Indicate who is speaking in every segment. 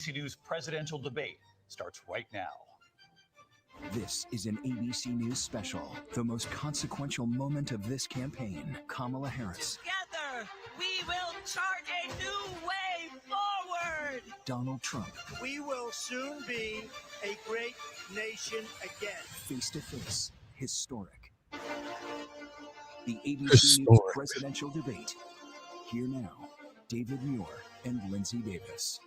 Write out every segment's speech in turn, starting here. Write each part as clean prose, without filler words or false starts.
Speaker 1: ABC News presidential debate starts right now.
Speaker 2: This is an ABC News special, the most consequential moment of this campaign. Kamala Harris.
Speaker 3: Together, we will chart a new way forward.
Speaker 2: Donald Trump.
Speaker 4: We will soon be a great nation again.
Speaker 2: Face to face, historic. The ABC News presidential debate. Here now, David Muir and Lindsay Davis.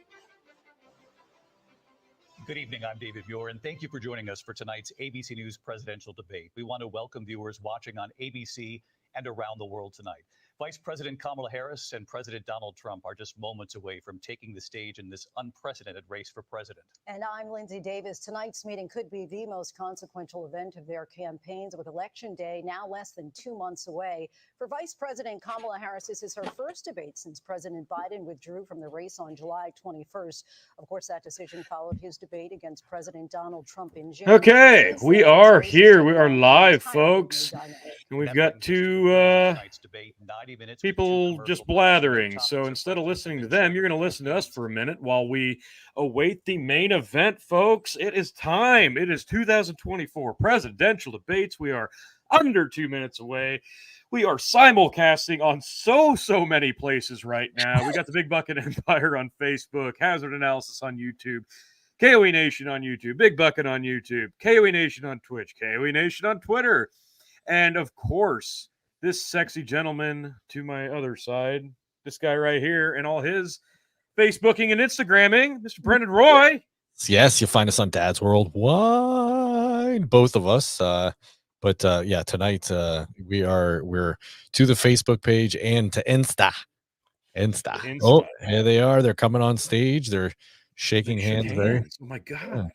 Speaker 1: Good evening, I'm David Muir, and thank you for joining us for tonight's ABC News presidential debate. We want to welcome viewers watching on ABC and around the world tonight. Vice President Kamala Harris and President Donald Trump are just moments away from taking the stage in this unprecedented race for president.
Speaker 5: And I'm Lindsay Davis. Tonight's meeting could be the most consequential event of their campaigns, with Election Day now less than 2 months away. For Vice President Kamala Harris, this is her first debate since President Biden withdrew from the race on July 21st. Of course, that decision followed his debate against President Donald Trump in June.
Speaker 6: Okay, we are here. We are live, folks. And we've got two people just blathering. So instead of listening to them, you're going to listen to us for a minute while we await the main event, folks. It is time. It is 2024 presidential debates. We are under 2 minutes away. We are simulcasting on so many places right now. We got the Big Bucket Empire on Facebook, Hazard Analysis on YouTube, K.O.E Nation on YouTube, Big Bucket on YouTube, K.O.E Nation on Twitch, K.O.E Nation on Twitter, and of course, this sexy gentleman to my other side, this guy right here, and all his Facebooking and Instagramming, Mr. Brendan Roy.
Speaker 7: Yes, you'll find us on Dad's Worldwide, both of us. But yeah, tonight we're to the Facebook page and to Insta. Oh, here they are. They're coming on stage. They're shaking hands.
Speaker 6: Oh my God.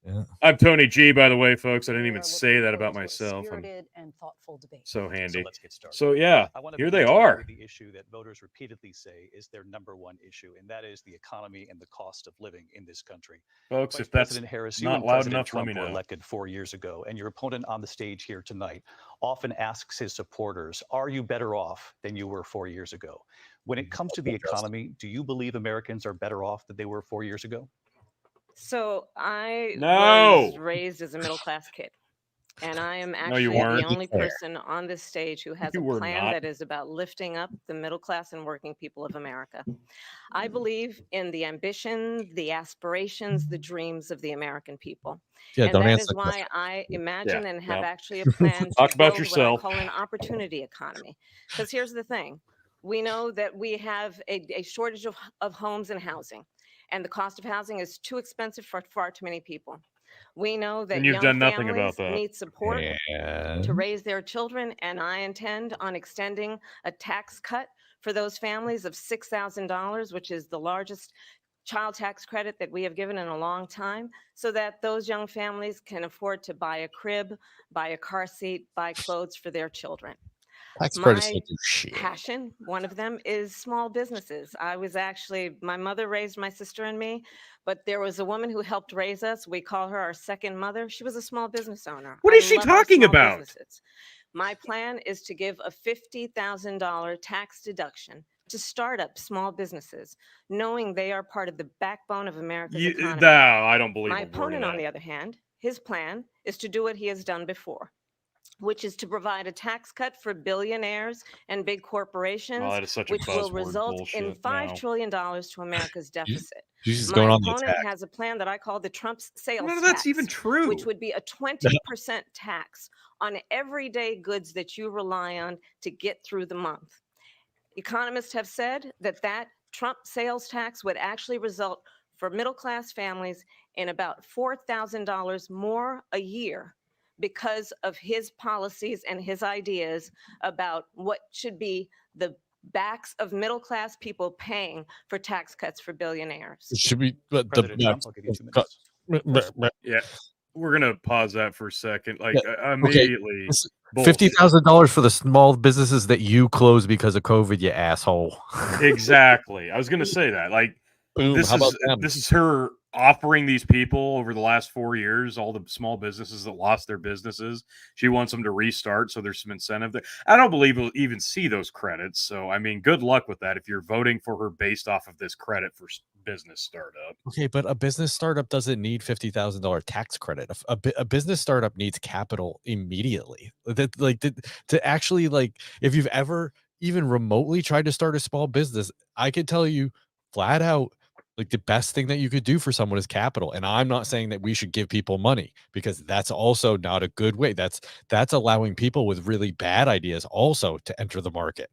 Speaker 6: Yeah. I'm Tony G, by the way, folks. I didn't even say that about myself. I'm
Speaker 5: and thoughtful debate.
Speaker 6: so handy.
Speaker 1: So let's get started.
Speaker 6: So yeah, here they are.
Speaker 1: The issue that voters repeatedly say is their number one issue, and that is the economy and the cost of living in this country.
Speaker 6: Folks,
Speaker 1: Vice
Speaker 6: if that's
Speaker 1: President Harris,
Speaker 6: not
Speaker 1: you
Speaker 6: loud
Speaker 1: President
Speaker 6: enough,
Speaker 1: Trump
Speaker 6: let me
Speaker 1: were
Speaker 6: know.
Speaker 1: elected 4 years ago, and your opponent on the stage here tonight often asks his supporters, "Are you better off than you were 4 years ago?" When it comes to the economy, do you believe Americans are better off than they were 4 years ago?
Speaker 8: So I was raised as a middle-class kid, and I am actually the only person on this stage who has a plan that is about lifting up the middle class and working people of America. I believe in the ambition, the aspirations, the dreams of the American people.
Speaker 7: Yeah,
Speaker 8: and
Speaker 7: don't
Speaker 8: that
Speaker 7: answer
Speaker 8: is
Speaker 7: that
Speaker 8: why
Speaker 7: question.
Speaker 8: I imagine and have
Speaker 6: Yeah.
Speaker 8: actually a plan to
Speaker 6: Talk about
Speaker 8: build
Speaker 6: yourself.
Speaker 8: what I call an opportunity economy. Because here's the thing. We know that we have a shortage of homes and housing. And the cost of housing is too expensive for far too many people. We know that
Speaker 6: you've
Speaker 8: young
Speaker 6: done nothing
Speaker 8: families
Speaker 6: about that.
Speaker 8: need support to raise their children, and I intend on extending a tax cut for those families of $6,000, which is the largest child tax credit that we have given in a long time, so that those young families can afford to buy a crib, buy a car seat, buy clothes for their children. My passion, one of them, is small businesses. My mother raised my sister and me, but there was a woman who helped raise us. We call her our second mother. She was a small business owner.
Speaker 6: What is she talking about?
Speaker 8: My plan is to give a $50,000 tax deduction to start up small businesses, knowing they are part of the backbone of America's economy.
Speaker 6: No, I don't believe
Speaker 8: my opponent, on the other hand, his plan is to do what he has done before, which is to provide a tax cut for billionaires and big corporations, which will result in $5 trillion to America's deficit. My opponent has a plan that I call the Trump sales tax.
Speaker 6: That's even true.
Speaker 8: Which would be a 20% tax on everyday goods that you rely on to get through the month. Economists have said that Trump sales tax would actually result for middle-class families in about $4,000 more a year, because of his policies and his ideas about what should be the backs of middle-class people paying for tax cuts for billionaires.
Speaker 7: It should be
Speaker 1: Trump, I'll give you 2 minutes.
Speaker 6: Yeah, we're gonna pause that for a second. Like immediately,
Speaker 7: $50,000 for the small businesses that you closed because of COVID, you asshole.
Speaker 6: Exactly. I was gonna say that. Like,
Speaker 7: Boom,
Speaker 6: this is her offering these people over the last 4 years, all the small businesses that lost their businesses, she wants them to restart. So there's some incentive there. I don't believe we'll even see those credits. So, I mean, good luck with that if you're voting for her based off of this credit for business startup.
Speaker 7: Okay, but a business startup doesn't need $50,000 tax credit. A business startup needs capital immediately. To actually, like, if you've ever even remotely tried to start a small business, I could tell you flat out, like, the best thing that you could do for someone is capital. And I'm not saying that we should give people money, because that's also not a good way. That's allowing people with really bad ideas also to enter the market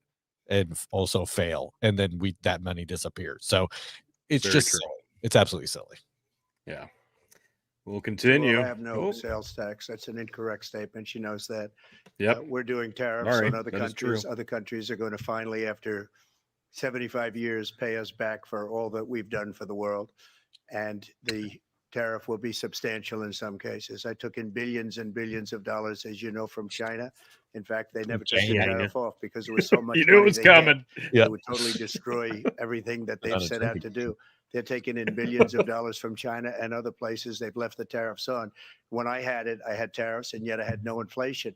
Speaker 7: and also fail, and then that money disappears. So it's
Speaker 6: Very
Speaker 7: just
Speaker 6: true.
Speaker 7: silly. It's absolutely silly.
Speaker 6: Yeah. We'll continue.
Speaker 4: Well, I have no sales tax. That's an incorrect statement. She knows that.
Speaker 6: Yep.
Speaker 4: We're doing tariffs
Speaker 6: Sorry,
Speaker 4: on other
Speaker 6: that is true.
Speaker 4: countries. Other countries are going to finally, after 75 years, pay us back for all that we've done for the world. And the tariff will be substantial in some cases. I took in billions and billions of dollars, as you know, from China. In fact, they never took the tariff off because there was so much
Speaker 6: You knew it
Speaker 4: money
Speaker 6: was
Speaker 4: they
Speaker 6: coming.
Speaker 4: had.
Speaker 7: Yeah.
Speaker 4: It would totally destroy everything that they've set out to do. They're taking in billions of dollars from China and other places. They've left the tariffs on. When I had it, I had tariffs, and yet I had no inflation.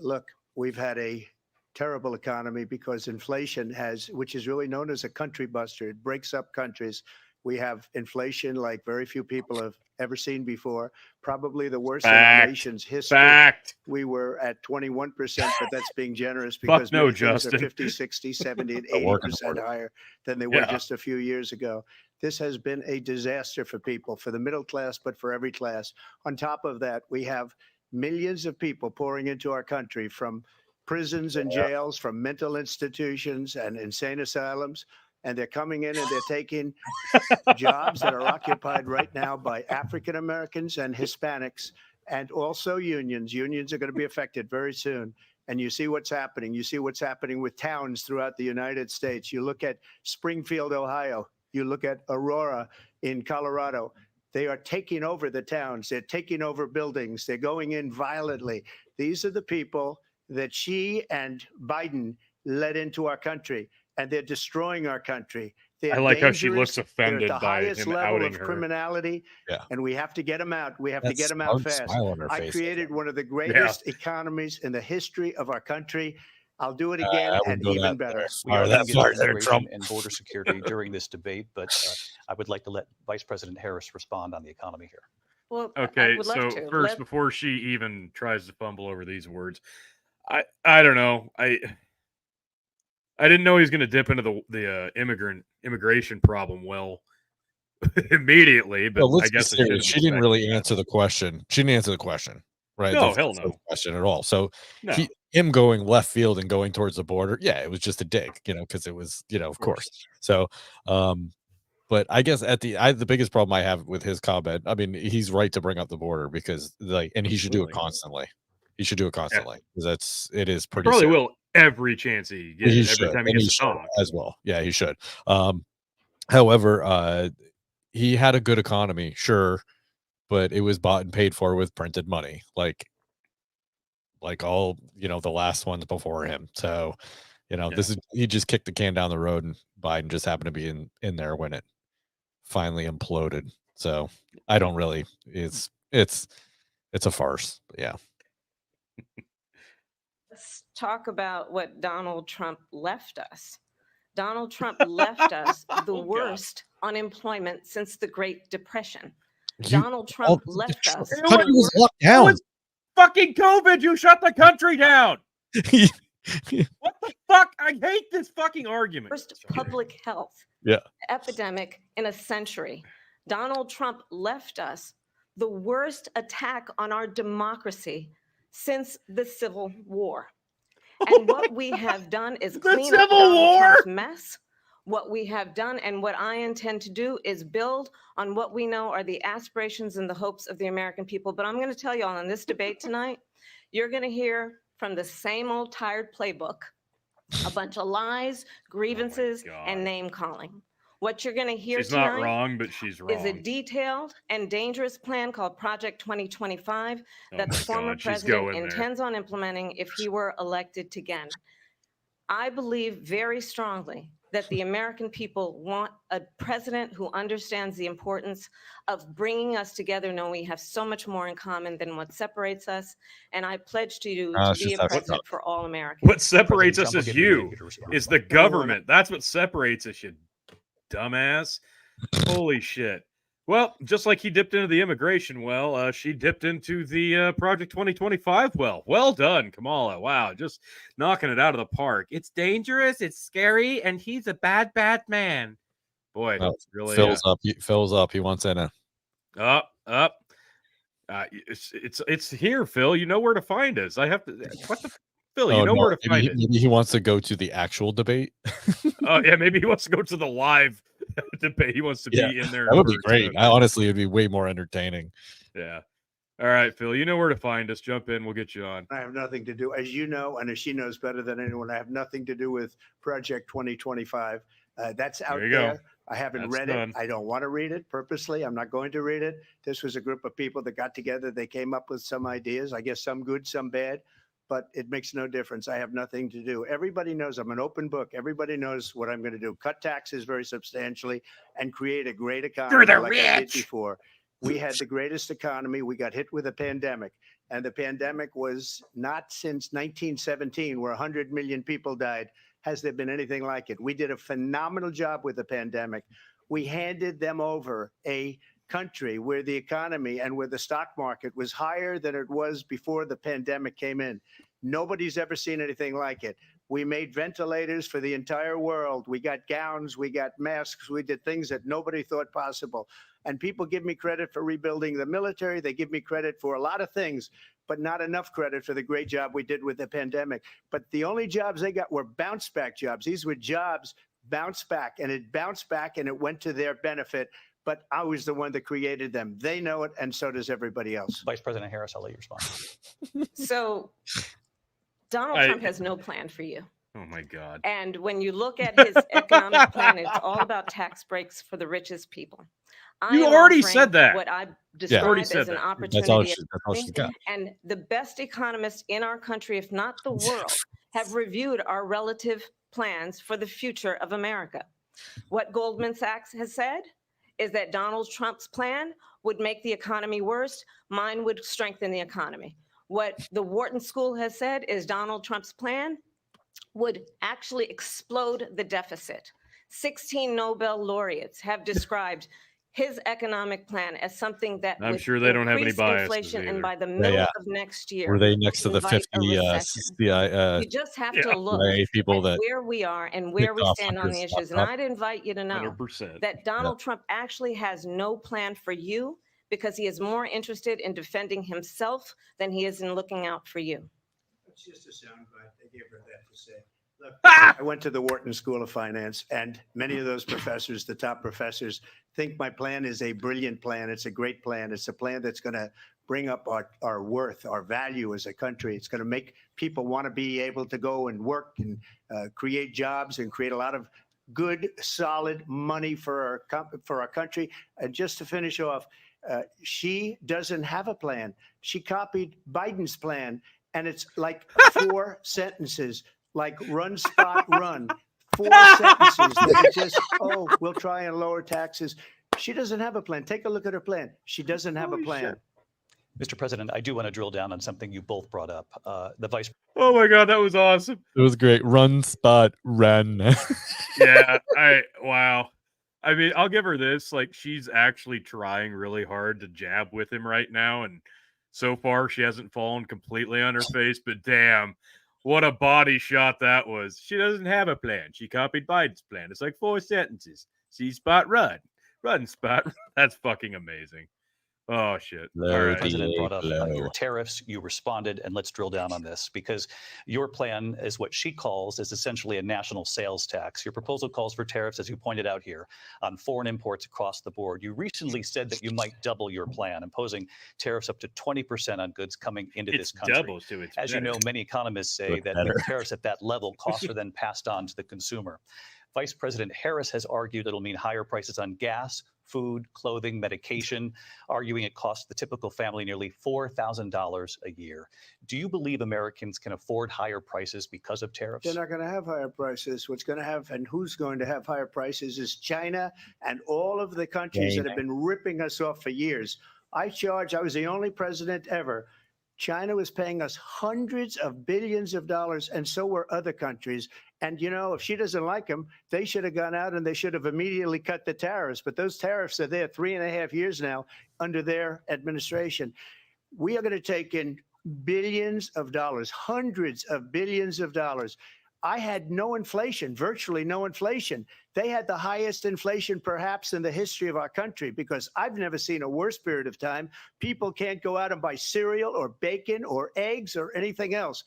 Speaker 4: Look, we've had a terrible economy because inflation which is really known as a country buster. It breaks up countries. We have inflation like very few people have ever seen before, probably the worst in our nation's history. We were at 21%, but that's being generous because many things are 50, 60, 70, and 80% higher than they were just a few years ago. This has been a disaster for people, for the middle class, but for every class. On top of that, we have millions of people pouring into our country from prisons and jails, from mental institutions and insane asylums. And they're coming in and they're taking jobs that are occupied right now by African Americans and Hispanics, and also unions. Unions are going to be affected very soon. And you see what's happening. You see what's happening with towns throughout the United States. You look at Springfield, Ohio. You look at Aurora in Colorado. They are taking over the towns. They're taking over buildings. They're going in violently. These are the people that she and Biden led into our country, and they're destroying our country. They're
Speaker 6: I like
Speaker 4: dangerous.
Speaker 6: how she looks offended
Speaker 4: They're at the
Speaker 6: by
Speaker 4: highest
Speaker 6: him
Speaker 4: level
Speaker 6: outing
Speaker 4: of
Speaker 6: her.
Speaker 4: criminality, and we have to get them out. We have to get them out fast. I created one of the greatest economies in the history of our country. I'll do it again and even better.
Speaker 1: We are going to get to immigration and border security during this debate, but I would like to let Vice President Harris respond on the economy here.
Speaker 8: Well,
Speaker 6: okay, so first, before she even tries to fumble over these words, I don't know. I didn't know he was going to dip into the immigration problem immediately, but
Speaker 7: well,
Speaker 6: I guess
Speaker 7: she didn't really answer the question. She didn't answer the question, right?
Speaker 6: No, hell no
Speaker 7: question at all. So him going left field and going towards the border, yeah, it was just a dig, because it was, of course. So, but I guess the biggest problem I have with his comment, I mean, he's right to bring up the border because and he should do it constantly. He should do it constantly because it is pretty.
Speaker 6: Probably will every chance he gets. Every time he gets to talk
Speaker 7: as well. Yeah, he should. However, he had a good economy, sure, but it was bought and paid for with printed money, like all the last ones before him. So, he just kicked the can down the road, and Biden just happened to be in there when it finally imploded. So I don't really. It's a farce. But yeah.
Speaker 8: Let's talk about what Donald Trump left us. Donald Trump left us the worst unemployment since the Great Depression. Donald Trump left us.
Speaker 7: The country was locked down.
Speaker 6: It was fucking COVID. You shut the country down. What the fuck? I hate this fucking argument.
Speaker 8: First public health epidemic in a century. Donald Trump left us the worst attack on our democracy since the Civil War. And what we have done is clean up Donald Trump's mess. What we have done and what I intend to do is build on what we know are the aspirations and the hopes of the American people. But I'm going to tell you all in this debate tonight, you're going to hear from the same old tired playbook, a bunch of lies, grievances, and name calling. What you're going to hear tonight
Speaker 6: not wrong, but she's wrong.
Speaker 8: Is a detailed and dangerous plan called Project 2025 that the former president intends on implementing if he were elected again. I believe very strongly that the American people want a president who understands the importance of bringing us together, knowing we have so much more in common than what separates us. And I pledge to you to be a president for all Americans.
Speaker 6: What separates us is you, is the government. That's what separates us, you dumbass. Holy shit. Well, just like he dipped into the immigration well, she dipped into the Project 2025 well. Well done, Kamala. Wow, just knocking it out of the park. It's dangerous, it's scary, and he's a bad, bad man. Boy, really
Speaker 7: fills up. He fills up. He wants in it.
Speaker 6: Up. It's here, Phil. You know where to find us. I have to. What the Phil? You know where to find it.
Speaker 7: Maybe he wants to go to the actual debate.
Speaker 6: Oh yeah, maybe he wants to go to the live debate. He wants to be in there.
Speaker 7: That would be great. Honestly, it'd be way more entertaining.
Speaker 6: Yeah. All right, Phil. You know where to find us. Jump in. We'll get you on.
Speaker 4: I have nothing to do, as you know, and as she knows better than anyone. I have nothing to do with Project 2025. That's out there. I haven't read it. I don't want to read it purposely. I'm not going to read it. This was a group of people that got together. They came up with some ideas. I guess some good, some bad. But it makes no difference. I have nothing to do. Everybody knows I'm an open book. Everybody knows what I'm going to do. Cut taxes very substantially and create a great economy like I did before. We had the greatest economy. We got hit with a pandemic. And the pandemic was not since 1917, where 100 million people died, has there been anything like it. We did a phenomenal job with the pandemic. We handed them over a country where the economy and where the stock market was higher than it was before the pandemic came in. Nobody's ever seen anything like it. We made ventilators for the entire world. We got gowns, we got masks, we did things that nobody thought possible. And people give me credit for rebuilding the military. They give me credit for a lot of things, but not enough credit for the great job we did with the pandemic. But the only jobs they got were bounce back jobs. These were jobs bounce back, and it bounced back and it went to their benefit. But I was the one that created them. They know it, and so does everybody else.
Speaker 1: Vice President Harris, I'll let you respond.
Speaker 8: So Donald Trump has no plan for you.
Speaker 6: Oh, my God.
Speaker 8: And when you look at his economic plan, it's all about tax breaks for the richest people.
Speaker 6: You already said that.
Speaker 8: What I describe as an opportunity.
Speaker 7: That's all she's got.
Speaker 8: And the best economists in our country, if not the world, have reviewed our relative plans for the future of America. What Goldman Sachs has said is that Donald Trump's plan would make the economy worse. Mine would strengthen the economy. What the Wharton School has said is Donald Trump's plan would actually explode the deficit. 16 Nobel laureates have described his economic plan as something that
Speaker 6: I'm sure they don't have any bias.
Speaker 8: Inflation, and by the middle of next year,
Speaker 7: were they next to the 50
Speaker 8: you just have to look
Speaker 7: people
Speaker 8: at where we are and where we stand on the issues. And I'd invite you to know
Speaker 6: 100%.
Speaker 8: that Donald Trump actually has no plan for you because he is more interested in defending himself than he is in looking out for you.
Speaker 4: It's just a soundbite. They gave her that to say. Look, I went to the Wharton School of Finance, and many of those professors, the top professors, think my plan is a brilliant plan. It's a great plan. It's a plan that's going to bring up our worth, our value as a country. It's going to make people want to be able to go and work and create jobs and create a lot of good, solid money for our country. And just to finish off, she doesn't have a plan. She copied Biden's plan, and it's like 4 sentences. Like run, spot, run. 4 sentences that just, we'll try and lower taxes. She doesn't have a plan. Take a look at her plan. She doesn't have a plan.
Speaker 1: Mr. President, I do want to drill down on something you both brought up. The vice.
Speaker 6: Oh my God, that was awesome.
Speaker 7: It was great. Run, spot, run.
Speaker 6: Yeah. Wow. I mean, I'll give her this. Like, she's actually trying really hard to jab with him right now, and so far she hasn't fallen completely on her face. But damn. What a body shot that was. She doesn't have a plan. She copied Biden's plan. It's like 4 sentences. See, spot, run. Run, spot. That's fucking amazing. Oh, shit.
Speaker 1: The president brought up your tariffs. You responded, and let's drill down on this because your plan is what she calls is essentially a national sales tax. Your proposal calls for tariffs, as you pointed out here, on foreign imports across the board. You recently said that you might double your plan, imposing tariffs up to 20% on goods coming into this country.
Speaker 6: Doubles to its
Speaker 1: As you know, many economists say that with tariffs at that level, costs are then passed on to the consumer. Vice President Harris has argued it'll mean higher prices on gas, food, clothing, medication, arguing it costs the typical family nearly $4,000 a year. Do you believe Americans can afford higher prices because of tariffs?
Speaker 4: They're not going to have higher prices. What's going to have and who's going to have higher prices is China and all of the countries that have been ripping us off for years. I was the only president ever. China was paying us hundreds of billions of dollars, and so were other countries. And, you know, if she doesn't like them, they should have gone out and they should have immediately cut the tariffs. But those tariffs are there 3.5 years now under their administration. We are going to take in billions of dollars, hundreds of billions of dollars. I had no inflation, virtually no inflation. They had the highest inflation perhaps in the history of our country, because I've never seen a worse period of time. People can't go out and buy cereal or bacon or eggs or anything else.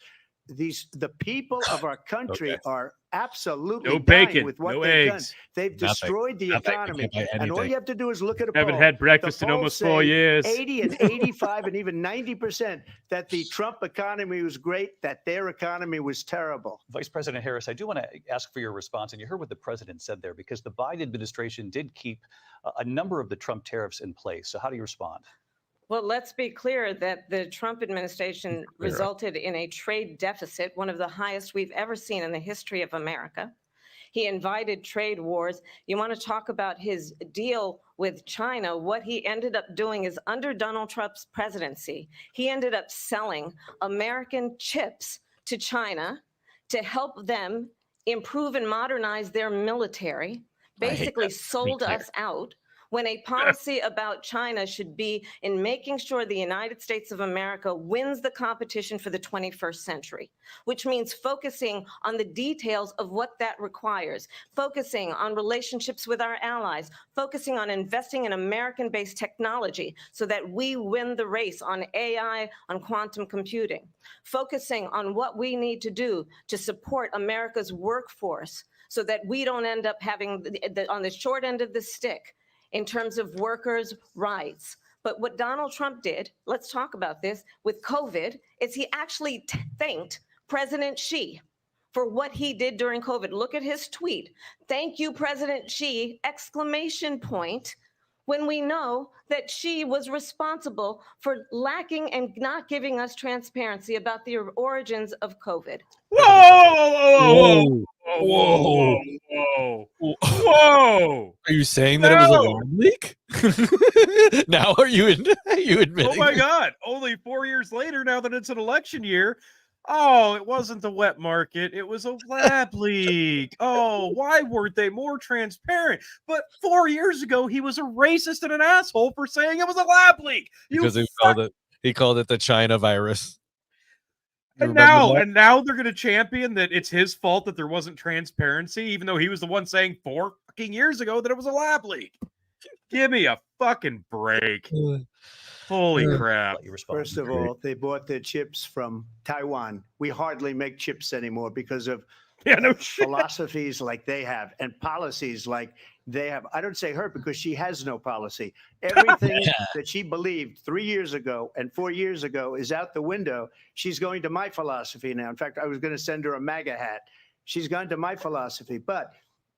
Speaker 4: The people of our country are absolutely dying with what they've done. They've destroyed the economy. And all you have to do is look at a poll.
Speaker 6: Haven't had breakfast in almost 4 years.
Speaker 4: 80 and 85 and even 90% that the Trump economy was great, that their economy was terrible.
Speaker 1: Vice President Harris, I do want to ask for your response. And you heard what the president said there, because the Biden administration did keep a number of the Trump tariffs in place. So how do you respond?
Speaker 8: Well, let's be clear that the Trump administration resulted in a trade deficit, one of the highest we've ever seen in the history of America. He invited trade wars. You want to talk about his deal with China? What he ended up doing is, under Donald Trump's presidency, he ended up selling American chips to China to help them improve and modernize their military, basically sold us out. When a policy about China should be in making sure the United States of America wins the competition for the 21st century, which means focusing on the details of what that requires, focusing on relationships with our allies, focusing on investing in American-based technology so that we win the race on AI, on quantum computing, focusing on what we need to do to support America's workforce so that we don't end up having on the short end of the stick in terms of workers' rights. But what Donald Trump did, let's talk about this, with COVID, is he actually thanked President Xi for what he did during COVID. Look at his tweet. Thank you, President Xi, exclamation point, when we know that Xi was responsible for lacking and not giving us transparency about the origins of COVID.
Speaker 6: Whoa!
Speaker 7: Are you saying that it was a lab leak? Now are you admitting?
Speaker 6: Oh my God! Only 4 years later, now that it's an election year. Oh, it wasn't the wet market. It was a lab leak. Oh, why weren't they more transparent? But 4 years ago, he was a racist and an asshole for saying it was a lab leak.
Speaker 7: Because he called it the China virus.
Speaker 6: And now they're going to champion that it's his fault that there wasn't transparency, even though he was the one saying 4 fucking years ago that it was a lab leak. Give me a fucking break. Holy crap.
Speaker 4: First of all, they bought their chips from Taiwan. We hardly make chips anymore because of philosophies like they have and policies like they have. I don't say her because she has no policy. Everything that she believed 3 years ago and 4 years ago is out the window. She's going to my philosophy now. In fact, I was going to send her a MAGA hat. She's gone to my philosophy. But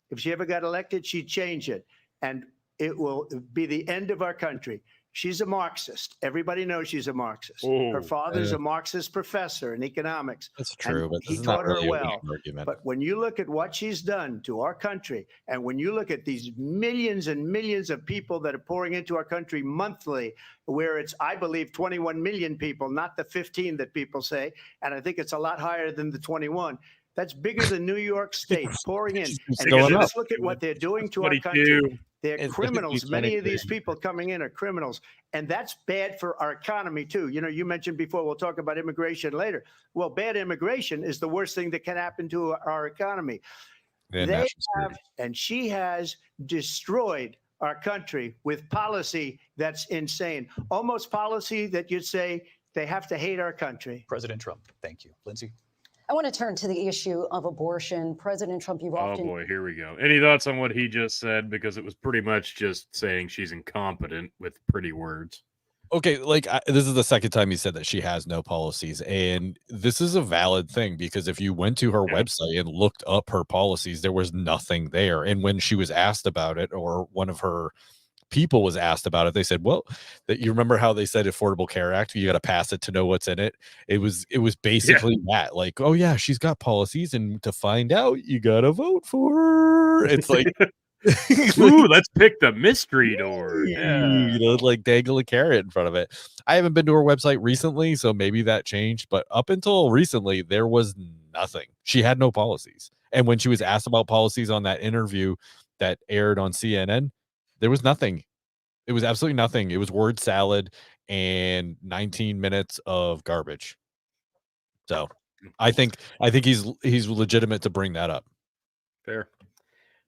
Speaker 4: if she ever got elected, she'd change it. And it will be the end of our country. She's a Marxist. Everybody knows she's a Marxist. Her father's a Marxist professor in economics.
Speaker 7: That's true, but
Speaker 4: he taught her well. But when you look at what she's done to our country, and when you look at these millions and millions of people that are pouring into our country monthly, where it's, I believe, 21 million people, not the 15 that people say, and I think it's a lot higher than the 21. That's bigger than New York State pouring in. And just look at what they're doing to our country. They're criminals. Many of these people coming in are criminals. And that's bad for our economy, too. You know, you mentioned before, we'll talk about immigration later. Well, bad immigration is the worst thing that can happen to our economy. They have, and she has destroyed our country with policy that's insane. Almost policy that you'd say they have to hate our country.
Speaker 1: President Trump, thank you. Lindsay?
Speaker 5: I want to turn to the issue of abortion. President Trump, you've often...
Speaker 6: Oh, boy, here we go. Any thoughts on what he just said? Because it was pretty much just saying she's incompetent with pretty words.
Speaker 7: Okay, like this is the second time you said that she has no policies, and this is a valid thing because if you went to her website and looked up her policies, there was nothing there. And when she was asked about it, or one of her people was asked about it, they said, "Well, that you remember how they said Affordable Care Act, you got to pass it to know what's in it." It was basically that, like, "Oh yeah, she's got policies, and to find out, you got to vote for her." It's like,
Speaker 6: Ooh, let's pick the mystery door.
Speaker 7: you know, like dangle a carrot in front of it. I haven't been to her website recently, so maybe that changed, but up until recently, there was nothing. She had no policies. And when she was asked about policies on that interview that aired on CNN, there was nothing. It was absolutely nothing. It was word salad and 19 minutes of garbage. So I think he's legitimate to bring that up.
Speaker 6: Fair.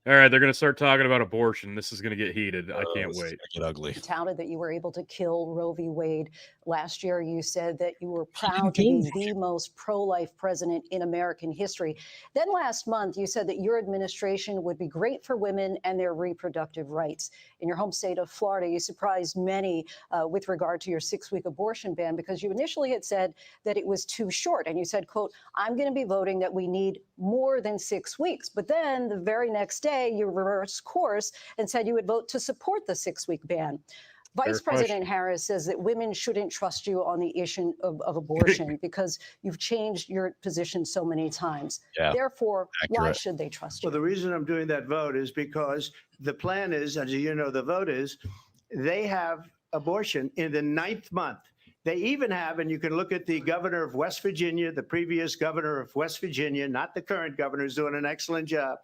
Speaker 6: All right, they're going to start talking about abortion. This is going to get heated. I can't wait.
Speaker 7: Get ugly.
Speaker 5: You touted that you were able to kill Roe v. Wade. Last year, you said that you were proud to be the most pro-life president in American history. Then last month, you said that your administration would be great for women and their reproductive rights. In your home state of Florida, you surprised many with regard to your 6-week abortion ban because you initially had said that it was too short. And you said, quote, "I'm going to be voting that we need more than 6 weeks." But then the very next day, you reversed course and said you would vote to support the 6-week ban. Vice President Harris says that women shouldn't trust you on the issue of abortion because you've changed your position so many times.
Speaker 7: Yeah,
Speaker 5: therefore, why
Speaker 7: accurate.
Speaker 5: should they trust you?
Speaker 4: Well, the reason I'm doing that vote is because the plan is, as you know, the vote is they have abortion in the 9th month. They even have, and you can look at the governor of West Virginia, the previous governor of West Virginia, not the current governor, who's doing an excellent job,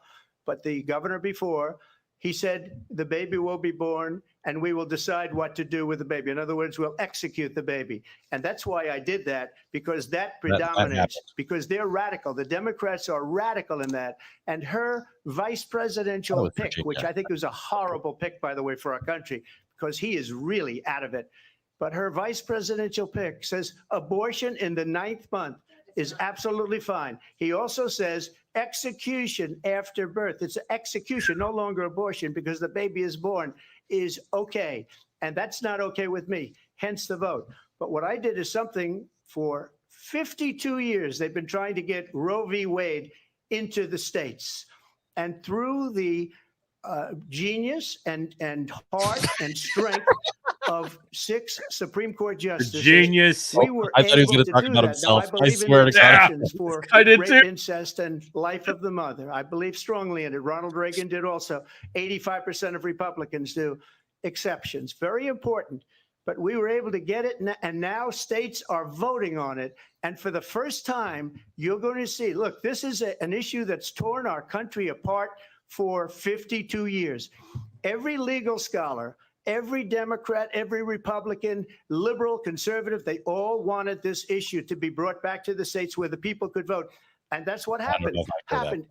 Speaker 4: but the governor before, he said the baby will be born and we will decide what to do with the baby. In other words, we'll execute the baby. And that's why I did that, because that predominates, because they're radical. The Democrats are radical in that. And her vice presidential pick, which I think was a horrible pick, by the way, for our country, because he is really out of it. But her vice presidential pick says abortion in the 9th month is absolutely fine. He also says execution after birth. It's execution, no longer abortion, because the baby is born, is okay. And that's not okay with me, hence the vote. But what I did is something for 52 years. They've been trying to get Roe v. Wade into the states. And through the genius and heart and strength of 6 Supreme Court justices,
Speaker 6: genius.
Speaker 4: we were
Speaker 7: I thought he was
Speaker 4: able
Speaker 7: going to talk about
Speaker 4: that.
Speaker 7: himself.
Speaker 4: Now, I believe
Speaker 7: swear
Speaker 4: in
Speaker 7: to God.
Speaker 4: exceptions for
Speaker 6: I did
Speaker 4: rape,
Speaker 6: too.
Speaker 4: incest, and life of the mother. I believe strongly in it. Ronald Reagan did also. 85% of Republicans do. Exceptions, very important. But we were able to get it, and now states are voting on it. And for the first time, you're going to see, look, this is an issue that's torn our country apart for 52 years. Every legal scholar, every Democrat, every Republican, liberal, conservative, they all wanted this issue to be brought back to the states where the people could vote. And that's what happened.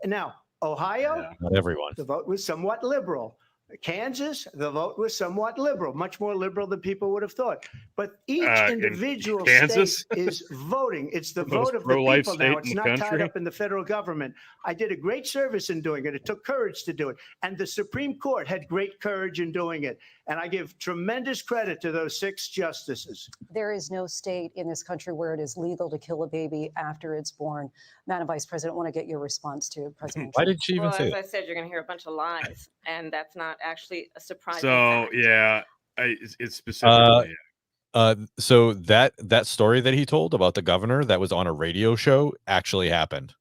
Speaker 4: Now, Ohio,
Speaker 7: Not everyone.
Speaker 4: the vote was somewhat liberal. Kansas, the vote was somewhat liberal, much more liberal than people would have thought. But each individual state is voting. It's the vote of the people now. It's not tied up in the federal government. I did a great service in doing it. It took courage to do it. And the Supreme Court had great courage in doing it. And I give tremendous credit to those 6 justices.
Speaker 5: There is no state in this country where it is legal to kill a baby after it's born. Madam Vice President, I want to get your response to President
Speaker 7: Why
Speaker 5: Trump.
Speaker 7: did she even say
Speaker 8: As
Speaker 7: that?
Speaker 8: I said, you're going to hear a bunch of lies, and that's not actually a surprise.
Speaker 6: So yeah, it's specifically.
Speaker 7: So that story that he told about the governor that was on a radio show actually happened.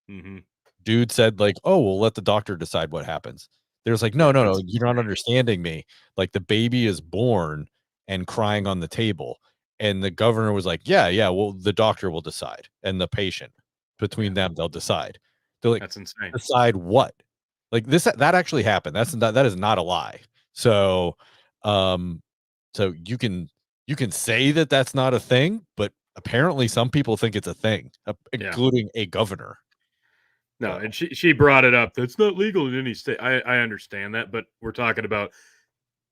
Speaker 6: Mm-hmm.
Speaker 7: Dude said like, "Oh, we'll let the doctor decide what happens." There's like, no, you're not understanding me. Like the baby is born and crying on the table, and the governor was like, yeah, well, the doctor will decide, and the patient, between them, they'll decide. They're like,
Speaker 6: that's insane.
Speaker 7: Decide what? Like that actually happened. That is not a lie. So, so you can say that that's not a thing, but apparently some people think it's a thing, including a governor.
Speaker 6: No, and she brought it up. That's not legal in any state. I understand that, but we're talking about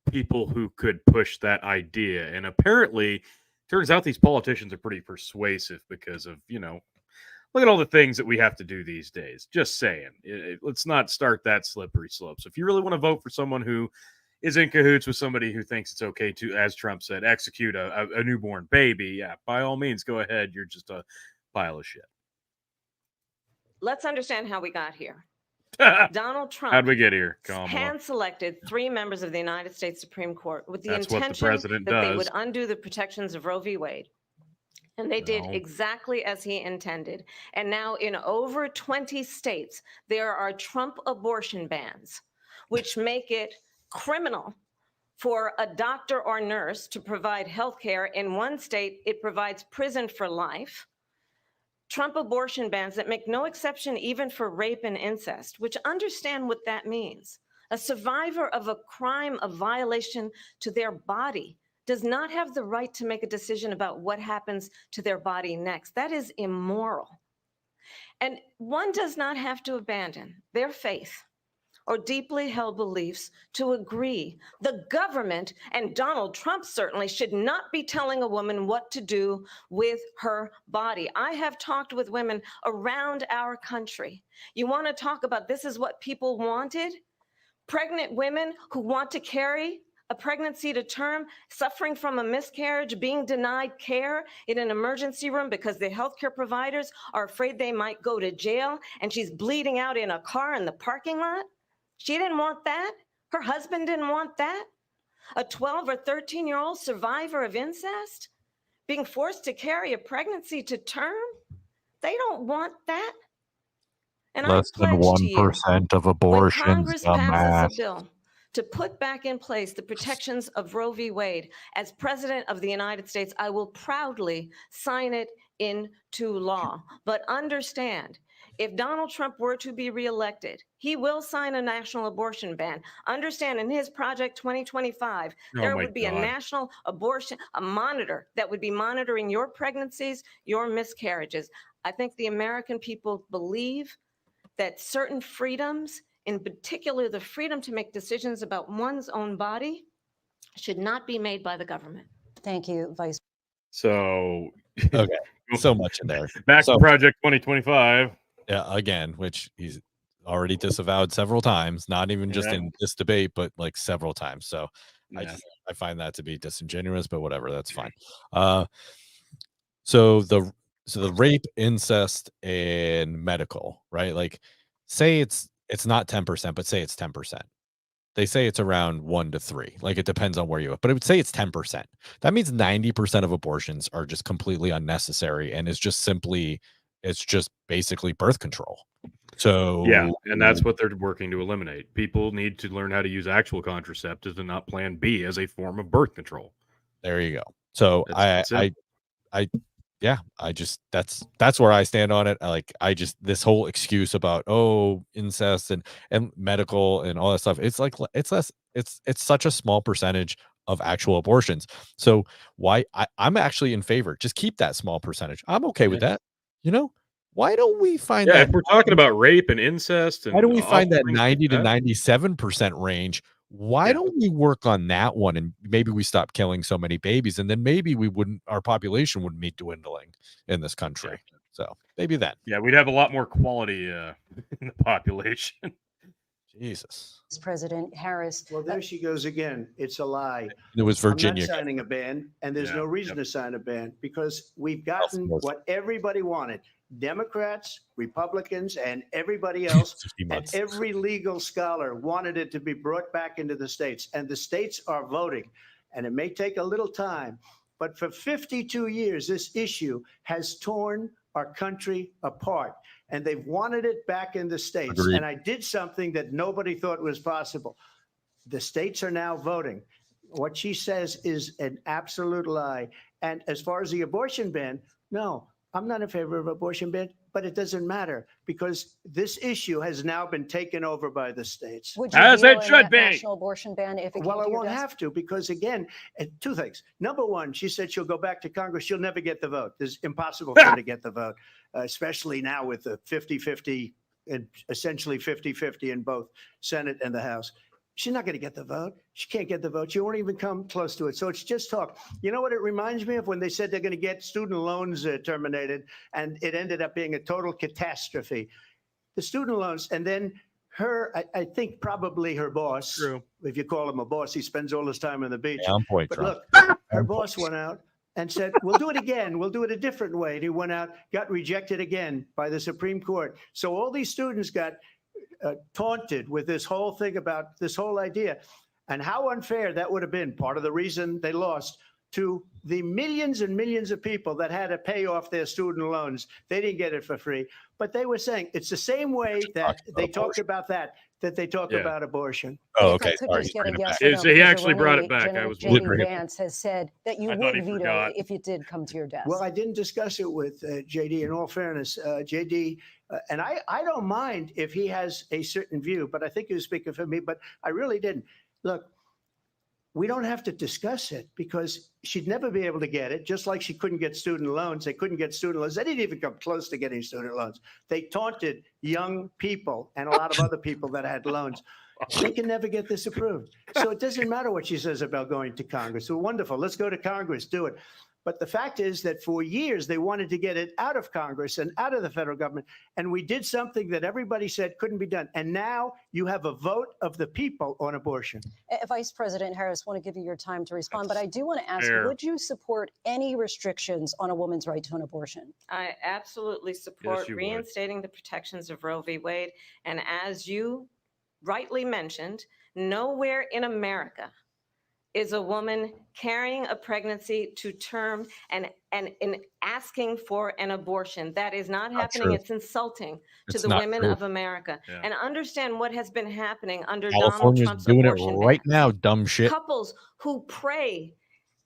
Speaker 6: people who could push that idea. And apparently, turns out these politicians are pretty persuasive because of, look at all the things that we have to do these days. Just saying. Let's not start that slippery slope. So if you really want to vote for someone who is in cahoots with somebody who thinks it's okay to, as Trump said, execute a newborn baby, yeah, by all means, go ahead. You're just a pile of shit.
Speaker 8: Let's understand how we got here. Donald Trump
Speaker 6: How'd we get here, Kamala?
Speaker 8: hand-selected 3 members of the United States Supreme Court with the
Speaker 6: That's what the
Speaker 8: intention
Speaker 6: president
Speaker 8: that they
Speaker 6: does.
Speaker 8: would undo the protections of Roe v. Wade. And they did exactly as he intended. And now in over 20 states, there are Trump abortion bans, which make it criminal for a doctor or nurse to provide health care. In one state, it provides prison for life. Trump abortion bans that make no exception even for rape and incest, which understand what that means. A survivor of a crime, a violation to their body, does not have the right to make a decision about what happens to their body next. That is immoral. And one does not have to abandon their faith or deeply held beliefs to agree. The government, and Donald Trump certainly, should not be telling a woman what to do with her body. I have talked with women around our country. You want to talk about this is what people wanted? Pregnant women who want to carry a pregnancy to term, suffering from a miscarriage, being denied care in an emergency room because the healthcare providers are afraid they might go to jail, and she's bleeding out in a car in the parking lot. She didn't want that. Her husband didn't want that. A 12 or 13-year-old survivor of incest being forced to carry a pregnancy to term. They don't want that. And
Speaker 7: Less than 1% of abortions.
Speaker 8: When Congress passes a bill to put back in place the protections of Roe v. Wade, as President of the United States, I will proudly sign it into law. But understand, if Donald Trump were to be reelected, he will sign a national abortion ban. Understand, in his Project 2025, there would be a national abortion, a monitor that would be monitoring your pregnancies, your miscarriages. I think the American people believe that certain freedoms, in particular the freedom to make decisions about one's own body, should not be made by the government.
Speaker 5: Thank you, Vice.
Speaker 6: So,
Speaker 7: okay, so much in there.
Speaker 6: Back to Project 2025.
Speaker 7: Yeah, again, which he's already disavowed several times, not even just in this debate, but like several times. So I find that to be disingenuous, but whatever, that's fine. So the rape, incest, and medical, right? Like, say it's not 10%, but say it's 10%. They say it's around 1 to 3. Like, it depends on where you are, but it would say it's 10%. That means 90% of abortions are just completely unnecessary, and it's just basically birth control. So
Speaker 6: yeah, and that's what they're working to eliminate. People need to learn how to use actual contraceptives and not Plan B as a form of birth control.
Speaker 7: There you go. So that's where I stand on it. This whole excuse about incest and medical and all that stuff. It's such a small percentage of actual abortions. So why I'm actually in favor. Just keep that small percentage. I'm okay with that. Why don't we find that?
Speaker 6: If we're talking about rape and incest, and
Speaker 7: why don't we find that 90 to 97% range? Why don't we work on that one, and maybe we stop killing so many babies, and then maybe our population wouldn't be dwindling in this country. So maybe then.
Speaker 6: Yeah, we'd have a lot more quality in the population.
Speaker 7: Jesus.
Speaker 5: President Harris.
Speaker 4: Well, there she goes again. It's a lie.
Speaker 7: It was Virginia.
Speaker 4: I'm not signing a ban, and there's no reason to sign a ban because we've gotten what everybody wanted. Democrats, Republicans, and everybody else, and every legal scholar wanted it to be brought back into the states, and the states are voting. And it may take a little time, but for 52 years, this issue has torn our country apart, and they've wanted it back in the states.
Speaker 7: Agreed.
Speaker 4: And I did something that nobody thought was possible. The states are now voting. What she says is an absolute lie. And as far as the abortion ban, no, I'm not in favor of abortion ban, but it doesn't matter because this issue has now been taken over by the states.
Speaker 5: Would you
Speaker 6: as it should be.
Speaker 5: National abortion ban if it
Speaker 4: well, I won't have to because, again, two things. Number one, she said she'll go back to Congress. She'll never get the vote. It's impossible for her to get the vote, especially now with the 50-50 and essentially 50-50 in both Senate and the House. She's not going to get the vote. She can't get the vote. She won't even come close to it. So it's just talk. You know what it reminds me of when they said they're going to get student loans terminated, and it ended up being a total catastrophe. The student loans, and then I think probably her boss,
Speaker 6: True.
Speaker 4: if you call him a boss, he spends all his time on the beach.
Speaker 7: Yeah, on point,
Speaker 4: But
Speaker 7: Trump.
Speaker 4: look, her boss went out and said, we'll do it again. We'll do it a different way. And he went out, got rejected again by the Supreme Court. So all these students got taunted with this whole thing about this whole idea. And how unfair that would have been. Part of the reason they lost to the millions and millions of people that had to pay off their student loans. They didn't get it for free. But they were saying it's the same way that they talked about that they talk about abortion.
Speaker 7: Oh,
Speaker 5: If I
Speaker 7: okay.
Speaker 5: could
Speaker 7: Sorry.
Speaker 5: just get a
Speaker 7: Bring it
Speaker 5: yes
Speaker 7: back.
Speaker 5: or no,
Speaker 6: So he
Speaker 5: because
Speaker 6: actually brought it
Speaker 5: Renee-
Speaker 6: back. I was
Speaker 5: J.D.
Speaker 7: wondering.
Speaker 5: Vance has said that you
Speaker 6: I thought
Speaker 5: would
Speaker 6: he
Speaker 5: veto
Speaker 6: forgot.
Speaker 5: it if it did come to your desk.
Speaker 4: Well, I didn't discuss it with JD. In all fairness, JD, and I don't mind if he has a certain view, but I think he was speaking for me, but I really didn't. Look, we don't have to discuss it because she'd never be able to get it, just like she couldn't get student loans. They couldn't get student loans. They didn't even come close to getting student loans. They taunted young people and a lot of other people that had loans. They can never get this approved. So it doesn't matter what she says about going to Congress. Well, wonderful. Let's go to Congress. Do it. But the fact is that for years, they wanted to get it out of Congress and out of the federal government. And we did something that everybody said couldn't be done. And now you have a vote of the people on abortion.
Speaker 5: Vice President Harris, want to give you your time to respond, but I do want to ask,
Speaker 6: fair.
Speaker 5: would you support any restrictions on a woman's right to an abortion?
Speaker 8: I absolutely support
Speaker 6: you would.
Speaker 8: reinstating the protections of Roe v. Wade. And as you rightly mentioned, nowhere in America is a woman carrying a pregnancy to term and in asking for an abortion. That is not happening.
Speaker 7: true.
Speaker 8: It's insulting to
Speaker 7: It's
Speaker 8: the
Speaker 7: not
Speaker 8: women
Speaker 7: true.
Speaker 8: of America.
Speaker 6: Yeah.
Speaker 8: And understand what has been happening under Donald
Speaker 7: California's
Speaker 8: Trump's
Speaker 7: doing it
Speaker 8: abortion
Speaker 7: right
Speaker 8: ban.
Speaker 7: now, dumb shit.
Speaker 8: Couples who pray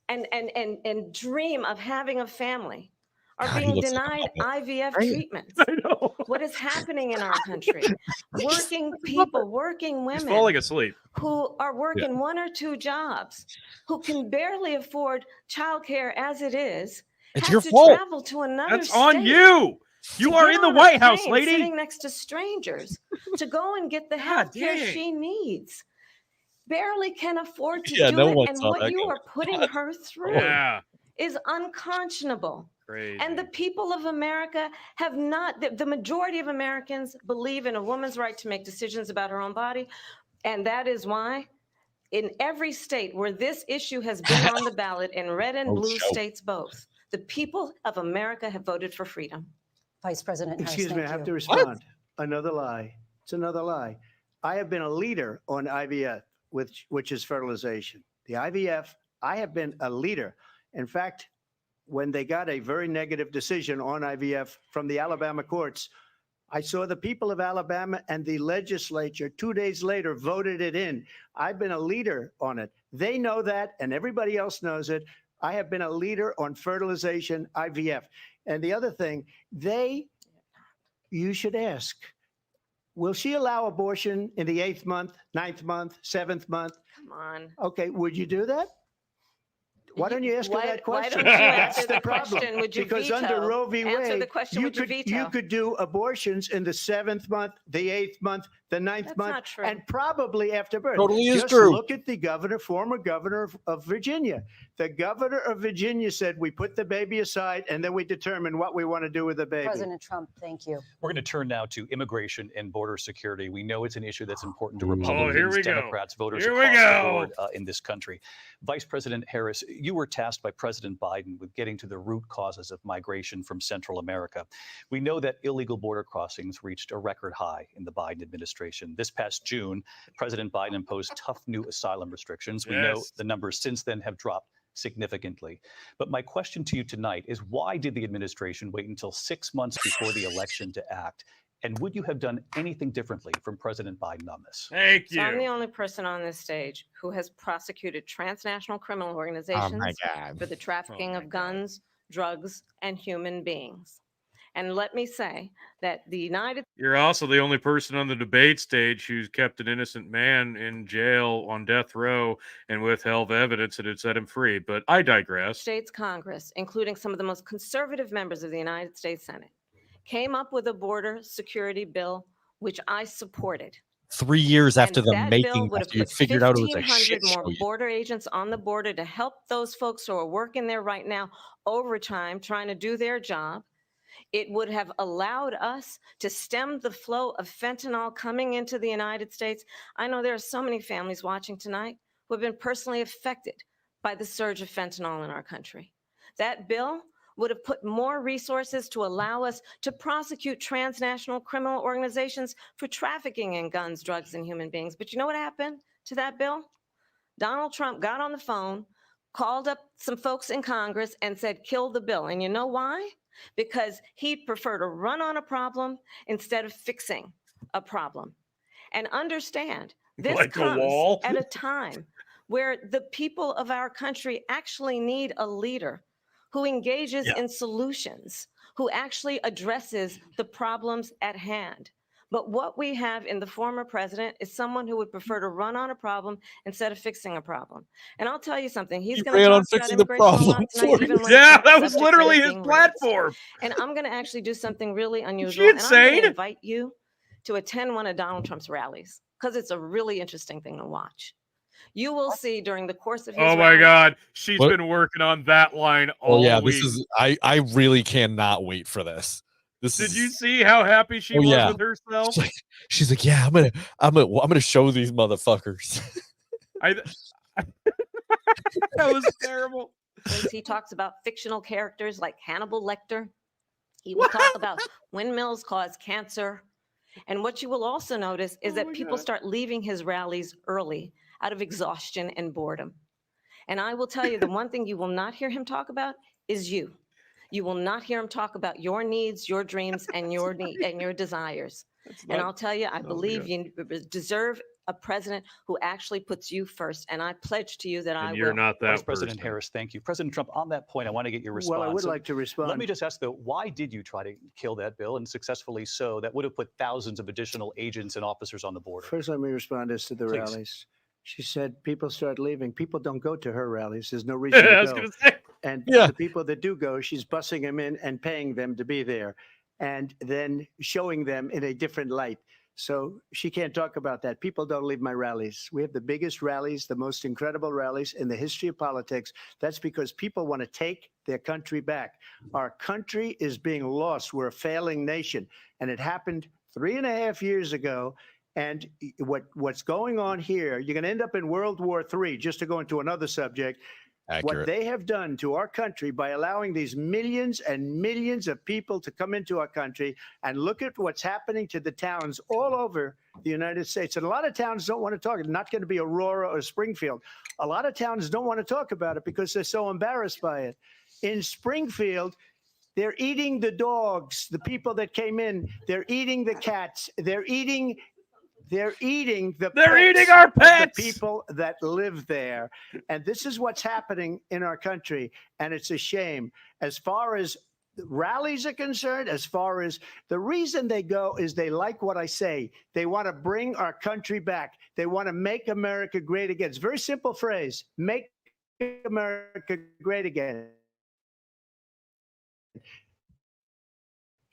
Speaker 8: and dream of having a family are
Speaker 7: God, he
Speaker 8: being
Speaker 7: looks like a
Speaker 8: denied
Speaker 7: puppet.
Speaker 8: IVF
Speaker 7: Right.
Speaker 8: treatments.
Speaker 6: I know.
Speaker 8: What is happening in our country? Working people, working
Speaker 6: He's
Speaker 8: women
Speaker 6: falling asleep.
Speaker 8: who are working one or two jobs, who can barely afford childcare as it is,
Speaker 7: It's
Speaker 8: have
Speaker 7: your
Speaker 8: to
Speaker 7: fault.
Speaker 8: travel to another
Speaker 6: That's
Speaker 8: state
Speaker 6: on you. You
Speaker 8: to
Speaker 6: are
Speaker 8: get
Speaker 6: in the
Speaker 8: on a
Speaker 6: White House,
Speaker 8: plane
Speaker 6: lady.
Speaker 8: sitting next to strangers to go and get the
Speaker 6: God
Speaker 8: health care
Speaker 6: dang.
Speaker 8: she needs. Barely can afford to
Speaker 7: Yeah,
Speaker 8: do
Speaker 7: no
Speaker 8: it.
Speaker 7: one
Speaker 8: And
Speaker 7: saw
Speaker 8: what
Speaker 7: that
Speaker 8: you
Speaker 7: coming.
Speaker 8: are putting
Speaker 7: God.
Speaker 8: her through
Speaker 6: Yeah.
Speaker 8: is unconscionable.
Speaker 6: Crazy.
Speaker 8: And the people of America have not, the majority of Americans believe in a woman's right to make decisions about her own body. And that is why in every state where this issue has been on the ballot, in red and
Speaker 7: Oh,
Speaker 8: blue
Speaker 7: show.
Speaker 8: states both, the people of America have voted for freedom.
Speaker 5: Vice President Harris,
Speaker 4: Excuse me, I
Speaker 5: thank
Speaker 4: have
Speaker 5: you.
Speaker 4: to respond. Another lie. It's another lie. I have been a leader on IVF, which is fertilization. The IVF, I have been a leader. In fact, when they got a very negative decision on IVF from the Alabama courts, I saw the people of Alabama and the legislature 2 days later voted it in. I've been a leader on it. They know that, and everybody else knows it. I have been a leader on fertilization, IVF. And the other thing, you should ask, will she allow abortion in the 8th month, 9th month, 7th month?
Speaker 8: Come on.
Speaker 4: Okay, would you do that? Why don't you ask her that
Speaker 8: Why
Speaker 4: question?
Speaker 8: don't you
Speaker 4: That's
Speaker 8: answer
Speaker 4: the
Speaker 8: the
Speaker 4: problem.
Speaker 8: question? Would you
Speaker 4: Because
Speaker 8: veto?
Speaker 4: under Roe v.
Speaker 8: Answer the
Speaker 4: Wade,
Speaker 8: question, would you veto?
Speaker 4: you could do abortions in the 7th month, the 8th month, the 9th
Speaker 8: That's
Speaker 4: month,
Speaker 8: not true.
Speaker 4: and probably after birth.
Speaker 7: Totally is
Speaker 4: Just
Speaker 7: true.
Speaker 4: look at the former governor of Virginia. The governor of Virginia said, we put the baby aside and then we determine what we want to do with the baby.
Speaker 5: President Trump, thank you.
Speaker 1: We're going to turn now to immigration and border security. We know it's an issue that's important to
Speaker 7: Oh,
Speaker 1: Republicans,
Speaker 6: here we go.
Speaker 1: Democrats, voters
Speaker 6: Here we
Speaker 1: across the
Speaker 6: go.
Speaker 1: board in this country. Vice President Harris, you were tasked by President Biden with getting to the root causes of migration from Central America. We know that illegal border crossings reached a record high in the Biden administration. This past June, President Biden imposed tough new asylum restrictions. We know
Speaker 6: Yes.
Speaker 1: the numbers since then have dropped significantly. But my question to you tonight is, why did the administration wait until 6 months before the election to act? And would you have done anything differently from President Biden on this?
Speaker 6: Thank
Speaker 8: So I'm the
Speaker 6: you.
Speaker 8: only person on this stage who has prosecuted transnational criminal
Speaker 7: Oh
Speaker 8: organizations
Speaker 7: my God.
Speaker 8: for the trafficking
Speaker 6: my
Speaker 8: of guns, drugs, and human beings. And let me say that the United
Speaker 6: You're also the only person on the debate stage who's kept an innocent man in jail on death row and withheld evidence that had set him free. But I digress.
Speaker 8: States Congress, including some of the most conservative members of the United States Senate, came up with a border security bill, which I supported.
Speaker 7: 3 years after
Speaker 8: And
Speaker 7: the
Speaker 8: that bill
Speaker 7: making,
Speaker 8: would have
Speaker 7: after you
Speaker 8: put
Speaker 7: figured out it was a
Speaker 8: 1,500
Speaker 7: shit
Speaker 8: more
Speaker 7: show.
Speaker 8: border agents on the border to help those folks who are working there right now overtime, trying to do their job. It would have allowed us to stem the flow of fentanyl coming into the United States. I know there are so many families watching tonight who have been personally affected by the surge of fentanyl in our country. That bill would have put more resources to allow us to prosecute transnational criminal organizations for trafficking in guns, drugs, and human beings. But you know what happened to that bill? Donald Trump got on the phone, called up some folks in Congress and said, kill the bill. And you know why? Because he'd prefer to run on a problem instead of fixing a problem. And understand, this
Speaker 6: Like a
Speaker 8: comes
Speaker 6: wall?
Speaker 8: at a time where the people of our country actually need a leader who engages in solutions, who actually addresses the problems at hand. But what we have in the former president is someone who would prefer to run on a problem instead of fixing a problem. And I'll tell you something, he's going to
Speaker 7: ran on
Speaker 8: talk about
Speaker 7: fixing the
Speaker 8: immigration a
Speaker 7: problem
Speaker 8: lot tonight,
Speaker 7: for
Speaker 8: even when
Speaker 6: Yeah,
Speaker 8: it's not
Speaker 6: that
Speaker 8: the
Speaker 6: was
Speaker 8: subject that
Speaker 6: literally
Speaker 8: is
Speaker 6: his
Speaker 8: being raised.
Speaker 6: platform.
Speaker 8: And I'm going to actually do something really
Speaker 6: Is
Speaker 8: unusual.
Speaker 6: she
Speaker 8: And I'm going
Speaker 6: insane?
Speaker 8: to invite you to attend one of Donald Trump's rallies because it's a really interesting thing to watch. You will see during the course of his
Speaker 6: Oh my
Speaker 8: rally.
Speaker 6: God, she's
Speaker 7: What?
Speaker 6: been working on that line
Speaker 7: Oh
Speaker 6: all
Speaker 7: yeah,
Speaker 6: week.
Speaker 7: this is I really cannot wait for this. This
Speaker 6: Did
Speaker 7: is
Speaker 6: you see how happy she
Speaker 7: Oh,
Speaker 6: was
Speaker 7: yeah.
Speaker 6: with herself?
Speaker 7: she's like, yeah, I'm gonna show these motherfuckers.
Speaker 6: That was terrible.
Speaker 8: He talks about fictional characters like Hannibal Lecter. He will talk about windmills cause cancer. And what you will also notice is that people start leaving his rallies early out of exhaustion and boredom. And I will tell you, the one thing you will not hear him talk about is you. You will not hear him talk about your needs, your dreams, and your desires. And I'll tell you, I believe you deserve a president who actually puts you first. And I pledge to you that I
Speaker 6: You're
Speaker 8: will.
Speaker 6: not that
Speaker 1: Vice President Harris, thank you. President Trump, on that point, I want to get your response.
Speaker 4: Well, I would
Speaker 1: So
Speaker 4: like to respond.
Speaker 1: Let me just ask, though, why did you try to kill that bill, and successfully so? That would have put thousands of additional agents and officers on the border.
Speaker 4: First, let me respond as to the
Speaker 1: Please.
Speaker 4: rallies. She said people start leaving. People don't go to her rallies. There's no reason
Speaker 6: I
Speaker 4: to
Speaker 6: was
Speaker 4: go.
Speaker 6: gonna say.
Speaker 4: And
Speaker 7: Yeah.
Speaker 4: the people that do go, she's bussing them in and paying them to be there and then showing them in a different light. So she can't talk about that. People don't leave my rallies. We have the biggest rallies, the most incredible rallies in the history of politics. That's because people want to take their country back. Our country is being lost. We're a failing nation. And it happened 3.5 years ago. And what's going on here, you're going to end up in World War III, just to go into another subject.
Speaker 7: Accurate.
Speaker 4: What they have done to our country by allowing these millions and millions of people to come into our country, and look at what's happening to the towns all over the United States. And a lot of towns don't want to talk. It's not going to be Aurora or Springfield. A lot of towns don't want to talk about it because they're so embarrassed by it. In Springfield, they're eating the dogs, the people that came in. They're eating the cats. They're eating our
Speaker 6: pets.
Speaker 4: The people that live there. And this is what's happening in our country. And it's a shame. As far as rallies are concerned, as far as the reason they go is they like what I say. They want to bring our country back. They want to make America great again. It's a very simple phrase. Make America great again.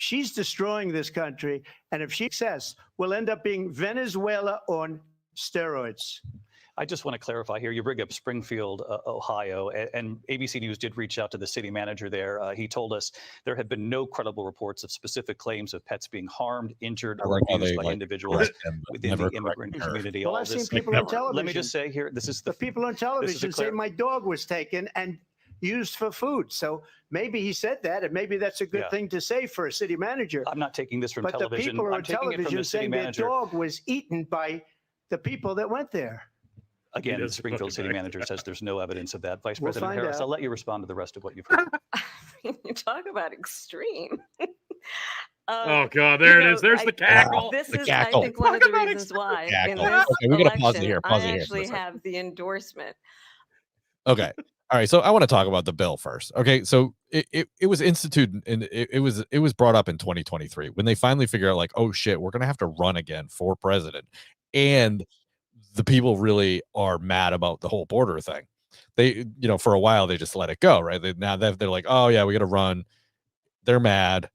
Speaker 4: She's destroying this country. And if she succeeds, we'll end up being Venezuela on steroids.
Speaker 1: I just want to clarify here. You bring up Springfield, Ohio, and ABC News did reach out to the city manager there. He told us there have been no credible reports of specific claims of pets being harmed, injured, or abused by individuals within the immigrant community.
Speaker 4: Well, I've seen people on television.
Speaker 1: Let me just say here, this is
Speaker 4: the people on television say my dog was taken and used for food. So maybe he said that, and maybe that's a good thing to say for a city manager.
Speaker 1: I'm not taking this from
Speaker 4: but
Speaker 1: television.
Speaker 4: The people
Speaker 1: I'm
Speaker 4: on
Speaker 1: taking it from
Speaker 4: television
Speaker 1: the city
Speaker 4: saying
Speaker 1: manager.
Speaker 4: their dog was eaten by the people that went there.
Speaker 1: Again, the Springfield city manager says there's no evidence of that. Vice President Harris, I'll let you respond to the rest of what you've heard.
Speaker 8: You talk about extreme.
Speaker 6: Oh God, there it is. There's the cackle.
Speaker 8: This
Speaker 7: the
Speaker 8: is,
Speaker 7: cackle.
Speaker 8: I think, one of the reasons why in this
Speaker 7: Okay, we gotta pause it
Speaker 8: election,
Speaker 7: here. Pause
Speaker 8: I
Speaker 7: it here
Speaker 8: actually have the endorsement.
Speaker 7: Okay. All right. So I want to talk about the bill first. Okay. So it was instituted and it was brought up in 2023 when they finally figured out, like, oh shit, we're gonna have to run again for president. And the people really are mad about the whole border thing. They, for a while they just let it go, right? Now they're like, oh yeah, we got to run. They're mad.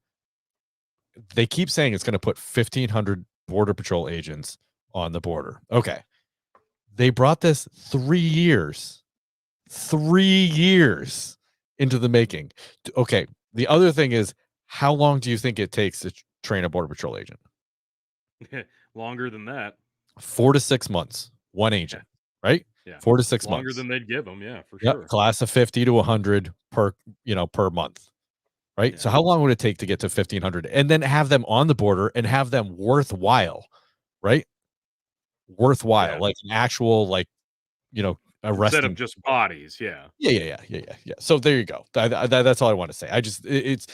Speaker 7: They keep saying it's going to put 1,500 border patrol agents on the border. Okay. They brought this 3 years into the making. Okay. The other thing is, How long do you think it takes to train a Border Patrol agent?
Speaker 6: Longer than that.
Speaker 7: 4 to 6 months. One agent, right?
Speaker 6: Yeah.
Speaker 7: 4 to 6
Speaker 6: Longer
Speaker 7: months.
Speaker 6: than they'd give them. Yeah, for
Speaker 7: Yep.
Speaker 6: sure.
Speaker 7: Class of 50 to 100 per month. Right.
Speaker 6: Yeah.
Speaker 7: So how long would it take to get to 1,500 and then have them on the border and have them worthwhile, right? Worthwhile,
Speaker 6: Yeah.
Speaker 7: like an actual, like, arresting.
Speaker 6: Instead of just bodies. Yeah.
Speaker 7: Yeah. So there you go. That's all I want to say. I just, it's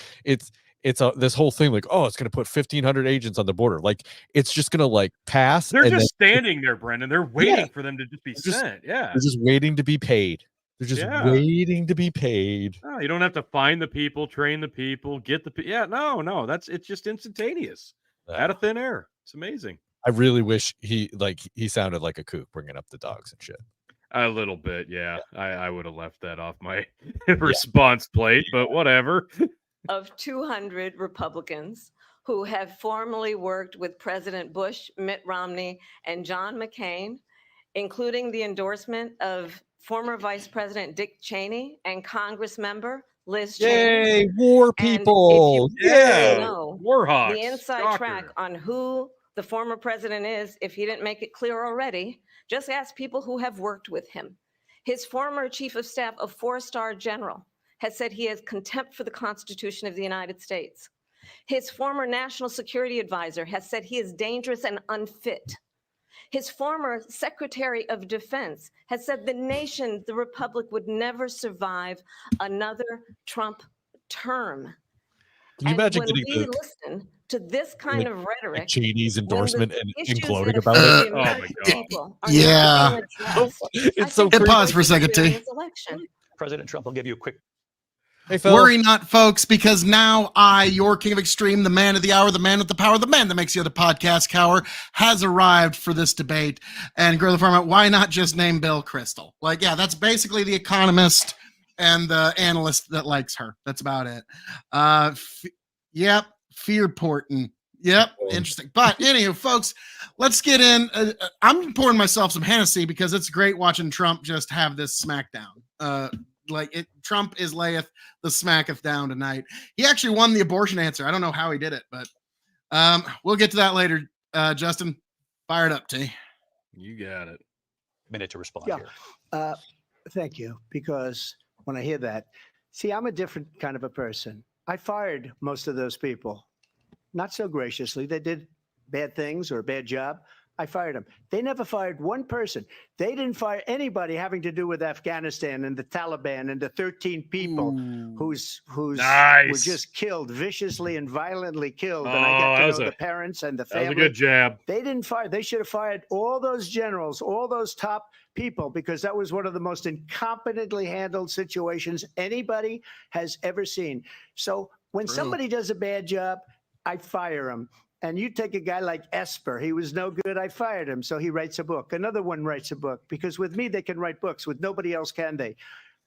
Speaker 7: this whole thing like, oh, it's going to put 1,500 agents on the border. Like, it's just going to like pass.
Speaker 6: They're
Speaker 7: and
Speaker 6: just
Speaker 7: then,
Speaker 6: standing there, Brendan. They're waiting for them to just be sent. Yeah.
Speaker 7: They're just waiting to be paid. They're just waiting to be paid.
Speaker 6: No, you don't have to find the people, train the people, get the people. Yeah, no. It's just instantaneous. Out of thin air. It's amazing.
Speaker 7: I really wish he sounded like a kook bringing up the dogs and shit.
Speaker 6: A little bit, yeah. I would have left that off my response plate, but whatever.
Speaker 8: Of 200 Republicans who have formerly worked with President Bush, Mitt Romney, and John McCain, including the endorsement of former Vice President Dick Cheney and Congress member Liz Cheney.
Speaker 7: Yay, war people.
Speaker 6: Warhawks.
Speaker 8: The inside track on who the former president is, if he didn't make it clear already, just ask people who have worked with him. His former chief of staff, a 4-star general, has said he has contempt for the Constitution of the United States. His former national security advisor has said he is dangerous and unfit. His former Secretary of Defense has said the nation, the Republic, would never survive another Trump term.
Speaker 7: Can you imagine
Speaker 8: when
Speaker 7: getting
Speaker 8: we listen to this kind of rhetoric,
Speaker 7: Cheney's endorsement and gloating
Speaker 8: that
Speaker 7: about it?
Speaker 8: affect the American people are
Speaker 9: Yeah.
Speaker 8: not being addressed,
Speaker 7: It's so
Speaker 9: Hit pause for a second,
Speaker 8: during
Speaker 9: T.
Speaker 8: this election.
Speaker 1: President Trump will give you a quick.
Speaker 7: Hey, Phil.
Speaker 9: Worry not, folks, because now I, your king of extreme, the man of the hour, the man with the power, the man that makes the other podcast cower, has arrived for this debate. And grow the format, why not just name Bill Kristol? Like, yeah, that's basically the economist and the analyst that likes her. That's about it. Yep, fear porting. Yep, interesting. But anywho, folks, let's get in. I'm pouring myself some Hennessy because it's great watching Trump just have this smackdown. Trump is layeth the smacketh down tonight. He actually won the abortion answer. I don't know how he did it, but we'll get to that later. Justin, fire it up, T.
Speaker 6: You got it.
Speaker 1: Minute to respond
Speaker 4: Yeah.
Speaker 1: here.
Speaker 4: Thank you. Because when I hear that, see, I'm a different kind of a person. I fired most of those people. Not so graciously. They did bad things or a bad job. I fired them. They never fired one person. They didn't fire anybody having to do with Afghanistan and the Taliban and the 13 people who's were just killed, viciously and violently killed. And I got to know the parents and the family.
Speaker 6: That was a good jab.
Speaker 4: They didn't fire. They should have fired all those generals, all those top people, because that was one of the most incompetently handled situations anybody has ever seen. So when somebody does a bad job, I fire him. And you take a guy like Esper. He was no good. I fired him. So he writes a book. Another one writes a book. Because with me, they can write books. With nobody else can they?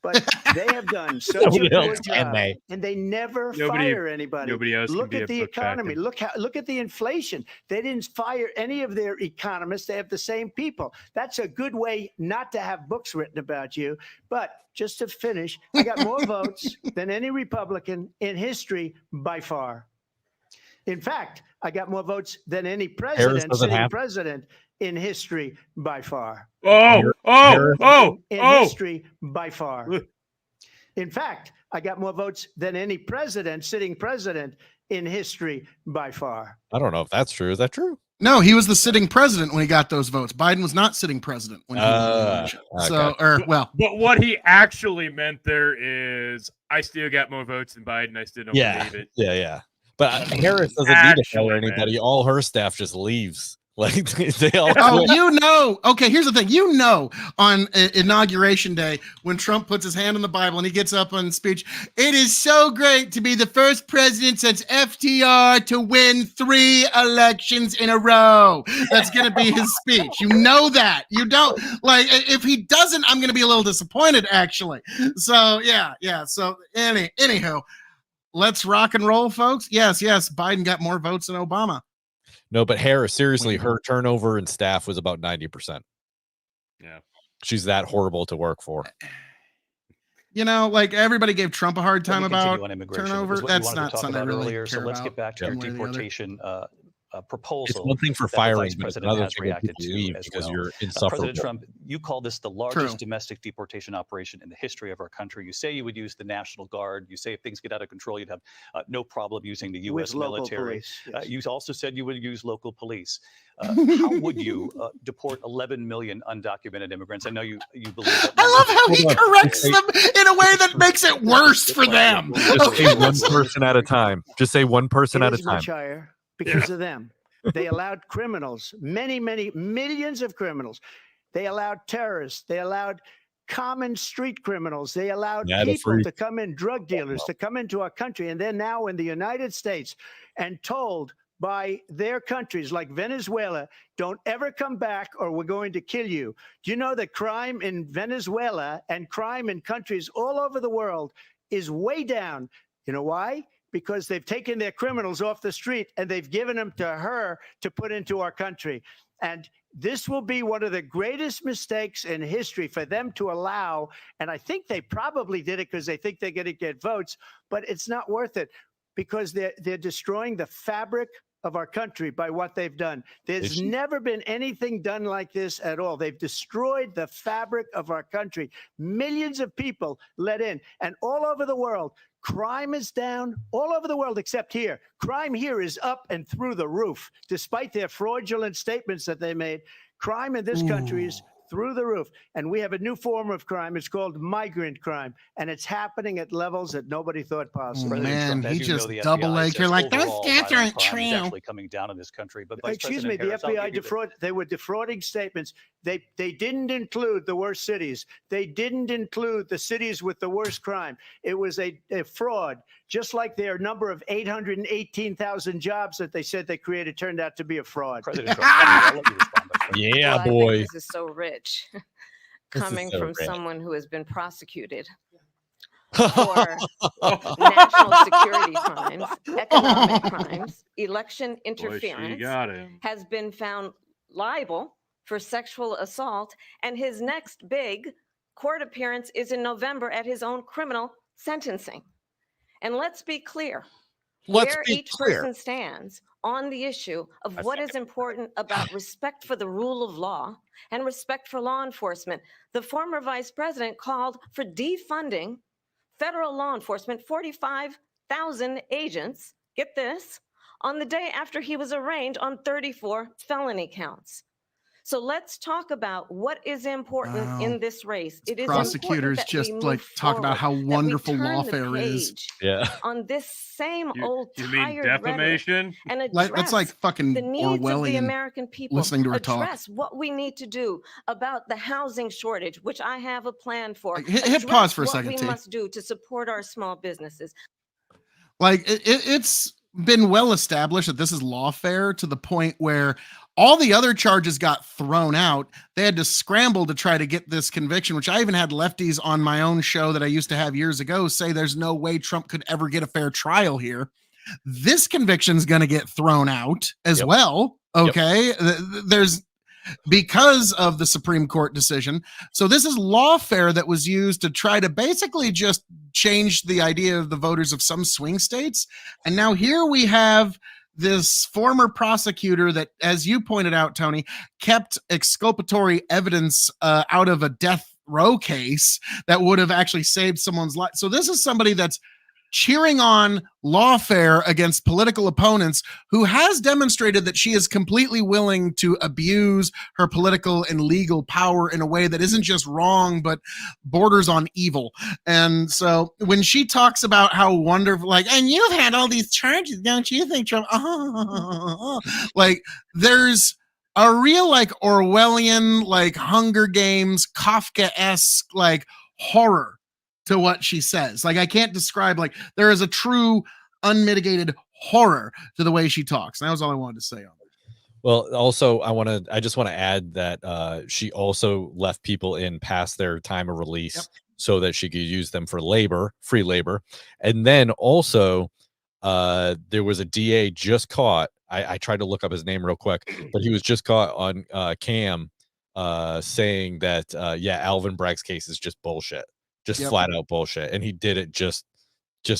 Speaker 4: But they have done such a good job. And they never fire anybody.
Speaker 6: Nobody else
Speaker 4: Look
Speaker 6: can
Speaker 4: at
Speaker 6: be
Speaker 4: the
Speaker 6: a book
Speaker 4: economy.
Speaker 6: captain.
Speaker 4: Look at the inflation. They didn't fire any of their economists. They have the same people. That's a good way not to have books written about you. But just to finish, I got more votes than any Republican in history by far. In fact, I got more votes than any sitting president in history by far. In history by far. In fact, I got more votes than any sitting president in history by far.
Speaker 7: I don't know if that's true. Is that true?
Speaker 9: No, he was the sitting president when he got those votes. Biden was not sitting president when he won the election.
Speaker 6: But what he actually meant there is, I still got more votes than Biden. I still don't believe it.
Speaker 7: Yeah. But Harris doesn't need to fire anybody. All her staff just leaves. Like they all.
Speaker 9: Okay, here's the thing. On Inauguration Day, when Trump puts his hand on the Bible and he gets up on speech, it is so great to be the first president since FDR to win 3 elections in a row. That's going to be his speech. You know that. You don't if he doesn't, I'm going to be a little disappointed actually. So yeah. So anywho. Let's rock and roll, folks. Yes. Biden got more votes than Obama.
Speaker 7: No, but Harris, seriously, her turnover in staff was about 90%.
Speaker 6: Yeah.
Speaker 7: She's that horrible to work for.
Speaker 9: You know, like everybody gave Trump a hard time about
Speaker 1: on immigration.
Speaker 9: turnover.
Speaker 1: That's
Speaker 9: not something I really
Speaker 1: earlier.
Speaker 9: care
Speaker 1: So let's
Speaker 9: about
Speaker 1: get back to your deportation proposal.
Speaker 7: It's one thing for
Speaker 1: that the
Speaker 7: firing,
Speaker 1: Vice
Speaker 7: but it's
Speaker 1: President
Speaker 7: another
Speaker 1: has
Speaker 7: thing when
Speaker 1: reacted
Speaker 7: people
Speaker 1: to
Speaker 7: leave
Speaker 1: as
Speaker 7: because
Speaker 1: well.
Speaker 7: you're insufferable.
Speaker 1: President Trump, you call this the largest
Speaker 9: True.
Speaker 1: domestic deportation operation in the history of our country. You say you would use the National Guard. You say if things get out of control, you'd have no problem using the U.S.
Speaker 4: With local
Speaker 1: military.
Speaker 4: police, yes.
Speaker 1: You also said you would use local police. How would you deport 11 million undocumented immigrants? I know you believe that.
Speaker 9: I love how he corrects them in a way that makes it worse for them.
Speaker 7: Just say one person at a time. Just say one person
Speaker 4: It
Speaker 7: at a
Speaker 4: is much
Speaker 7: time.
Speaker 4: higher because of them. They allowed criminals, many millions of criminals. They allowed terrorists. They allowed common street criminals. They allowed people to come in, drug dealers to come into our country. And they're now in the United States and told by their countries like Venezuela, don't ever come back or we're going to kill you. Do you know that crime in Venezuela and crime in countries all over the world is way down? You know why? Because they've taken their criminals off the street and they've given them to her to put into our country. And this will be one of the greatest mistakes in history for them to allow. And I think they probably did it because they think they're going to get votes, but it's not worth it because they're destroying the fabric of our country by what they've done. There's never been anything done like this at all. They've destroyed the fabric of our country. Millions of people let in, and all over the world, crime is down all over the world except here. Crime here is up and through the roof, despite their fraudulent statements that they made. Crime in this country is through the roof. And we have a new form of crime. It's called migrant crime. And it's happening at levels that nobody thought possible.
Speaker 9: Man, he just double-legged. You're like, those stats aren't true.
Speaker 1: Actually coming down in this country. But
Speaker 4: excuse me, the FBI they were defrauding statements. They didn't include the worst cities. They didn't include the cities with the worst crime. It was a fraud, just like their number of 818,000 jobs that they said they created turned out to be a fraud.
Speaker 1: President Trump, I'll let you respond.
Speaker 7: Yeah,
Speaker 8: well,
Speaker 7: boy.
Speaker 8: I think this is so rich, coming
Speaker 7: so
Speaker 8: from
Speaker 7: rich.
Speaker 8: someone who has been prosecuted for national security crimes, economic crimes, election interference, has been found liable for sexual assault, and his next big court appearance is in November at his own criminal sentencing. And let's be clear, where each person stands on the issue of what is important about respect for the rule of law and respect for law enforcement. The former vice president called for defunding federal law enforcement, 45,000 agents, get this, on the day after he was arraigned on 34 felony counts. So let's talk about what is important in this race. It is
Speaker 9: prosecutors just like talk about how wonderful lawfare is.
Speaker 7: Yeah.
Speaker 8: On this same old
Speaker 6: you mean defamation?
Speaker 8: And address
Speaker 9: that's like fucking
Speaker 8: the needs of the
Speaker 9: Orwellian
Speaker 8: American people.
Speaker 9: listening to her talk.
Speaker 8: Address what we need to do about the housing shortage, which I have a plan for.
Speaker 9: Hit pause for a second.
Speaker 8: What we must do to support our small businesses.
Speaker 9: Like it's been well established that this is lawfare to the point where all the other charges got thrown out. They had to scramble to try to get this conviction, which I even had lefties on my own show that I used to have years ago say there's no way Trump could ever get a fair trial here. This conviction's going to get thrown out as well. Okay. There's because of the Supreme Court decision. So this is lawfare that was used to try to basically just change the idea of the voters of some swing states. And now here we have this former prosecutor that, as you pointed out, Tony, kept exculpatory evidence out of a death row case that would have actually saved someone's life. So this is somebody that's cheering on lawfare against political opponents, who has demonstrated that she is completely willing to abuse her political and legal power in a way that isn't just wrong, but borders on evil. And so when she talks about how wonderful, like, and you've had all these charges, don't you think, Trump? Like, there's a real, like, Orwellian, like, Hunger Games, Kafka-esque, like, horror to what she says. Like, I can't describe, like, there is a true unmitigated horror to the way she talks. And that was all I wanted to say on it.
Speaker 7: Well, also, I just want to add that she also left people in past their time of release so that she could use them for free labor. And then also there was a DA just caught. I tried to look up his name real quick, but he was just caught on cam saying that, Alvin Bragg's case is just bullshit. just flat out bullshit, and he did it just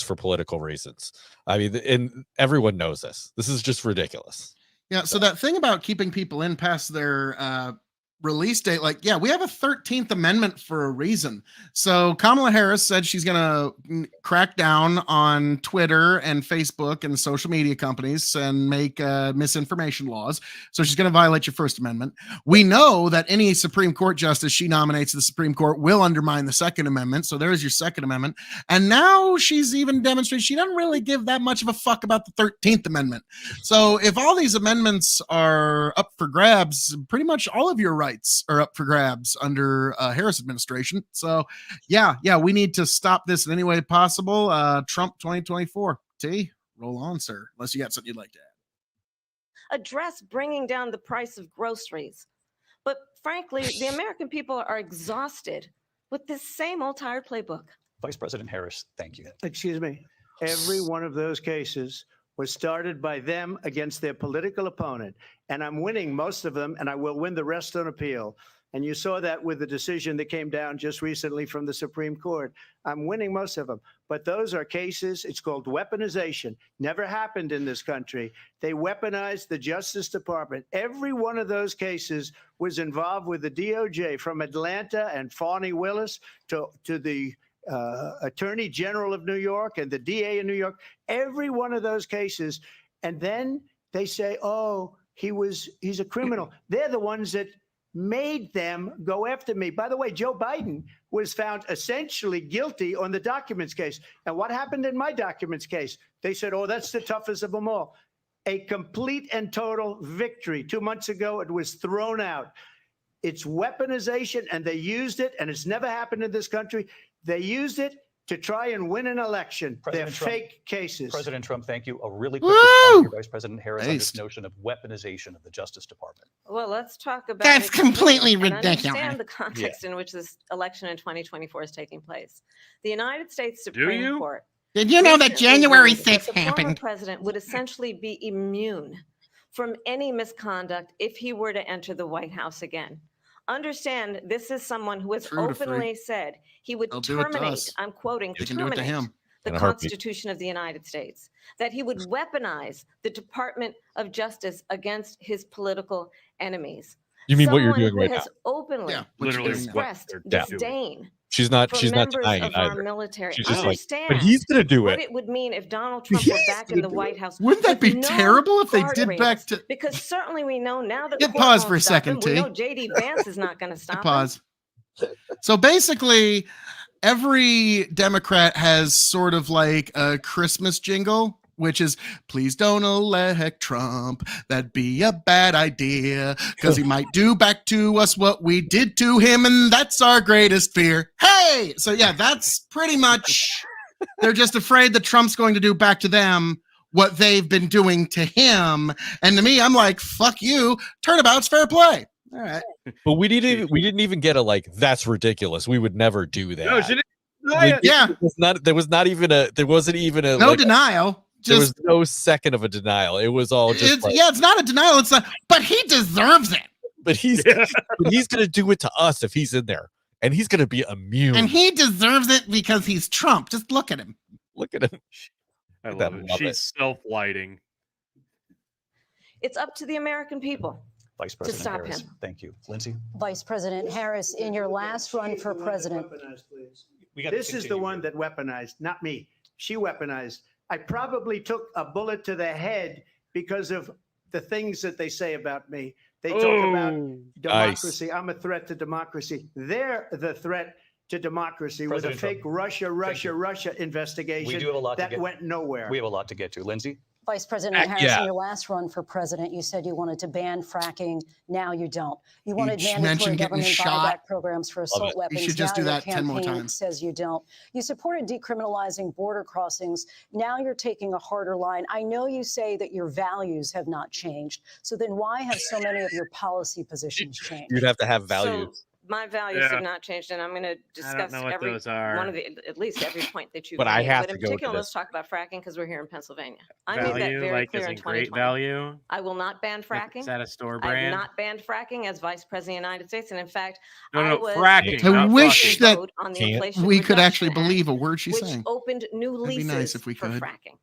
Speaker 7: for political reasons. I mean, and everyone knows this. This is just ridiculous.
Speaker 9: Yeah. So that thing about keeping people in past their release date, like, yeah, we have a 13th Amendment for a reason. So Kamala Harris said she's going to crack down on Twitter and Facebook and social media companies and make misinformation laws. So she's going to violate your First Amendment. We know that any Supreme Court justice she nominates to the Supreme Court will undermine the Second Amendment. So there's your Second Amendment. And now she's even demonstrated she doesn't really give that much of a fuck about the 13th Amendment. So if all these amendments are up for grabs, pretty much all of your rights are up for grabs under Harris administration. So yeah, we need to stop this in any way possible. Trump 2024. T, roll on, sir, unless you got something you'd like to add.
Speaker 8: Address bringing down the price of groceries. But frankly, the American people are exhausted with this same old tired playbook.
Speaker 1: Vice President Harris, thank you.
Speaker 4: Excuse me. Every one of those cases was started by them against their political opponent. And I'm winning most of them, and I will win the rest on appeal. And you saw that with the decision that came down just recently from the Supreme Court. I'm winning most of them. But those are cases, it's called weaponization. Never happened in this country. They weaponized the Justice Department. Every one of those cases was involved with the DOJ, from Atlanta and Fani Willis to the Attorney General of New York and the DA in New York. Every one of those cases. And then they say, oh, he's a criminal. They're the ones that made them go after me. By the way, Joe Biden was found essentially guilty on the documents case. And what happened in my documents case? They said, oh, that's the toughest of them all. A complete and total victory. 2 months ago, it was thrown out. It's weaponization, and they used it, and it's never happened in this country. They used it to try and win an election. They're fake cases.
Speaker 1: President Trump, thank you. A really quick response to Vice President Harris on this notion of weaponization of the Justice Department.
Speaker 8: Well, let's talk about
Speaker 9: That's completely ridiculous.
Speaker 8: Understand the context in which this election in 2024 is taking place. The United States Supreme Court.
Speaker 9: Did you know that January 6th
Speaker 8: happened? The former
Speaker 9: happened?
Speaker 8: president would essentially be immune from any misconduct if he were to enter the White House again. Understand, this is someone who has openly said he would terminate, I'm quoting, terminate the Constitution of the United States, that he would weaponize the Department of Justice against his political enemies.
Speaker 7: You mean what you're doing right now?
Speaker 8: Has openly expressed disdain.
Speaker 7: She's not denying it either.
Speaker 8: Military.
Speaker 7: She's just like, but he's going to do
Speaker 8: what
Speaker 7: it.
Speaker 8: it would mean if Donald Trump were back in the White House.
Speaker 9: Wouldn't that be terrible if they did back to?
Speaker 8: Because certainly we know now that.
Speaker 9: Get pause for a second, T.
Speaker 8: We know JD Vance is not going to stop.
Speaker 9: Pause. So basically, every Democrat has sort of like a Christmas jingle, which is, please don't elect Trump. That'd be a bad idea, because he might do back to us what we did to him, and that's our greatest fear. Hey! So yeah, that's pretty much, they're just afraid that Trump's going to do back to them what they've been doing to him. And to me, I'm like, fuck you. Turnabout's fair play. All right.
Speaker 7: But we didn't even get a like, that's ridiculous. We would never do that.
Speaker 6: No, she didn't
Speaker 9: deny it. Yeah.
Speaker 7: There wasn't even a
Speaker 9: no denial.
Speaker 7: There was no second of a denial. It was all just
Speaker 9: it's not a denial. It's not, but he deserves it.
Speaker 7: But he's going to do it to us if he's in there, and he's going to be immune.
Speaker 9: And he deserves it because he's Trump. Just look at him.
Speaker 7: Look at him.
Speaker 6: I love it. She's self-lighting.
Speaker 8: It's up to the American people.
Speaker 1: Vice President Harris, thank you. Lindsay?
Speaker 5: Vice President Harris, in your last run for president.
Speaker 4: This is the one that weaponized, not me. She weaponized. I probably took a bullet to the head because of the things that they say about me. They talk about democracy. I'm a threat to democracy. They're the threat to democracy with a fake Russia investigation that went nowhere.
Speaker 1: We have a lot to get to. Lindsay?
Speaker 5: Vice President Harris, in your last run for president, you said you wanted to ban fracking. Now you don't. You wanted mandatory government buyback programs for assault weapons.
Speaker 9: You should just do that 10 more times.
Speaker 5: Says you don't. You supported decriminalizing border crossings. Now you're taking a harder line. I know you say that your values have not changed. So then why have so many of your policy positions changed?
Speaker 7: You'd have to have values.
Speaker 8: my values have not changed, and I'm going to discuss every one of at least every point that you've
Speaker 7: But
Speaker 8: made.
Speaker 7: I have
Speaker 8: but in
Speaker 7: to go to
Speaker 8: particular, let's
Speaker 7: this.
Speaker 8: talk about fracking because we're here in Pennsylvania. I
Speaker 10: Value,
Speaker 8: made that very
Speaker 10: like,
Speaker 8: clear
Speaker 10: as
Speaker 8: in
Speaker 10: in great
Speaker 8: 2020.
Speaker 10: value.
Speaker 8: I will not ban fracking.
Speaker 10: Is that a store
Speaker 8: I have
Speaker 10: brand?
Speaker 8: not banned fracking as Vice President of the United States, and in fact,
Speaker 10: No,
Speaker 8: I was
Speaker 10: fracking.
Speaker 9: I wish that
Speaker 8: on the
Speaker 7: Can't.
Speaker 8: Inflation
Speaker 9: we could
Speaker 8: Reduction
Speaker 9: actually
Speaker 8: Act,
Speaker 9: believe a word she's
Speaker 8: which
Speaker 9: saying.
Speaker 8: opened new
Speaker 9: That'd be
Speaker 8: leases
Speaker 9: nice if we
Speaker 8: for
Speaker 9: could.
Speaker 8: fracking.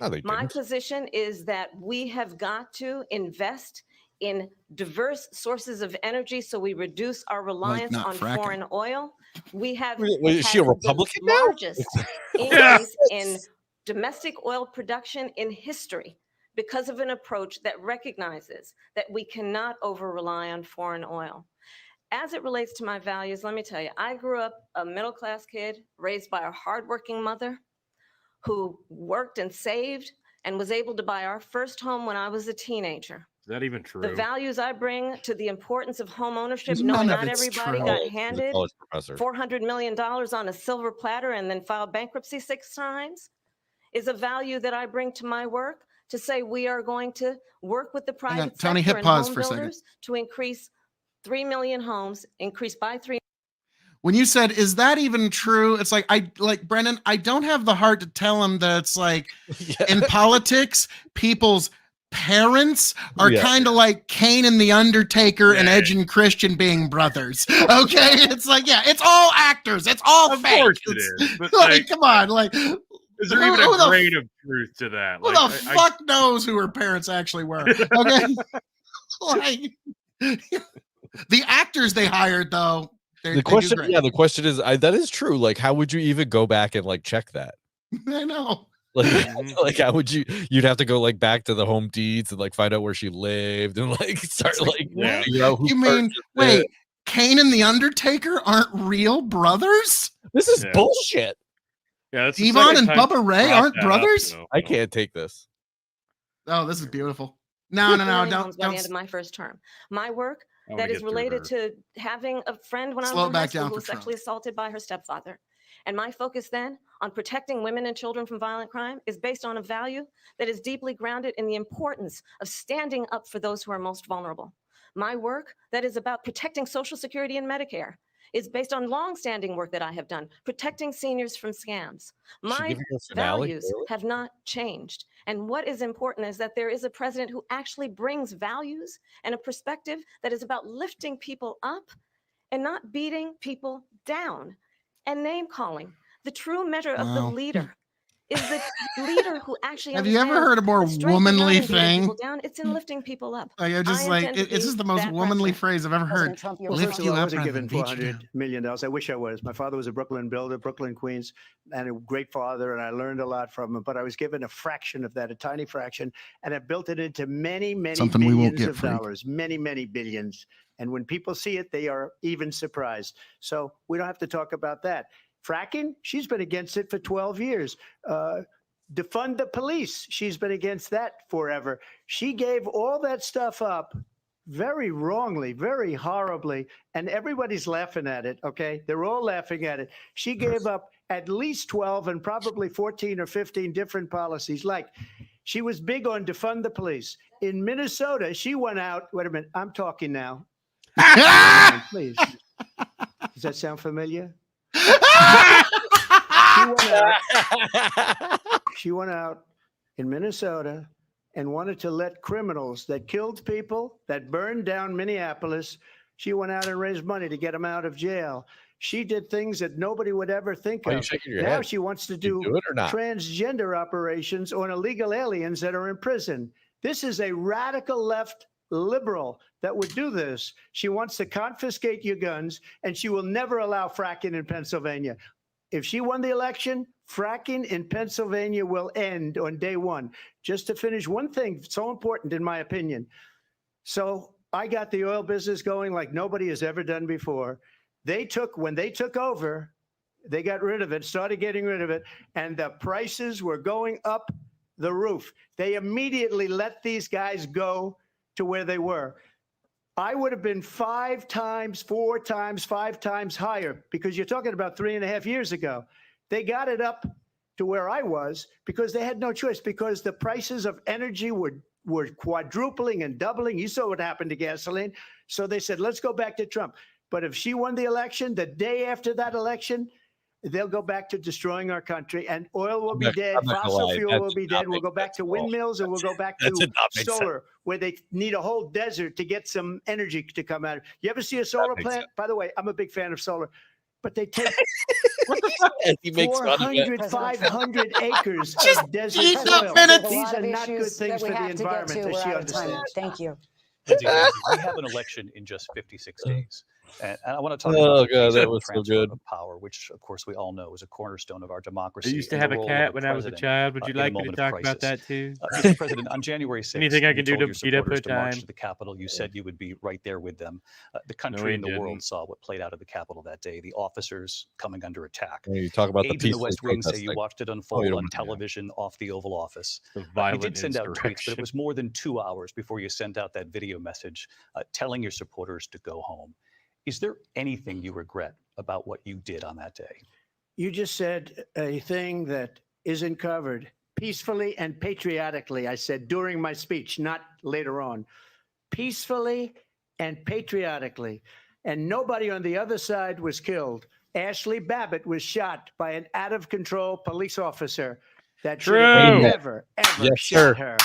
Speaker 7: No, they
Speaker 8: My
Speaker 7: didn't.
Speaker 8: position is that we have got to invest in diverse sources of energy so we reduce our reliance
Speaker 9: not
Speaker 8: on
Speaker 9: fracking.
Speaker 8: foreign oil. We have
Speaker 7: Is she a
Speaker 8: had
Speaker 7: Republican
Speaker 8: the
Speaker 7: now?
Speaker 8: largest increase in domestic oil production in history because of an approach that recognizes that we cannot over-rely on foreign oil. As it relates to my values, let me tell you, I grew up a middle-class kid raised by a hardworking mother who worked and saved and was able to buy our first home when I was a teenager.
Speaker 6: Is that even true?
Speaker 8: The values I bring to the importance of home ownership,
Speaker 9: None
Speaker 8: knowing
Speaker 9: of
Speaker 8: not
Speaker 9: it's
Speaker 8: everybody
Speaker 9: true.
Speaker 8: got
Speaker 7: He's a
Speaker 8: handed
Speaker 7: college professor.
Speaker 8: $400 million on a silver platter and then filed bankruptcy 6 times, is a value that I bring to my work to say we are going to work with the private
Speaker 9: Tony,
Speaker 8: sector
Speaker 9: hit
Speaker 8: and
Speaker 9: pause
Speaker 8: home
Speaker 9: for a second.
Speaker 8: builders to increase 3 million homes, increase by 3.
Speaker 9: When you said, is that even true? It's like, Brennan, I don't have the heart to tell him that it's like in politics, people's parents are kind of like Kane and the Undertaker and Edge and Christian being brothers. Okay. It's like, yeah, it's all actors. It's all
Speaker 6: Of
Speaker 9: fake.
Speaker 6: course it is. But
Speaker 9: Like, come on. Like,
Speaker 6: is there even a grain of truth to that?
Speaker 9: Who the fuck knows who her parents actually were? Okay. Like, the actors they hired, though.
Speaker 7: The question is, that is true. Like, how would you even go back and like check that?
Speaker 9: I know.
Speaker 7: Like how would you'd have to go like back to the home deeds and like find out where she lived and like start like figure out who
Speaker 9: you mean
Speaker 7: purchased it.
Speaker 9: Kane and the Undertaker aren't real brothers?
Speaker 7: This is bullshit.
Speaker 6: Yeah, that's
Speaker 9: Devon and Bubba Ray aren't brothers?
Speaker 7: I can't take this.
Speaker 9: Oh, this is beautiful. No, don't.
Speaker 8: By the end of my first term, my work that is related to having a friend when I was in high school who was sexually assaulted by her stepfather. And my focus then on protecting women and children from violent crime is based on a value that is deeply grounded in the importance of standing up for those who are most vulnerable. My work that is about protecting Social Security and Medicare is based on longstanding work that I have done, protecting seniors from scams. My values have not changed. And what is important is that there is a president who actually brings values and a perspective that is about lifting people up and not beating people down. And name calling, the true measure of the leader is the leader who actually
Speaker 9: have you ever heard a more womanly thing?
Speaker 8: It's in lifting people up.
Speaker 9: Like, it's just the most womanly phrase I've ever heard. Lift you
Speaker 4: I
Speaker 9: up.
Speaker 4: wasn't given $400 million. I wish I was. My father was a Brooklyn builder, Brooklyn, Queens, and a great father, and I learned a lot from him. But I was given a fraction of that, a tiny fraction, and I built it into many, many billions of dollars, many, many billions. And when people see it, they are even surprised. So we don't have to talk about that. Fracking, she's been against it for 12 years. Defund the police, she's been against that forever. She gave all that stuff up very wrongly, very horribly, and everybody's laughing at it, okay? They're all laughing at it. She gave up at least 12 and probably 14 or 15 different policies. Like, she was big on defund the police. In Minnesota, she went out, wait a minute, I'm talking now. Please. Does that sound familiar? She went out in Minnesota and wanted to let criminals that killed people, that burned down Minneapolis, she went out and raised money to get them out of jail. She did things that nobody would ever think of. Now she wants to do transgender operations on illegal aliens that are in prison. This is a radical left liberal that would do this. She wants to confiscate your guns, and she will never allow fracking in Pennsylvania. If she won the election, fracking in Pennsylvania will end on day one. Just to finish one thing, so important in my opinion. So I got the oil business going like nobody has ever done before. When they took over, they got rid of it, started getting rid of it, and the prices were going up the roof. They immediately let these guys go to where they were. I would have been 5 times, 4 times, 5 times higher, because you're talking about 3.5 years ago. They got it up to where I was because they had no choice, because the prices of energy were quadrupling and doubling. You saw what happened to gasoline. So they said, let's go back to Trump. But if she won the election, the day after that election, they'll go back to destroying our country, and oil will be dead, fossil fuel will be dead. We'll go back to windmills, and we'll go back to solar, where they need a whole desert to get some energy to come out. You ever see a solar plant? By the way, I'm a big fan of solar, but they take 400, 500 acres of desert soil. These are not good things for the environment, as she understands.
Speaker 5: Thank you.
Speaker 1: We have an election in just 56 days. And I want to talk about the transfer of power, which, of course, we all know is a cornerstone of our democracy.
Speaker 6: I used to have a cat when I was a child. Would you like me to talk about that too?
Speaker 1: Mr. President, on January 6th,
Speaker 6: anything I can do to beat up her
Speaker 1: to march
Speaker 6: time?
Speaker 1: to the Capitol, you said you would be right there with them. The country and the world saw what played out at the Capitol that day, the officers coming under attack.
Speaker 7: You talk about
Speaker 1: aides in the West Wing say you watched it unfold on television off the Oval Office. You did send out tweets, but it was more than 2 hours before you sent out that video message telling your supporters to go home. Is there anything you regret about what you did on that day?
Speaker 4: You just said a thing that isn't covered. Peacefully and patriotically, I said during my speech, not later on. Peacefully and patriotically. And nobody on the other side was killed. Ashley Babbitt was shot by an out-of-control police officer that should have never, ever shot her.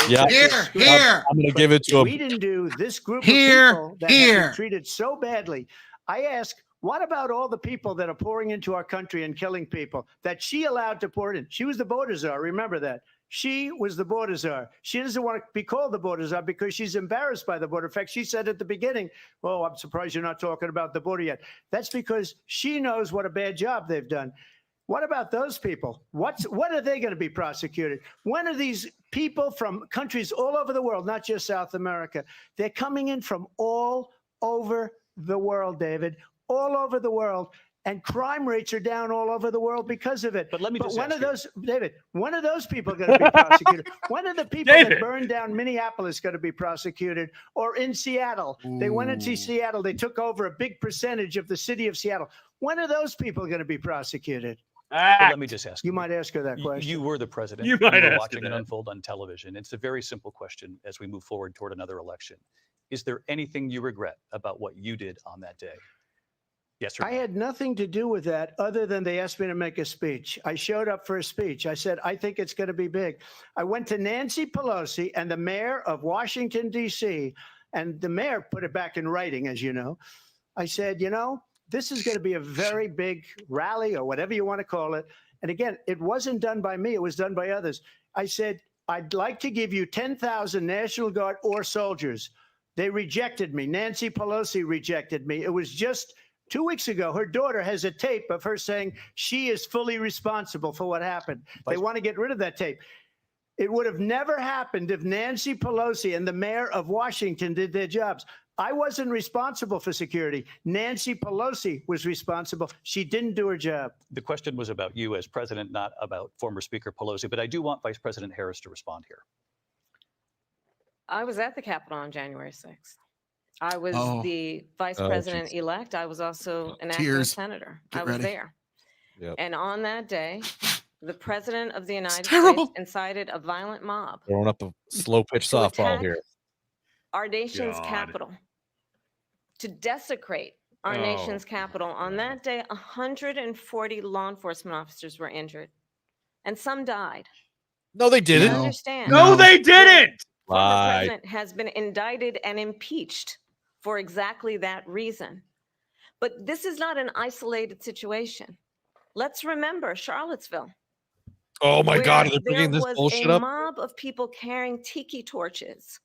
Speaker 9: Yeah, here.
Speaker 7: I'm going to give it to him.
Speaker 4: We didn't do this group of people that have been treated so badly. I ask, what about all the people that are pouring into our country and killing people that she allowed to pour in? She was the border czar. Remember that. She was the border czar. She doesn't want to be called the border czar because she's embarrassed by the border. In fact, she said at the beginning, "Oh, I'm surprised you're not talking about the border yet." That's because she knows what a bad job they've done. What about those people? What are they going to be prosecuted? When are these people from countries all over the world, not just South America? They're coming in from all over the world, David, all over the world. And crime rates are down all over the world because of it.
Speaker 1: But let me just
Speaker 4: when are those, David, when are those people going to be prosecuted? When are the people that burned down Minneapolis going to be prosecuted? Or in Seattle? They went into Seattle. They took over a big percentage of the city of Seattle. When are those people going to be prosecuted?
Speaker 1: Let me just ask
Speaker 4: you. Might ask her that question.
Speaker 1: You were the president.
Speaker 6: You might
Speaker 1: were
Speaker 6: ask
Speaker 1: watching it unfold on television. It's a very simple question as we move forward toward another election. Is there anything you regret about what you did on that day? Yes, sir.
Speaker 4: I had nothing to do with that other than they asked me to make a speech. I showed up for a speech. I said, I think it's going to be big. I went to Nancy Pelosi and the mayor of Washington, D.C., and the mayor put it back in writing, as you know. I said, you know, this is going to be a very big rally or whatever you want to call it. And again, it wasn't done by me. It was done by others. I said, I'd like to give you 10,000 National Guard or soldiers. They rejected me. Nancy Pelosi rejected me. It was just 2 weeks ago. Her daughter has a tape of her saying she is fully responsible for what happened. They want to get rid of that tape. It would have never happened if Nancy Pelosi and the mayor of Washington did their jobs. I wasn't responsible for security. Nancy Pelosi was responsible. She didn't do her job.
Speaker 1: The question was about you as president, not about former Speaker Pelosi, but I do want Vice President Harris to respond here.
Speaker 8: I was at the Capitol on January 6th. I was the vice president-elect. I was also an acting senator. I was there.
Speaker 7: Yep.
Speaker 8: And on that day, the president of the United States incited a violent mob.
Speaker 7: Throwing up a slow-pitch softball here.
Speaker 8: Our nation's capital. To desecrate our nation's capital. On that day, 140 law enforcement officers were injured. And some died.
Speaker 7: No, they didn't.
Speaker 8: Understand?
Speaker 6: No, they didn't.
Speaker 8: The former president has been indicted and impeached for exactly that reason. But this is not an isolated situation. Let's remember Charlottesville.
Speaker 7: Oh my God, are they bringing this bullshit up?
Speaker 8: There was a mob of people carrying tiki torches,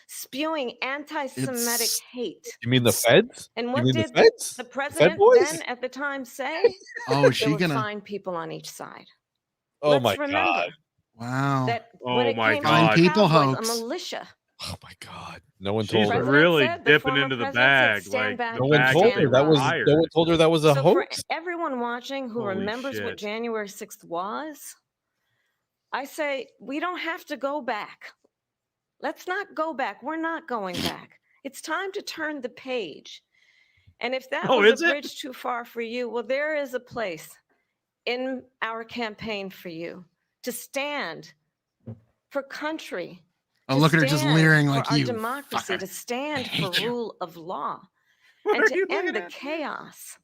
Speaker 8: spewing anti-Semitic hate.
Speaker 7: You mean the feds?
Speaker 8: And what did the president then at the time say?
Speaker 9: Oh, is she
Speaker 8: there
Speaker 9: gonna
Speaker 8: were fine people on each side.
Speaker 7: Oh my God.
Speaker 9: Wow.
Speaker 8: That
Speaker 6: oh my God.
Speaker 9: Fine people hoax.
Speaker 8: A militia.
Speaker 7: Oh my God. No one told
Speaker 6: She's
Speaker 7: her.
Speaker 6: really dipping into the bag. Like
Speaker 7: no one told her that was no one told her that was a hoax.
Speaker 8: For everyone watching who remembers what January 6th was, I say we don't have to go back. Let's not go back. We're not going back. It's time to turn the page. And if that was a bridge too far for you, well, there is a place in our campaign for you to stand for country.
Speaker 9: Oh, look at her just leering like
Speaker 8: you.
Speaker 9: you.
Speaker 8: Democracy, to stand for rule of law. and to end the chaos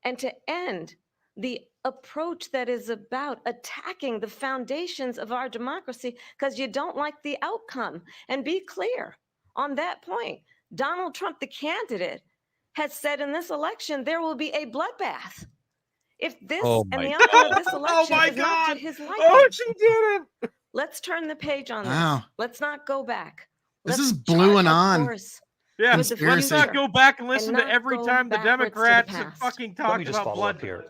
Speaker 8: and to end the approach that is about attacking the foundations of our democracy because you don't like the outcome. And be clear on that point. Donald Trump, the candidate, has said in this election there will be a bloodbath. If this and the outcome of this election is not to his liking.
Speaker 6: Oh, she did it.
Speaker 8: Let's turn the page on
Speaker 9: Wow.
Speaker 8: this. Let's not go back.
Speaker 9: This
Speaker 8: Let's
Speaker 9: is blue and
Speaker 8: chart a
Speaker 9: on.
Speaker 8: course
Speaker 6: Yeah,
Speaker 8: for the
Speaker 6: let's not
Speaker 8: future
Speaker 6: go back and listen
Speaker 8: and
Speaker 6: to
Speaker 8: not
Speaker 6: every
Speaker 8: go
Speaker 6: time the
Speaker 8: backwards to the
Speaker 6: Democrats
Speaker 8: past.
Speaker 6: fucking
Speaker 1: Let
Speaker 6: talk
Speaker 1: me just
Speaker 6: about
Speaker 1: follow up
Speaker 6: blood.
Speaker 1: here.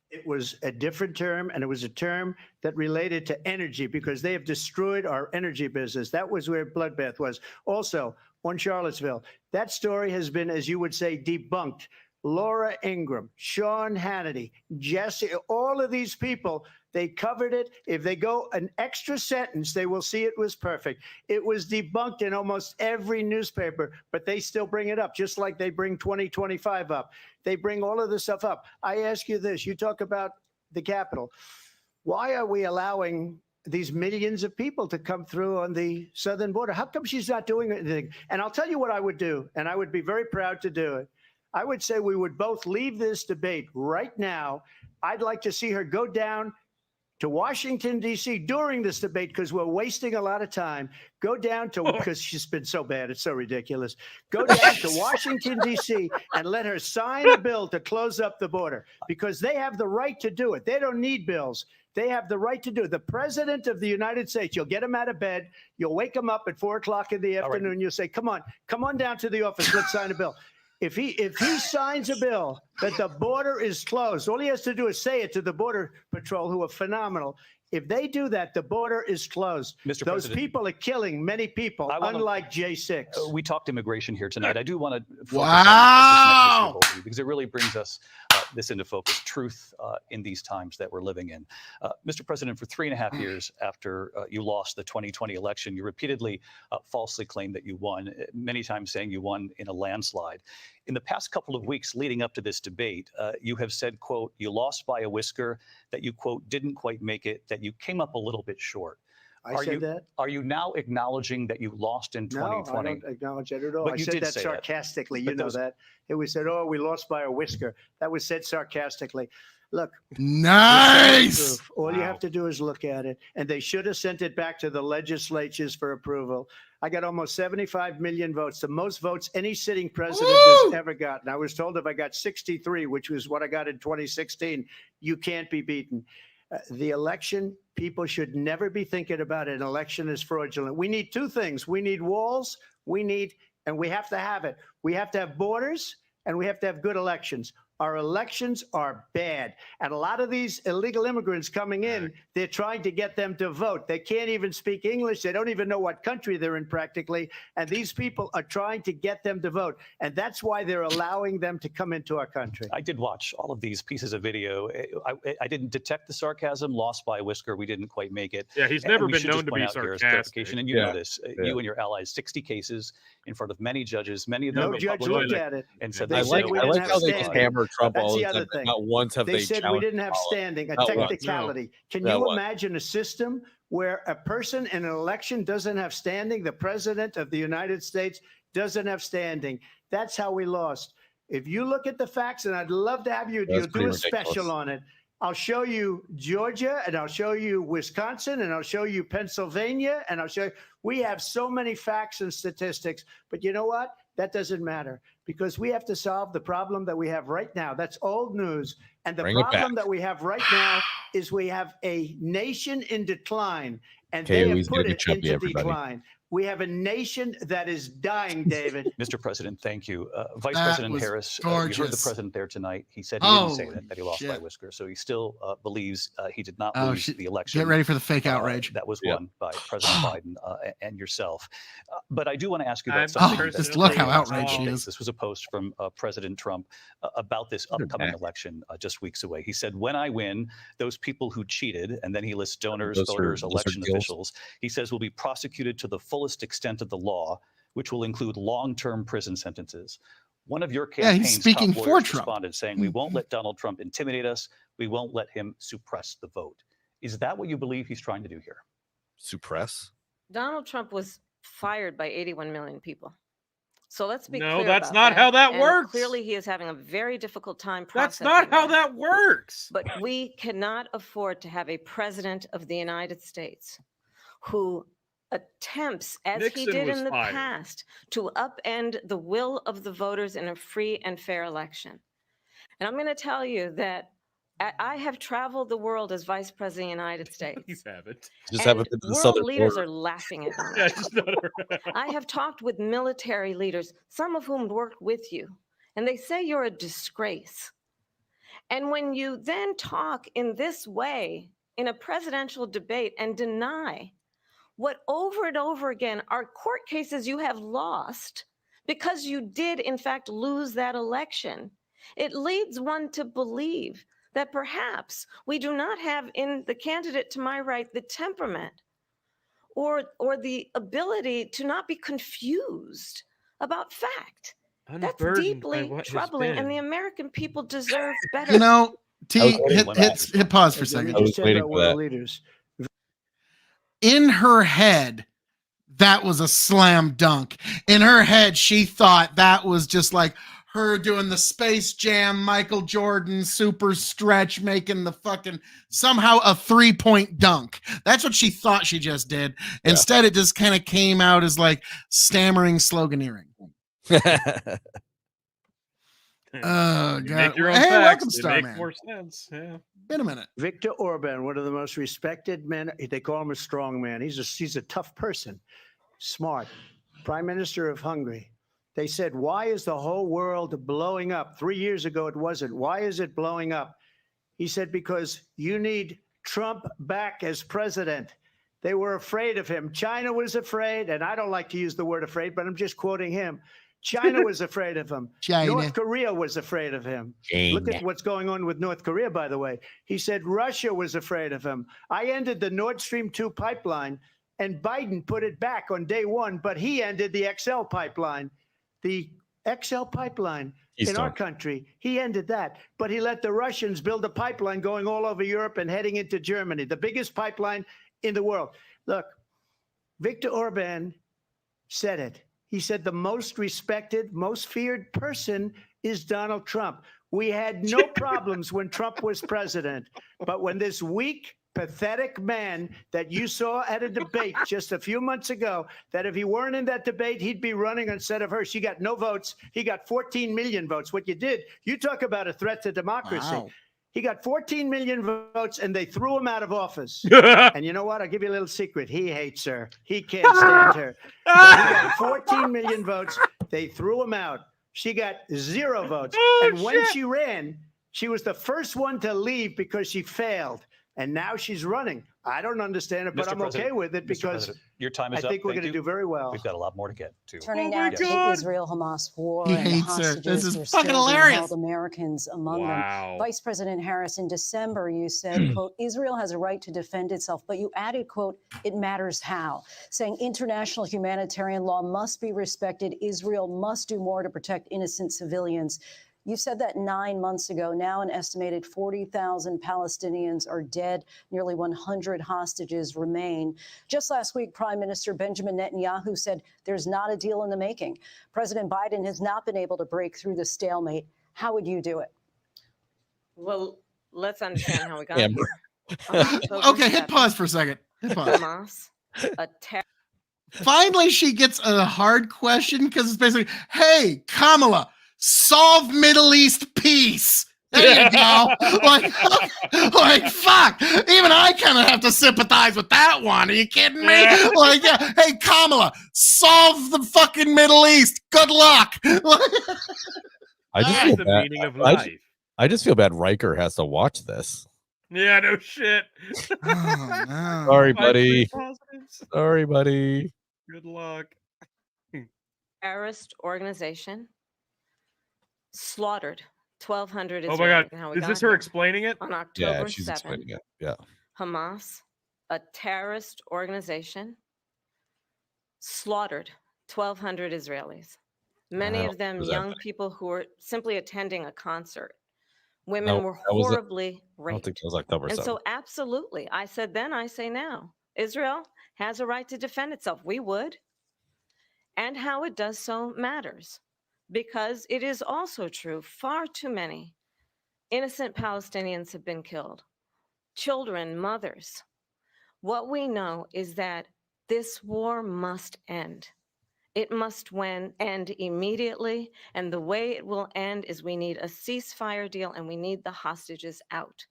Speaker 4: It was a different term, and it was a term that related to energy because they have destroyed our energy business. That was where bloodbath was. Also, on Charlottesville, that story has been, as you would say, debunked. Laura Ingraham, Sean Hannity, Jesse, all of these people, they covered it. If they go an extra sentence, they will see it was perfect. It was debunked in almost every newspaper, but they still bring it up, just like they bring 2025 up. They bring all of this stuff up. I ask you this. You talk about the Capitol. Why are we allowing these millions of people to come through on the southern border? How come she's not doing anything? And I'll tell you what I would do, and I would be very proud to do it. I would say we would both leave this debate right now. I'd like to see her go down to Washington, D.C. during this debate because we're wasting a lot of time. Go down to, because she's been so bad, it's so ridiculous. Go down to Washington, D.C. and let her sign a bill to close up the border because they have the right to do it. They don't need bills. They have the right to do it. The president of the United States, you'll get him out of bed. You'll wake him up at 4 o'clock in the afternoon. You'll say, come on down to the office. Let's sign a bill. If he signs a bill that the border is closed, all he has to do is say it to the Border Patrol, who are phenomenal. If they do that, the border is closed.
Speaker 1: Mr.
Speaker 4: Those
Speaker 1: President,
Speaker 4: people are killing many people, unlike J6.
Speaker 1: We talked immigration here tonight. I do want to focus
Speaker 9: Wow.
Speaker 1: on this next issue because it really brings us this into focus, truth in these times that we're living in. Mr. President, for 3.5 years after you lost the 2020 election, you repeatedly falsely claimed that you won, many times saying you won in a landslide. In the past couple of weeks leading up to this debate, you have said, quote, you lost by a whisker, that you, quote, didn't quite make it, that you came up a little bit short.
Speaker 4: I said that?
Speaker 1: Are you now acknowledging that you lost in 2020?
Speaker 4: No, I don't acknowledge that at all.
Speaker 1: But
Speaker 4: I
Speaker 1: you
Speaker 4: said
Speaker 1: did
Speaker 4: that
Speaker 1: say
Speaker 4: sarcastically.
Speaker 1: But
Speaker 4: You know that. It was said, oh, we lost by a whisker. That was said sarcastically. Look.
Speaker 9: Nice.
Speaker 4: All you have to do is look at it. And they should have sent it back to the legislatures for approval. I got almost 75 million votes, the most votes any sitting president has ever gotten. I was told if I got 63, which was what I got in 2016, you can't be beaten. The election, people should never be thinking about an election as fraudulent. We need two things. We need walls. And we have to have it. We have to have borders and we have to have good elections. Our elections are bad. And a lot of these illegal immigrants coming in, they're trying to get them to vote. They can't even speak English. They don't even know what country they're in practically. And these people are trying to get them to vote. And that's why they're allowing them to come into our country.
Speaker 1: I did watch all of these pieces of video. I didn't detect the sarcasm. Lost by a whisker. We didn't quite make it.
Speaker 6: Yeah, he's never been known to be sarcastic.
Speaker 1: And you know this. You and your allies, 60 cases in front of many judges. Many of them
Speaker 4: no judge looked at it.
Speaker 1: And said,
Speaker 7: I like how they just hammer Trump all the time. Not once have
Speaker 4: they said we didn't have standing, a technicality. Can you imagine a system where a person in an election doesn't have standing? The president of the United States doesn't have standing. That's how we lost. If you look at the facts, and I'd love to have you do a special on it. I'll show you Georgia, and I'll show you Wisconsin, and I'll show you Pennsylvania, and I'll show you. We have so many facts and statistics, but you know what? That doesn't matter because we have to solve the problem that we have right now. That's old news. And the problem that we have right now is we have a nation in decline, and they have put it into decline. We have a nation that is dying, David.
Speaker 1: Mr. President, thank you. Vice President Harris, you heard the president there tonight. He said he didn't say that he lost by a whisker. So he still believes he did not lose the election.
Speaker 9: Get ready for the fake outrage.
Speaker 1: That was won by President Biden and yourself. But I do want to ask you about something.
Speaker 9: Just look how outraged she is.
Speaker 1: This was a post from President Trump about this upcoming election just weeks away. He said, when I win, those people who cheated, and then he lists donors, voters, election officials, he says will be prosecuted to the fullest extent of the law, which will include long-term prison sentences. One of your campaign's top lawyers responded saying, we won't let Donald Trump intimidate us. We won't let him suppress the vote. Is that what you believe he's trying to do here?
Speaker 7: Suppress?
Speaker 8: Donald Trump was fired by 81 million people. So let's be
Speaker 6: No,
Speaker 8: clear
Speaker 6: that's
Speaker 8: about
Speaker 6: not
Speaker 8: that.
Speaker 6: how that
Speaker 8: And
Speaker 6: works.
Speaker 8: clearly, he is having a very difficult time
Speaker 6: That's
Speaker 8: processing
Speaker 6: not how that works.
Speaker 8: But we cannot afford to have a president of the United States who attempts, as he
Speaker 6: Nixon
Speaker 8: did
Speaker 6: was
Speaker 8: in the
Speaker 6: fired.
Speaker 8: past, to upend the will of the voters in a free and fair election. And I'm going to tell you that I have traveled the world as vice president of the United States.
Speaker 6: You haven't.
Speaker 7: Just
Speaker 8: And
Speaker 7: haven't been to the
Speaker 8: world
Speaker 7: southern
Speaker 8: leaders
Speaker 7: border.
Speaker 8: are laughing at me.
Speaker 6: Yeah, just not
Speaker 8: I have talked with military leaders, some of whom worked with you, and they say you're a disgrace. And when you then talk in this way in a presidential debate and deny what over and over again are court cases you have lost because you did in fact lose that election, it leads one to believe that perhaps we do not have in the candidate to my right the temperament or the ability to not be confused about fact. That's
Speaker 6: Unburdened by
Speaker 8: deeply
Speaker 6: what has
Speaker 8: troubling, and the
Speaker 6: been.
Speaker 8: American people deserve better.
Speaker 9: You know,
Speaker 7: I was
Speaker 9: T,
Speaker 7: waiting
Speaker 9: hit,
Speaker 7: for that.
Speaker 9: hit pause for a
Speaker 4: Let me
Speaker 9: second.
Speaker 7: I was
Speaker 4: just say
Speaker 7: waiting
Speaker 4: about
Speaker 7: for
Speaker 4: world
Speaker 7: that.
Speaker 4: leaders.
Speaker 9: In her head, that was a slam dunk. In her head, she thought that was just like her doing the Space Jam, Michael Jordan super stretch, making the fucking somehow a 3-point dunk. That's what she thought she just did.
Speaker 7: Yeah.
Speaker 9: Instead, it just kind of came out as like stammering sloganeering. Oh,
Speaker 6: You
Speaker 9: God.
Speaker 6: make your own
Speaker 9: Hey,
Speaker 6: facts.
Speaker 9: welcome,
Speaker 6: They
Speaker 9: Starman.
Speaker 6: make more sense. Yeah.
Speaker 9: Been a minute.
Speaker 4: Viktor Orban, one of the most respected men. They call him a strong man. He's a tough person, smart. Prime Minister of Hungary. They said, why is the whole world blowing up? 3 years ago, it wasn't. Why is it blowing up? He said, because you need Trump back as president. They were afraid of him. China was afraid, and I don't like to use the word afraid, but I'm just quoting him. China was afraid of him.
Speaker 9: China.
Speaker 4: North Korea was afraid of him. Look at what's going on with North Korea, by the way. He said Russia was afraid of him. I ended the Nord Stream 2 pipeline, and Biden put it back on day one, but he ended the XL pipeline. The XL pipeline in our country, he ended that. But he let the Russians build a pipeline going all over Europe and heading into Germany, the biggest pipeline in the world. Look, Viktor Orban said it. He said the most respected, most feared person is Donald Trump. We had no problems when Trump was president. But when this weak, pathetic man that you saw at a debate just a few months ago, that if he weren't in that debate, he'd be running instead of her. She got no votes. He got 14 million votes. What you did, you talk about a threat to democracy.
Speaker 9: Wow.
Speaker 4: He got 14 million votes, and they threw him out of office. And you know what? I'll give you a little secret. He hates her. He can't stand her. But he got 14 million votes. They threw him out. She got 0 votes. And when she ran, she was the first one to leave because she failed. And now she's running. I don't understand it, but
Speaker 1: Mr.
Speaker 4: I'm okay with it because
Speaker 1: your time is
Speaker 4: I
Speaker 1: up.
Speaker 4: think we're
Speaker 1: Thank
Speaker 4: going to
Speaker 1: you.
Speaker 4: do very well.
Speaker 1: We've got a lot more to get to.
Speaker 5: Turning
Speaker 6: Oh my
Speaker 5: now to
Speaker 6: God.
Speaker 5: the Israel-Hamas war
Speaker 9: He
Speaker 5: and the
Speaker 9: hates her. This
Speaker 5: hostages
Speaker 9: is
Speaker 5: who are
Speaker 9: fucking
Speaker 5: still being
Speaker 9: hilarious.
Speaker 5: held, Americans among
Speaker 6: Wow.
Speaker 5: them. Vice President Harris, in December, you said, quote, Israel has a right to defend itself, but you added, quote, it matters how, saying international humanitarian law must be respected. Israel must do more to protect innocent civilians. You said that 9 months ago. Now an estimated 40,000 Palestinians are dead. Nearly 100 hostages remain. Just last week, Prime Minister Benjamin Netanyahu said there's not a deal in the making. President Biden has not been able to break through the stalemate. How would you do it?
Speaker 8: Well, let's understand how we got
Speaker 7: Amber.
Speaker 8: here. On October
Speaker 9: Okay, hit
Speaker 8: 7th,
Speaker 9: pause for a second. Hit pause.
Speaker 8: Hamas, a terror.
Speaker 9: Finally, she gets a hard question because it's basically, hey, Kamala, solve Middle East peace. There you go. like, fuck. Even I kind of have to sympathize with that one. Are you kidding me? Like, yeah, hey, Kamala, solve the fucking Middle East. Good luck.
Speaker 7: I just
Speaker 6: That's
Speaker 7: feel
Speaker 6: the
Speaker 7: bad.
Speaker 6: meaning of
Speaker 7: I
Speaker 6: life.
Speaker 7: I just feel bad. Riker has to watch this.
Speaker 6: Yeah, no shit.
Speaker 9: Oh, no.
Speaker 7: Sorry,
Speaker 6: Find
Speaker 7: buddy.
Speaker 6: proof positives.
Speaker 7: Sorry, buddy.
Speaker 6: Good luck.
Speaker 8: terrorist organization slaughtered 1,200
Speaker 6: Oh
Speaker 8: Israelis.
Speaker 6: my God.
Speaker 8: And how we
Speaker 6: Is this
Speaker 8: got
Speaker 6: her
Speaker 8: here.
Speaker 6: explaining it?
Speaker 8: On October
Speaker 7: Yeah, she's
Speaker 8: 7th,
Speaker 7: explaining it. Yeah.
Speaker 8: Hamas, a terrorist organization, slaughtered 1,200 Israelis. Many
Speaker 7: Wow.
Speaker 8: of them
Speaker 7: Was that
Speaker 8: young
Speaker 7: many?
Speaker 8: people who were simply attending a concert. Women
Speaker 7: No,
Speaker 8: were
Speaker 7: that was it.
Speaker 8: horribly
Speaker 7: I don't
Speaker 8: raped.
Speaker 7: think that was October
Speaker 8: And
Speaker 7: 7th.
Speaker 8: so, absolutely, I said then, I say now, Israel has a right to defend itself. We would. And how it does so matters, because it is also true far too many innocent Palestinians have been killed, children, mothers. What we know is that this war must end. It must end immediately, and the way it will end is we need a ceasefire deal and we need the hostages out.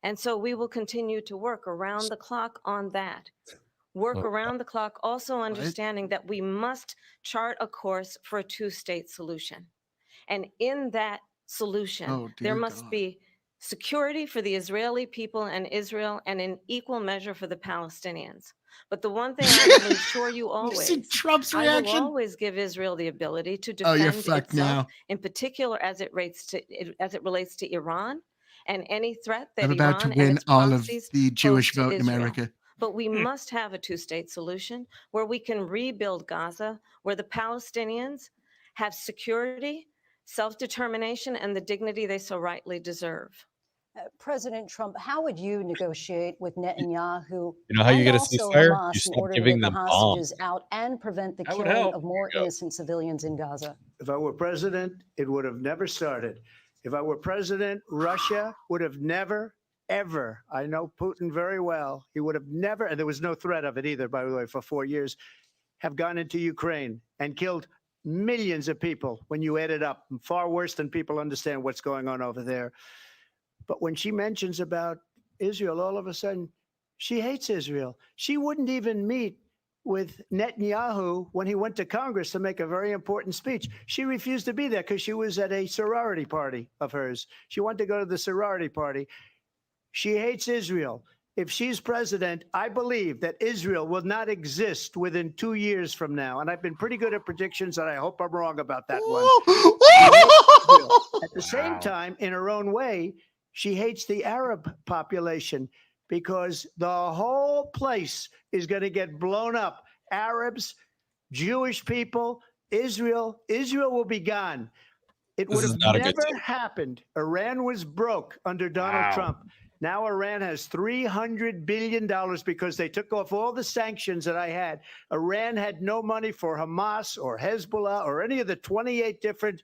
Speaker 8: And so we will continue to work around the clock on that. Work around the clock, also understanding that we must chart a course for a two-state solution. And in that solution, there must be security for the Israeli people and Israel, and an equal measure for the Palestinians. But the one thing I will assure you always,
Speaker 9: Trump's
Speaker 8: I
Speaker 9: reaction?
Speaker 8: will always give Israel the ability to defend itself,
Speaker 9: now.
Speaker 8: in particular as it relates to Iran and any threat that
Speaker 9: I'm about
Speaker 8: Iran
Speaker 9: to win
Speaker 8: and its
Speaker 9: all of
Speaker 8: proxies
Speaker 9: the Jewish
Speaker 8: pose to
Speaker 9: vote in
Speaker 8: Israel.
Speaker 9: America.
Speaker 8: But we must have a two-state solution where we can rebuild Gaza, where the Palestinians have security, self-determination, and the dignity they so rightly deserve.
Speaker 5: President Trump, how would you negotiate with Netanyahu
Speaker 7: You know how you
Speaker 5: and
Speaker 7: get a
Speaker 5: also
Speaker 7: ceasefire?
Speaker 5: Hamas
Speaker 7: You
Speaker 5: in
Speaker 7: stop
Speaker 5: order to
Speaker 7: giving
Speaker 5: get the
Speaker 7: them
Speaker 5: hostages
Speaker 7: bombs.
Speaker 5: out and prevent the
Speaker 6: That would
Speaker 5: killing
Speaker 6: help.
Speaker 5: of more innocent civilians in Gaza?
Speaker 4: If I were president, it would have never started. If I were president, Russia would have never, ever, I know Putin very well, he would have never, and there was no threat of it either, by the way, for 4 years, have gone into Ukraine and killed millions of people when you add it up, far worse than people understand what's going on over there. But when she mentions about Israel, all of a sudden, she hates Israel. She wouldn't even meet with Netanyahu when he went to Congress to make a very important speech. She refused to be there because she was at a sorority party of hers. She wanted to go to the sorority party. She hates Israel. If she's president, I believe that Israel will not exist within 2 years from now. And I've been pretty good at predictions, and I hope I'm wrong about that one. At the same time, in her own way, she hates the Arab population because the whole place is going to get blown up. Arabs, Jewish people, Israel will be gone. It would have never happened. Iran was broke under Donald Trump. Now Iran has $300 billion because they took off all the sanctions that I had. Iran had no money for Hamas or Hezbollah or any of the 28 different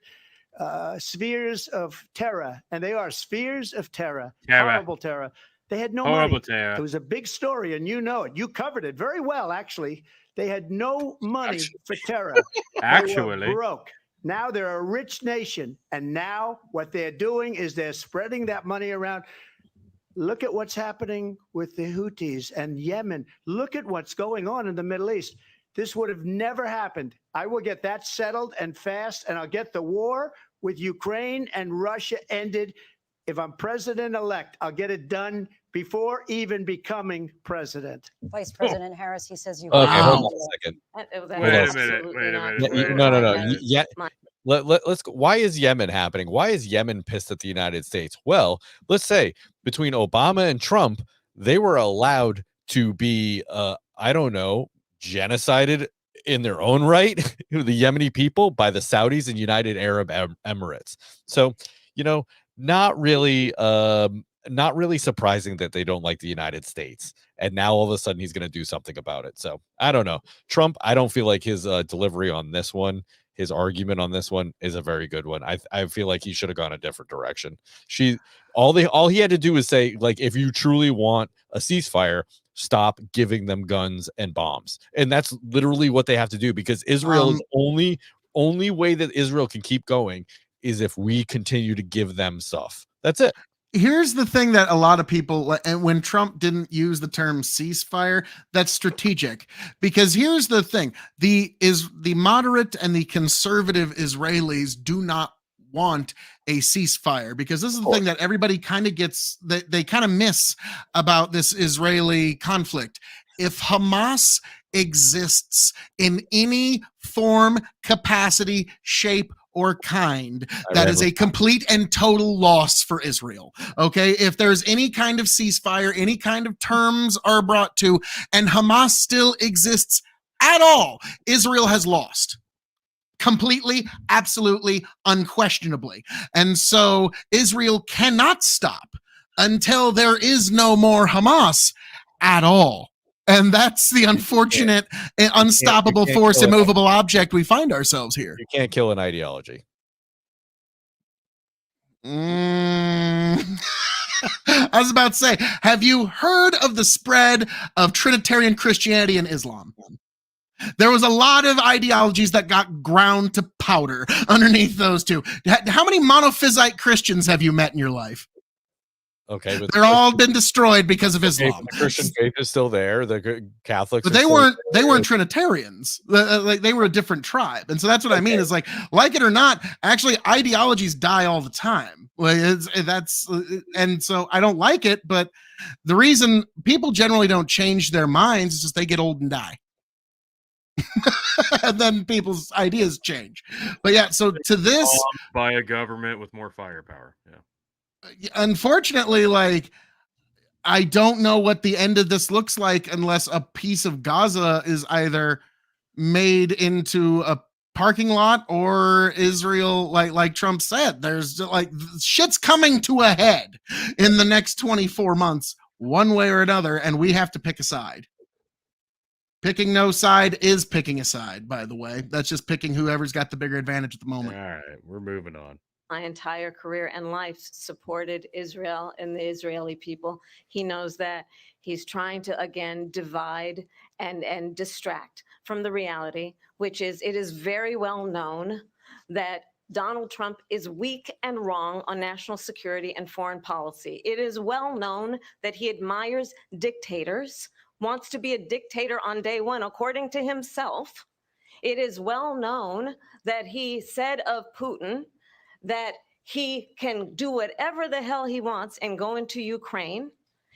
Speaker 4: spheres of terror. And they are spheres of terror. Horrible terror. They had no money. It was a big story, and you know it. You covered it very well, actually. They had no money for terror. They were broke. Now they're a rich nation, and now what they're doing is they're spreading that money around. Look at what's happening with the Houthis and Yemen. Look at what's going on in the Middle East. This would have never happened. I will get that settled and fast, and I'll get the war with Ukraine and Russia ended. If I'm president-elect, I'll get it done before even becoming president.
Speaker 5: Vice President Harris, he says you.
Speaker 7: Okay, hold on a second.
Speaker 6: Wait a minute.
Speaker 7: No. Yeah. Let's go. Why is Yemen happening? Why is Yemen pissed at the United States? Well, let's say between Obama and Trump, they were allowed to be, I don't know, genocided in their own right, the Yemeni people, by the Saudis and United Arab Emirates. So, you know, not really surprising that they don't like the United States. And now all of a sudden he's going to do something about it. So I don't know. Trump, I don't feel like his delivery on this one, his argument on this one is a very good one. I feel like he should have gone a different direction. All he had to do was say, like, if you truly want a ceasefire, stop giving them guns and bombs. And that's literally what they have to do, because Israel's only way that Israel can keep going is if we continue to give them stuff. That's it.
Speaker 9: Here's the thing that a lot of people, and when Trump didn't use the term ceasefire, that's strategic, because here's the thing: the moderate and the conservative Israelis do not want a ceasefire, because this is the thing that everybody kind of gets, that they kind of miss about this Israeli conflict. If Hamas exists in any form, capacity, shape, or kind, that is a complete and total loss for Israel. Okay, if there's any kind of ceasefire, any kind of terms are brought to, and Hamas still exists at all, Israel has lost. Completely, absolutely, unquestionably. And so Israel cannot stop until there is no more Hamas at all. And that's the unfortunate, unstoppable force, immovable object we find ourselves here.
Speaker 7: You can't kill an ideology.
Speaker 9: I was about to say, have you heard of the spread of Trinitarian Christianity and Islam? There was a lot of ideologies that got ground to powder underneath those two. How many monophysite Christians have you met in your life?
Speaker 7: Okay, but
Speaker 9: they're all been destroyed because of Islam.
Speaker 7: The Christian faith is still there. The Catholics,
Speaker 9: but they weren't Trinitarians. Like they were a different tribe, and so that's what I mean. Is like it or not, actually, ideologies die all the time. And so I don't like it. But the reason people generally don't change their minds is just they get old and die. And then people's ideas change. But yeah, so to this,
Speaker 6: by a government with more firepower. Yeah.
Speaker 9: Unfortunately, like I don't know what the end of this looks like unless a piece of Gaza is either made into a parking lot or Israel, like Trump said, there's like shit's coming to a head in the next 24 months, one way or another, and we have to pick a side. Picking no side is picking a side, by the way. That's just picking whoever's got the bigger advantage at the moment.
Speaker 6: All right, we're moving on.
Speaker 8: My entire career and life supported Israel and the Israeli people. He knows that. He's trying to, again, divide and distract from the reality, which is it is very well known that Donald Trump is weak and wrong on national security and foreign policy. It is well known that he admires dictators, wants to be a dictator on day one, according to himself. It is well known that he said of Putin that he can do whatever the hell he wants and go into Ukraine.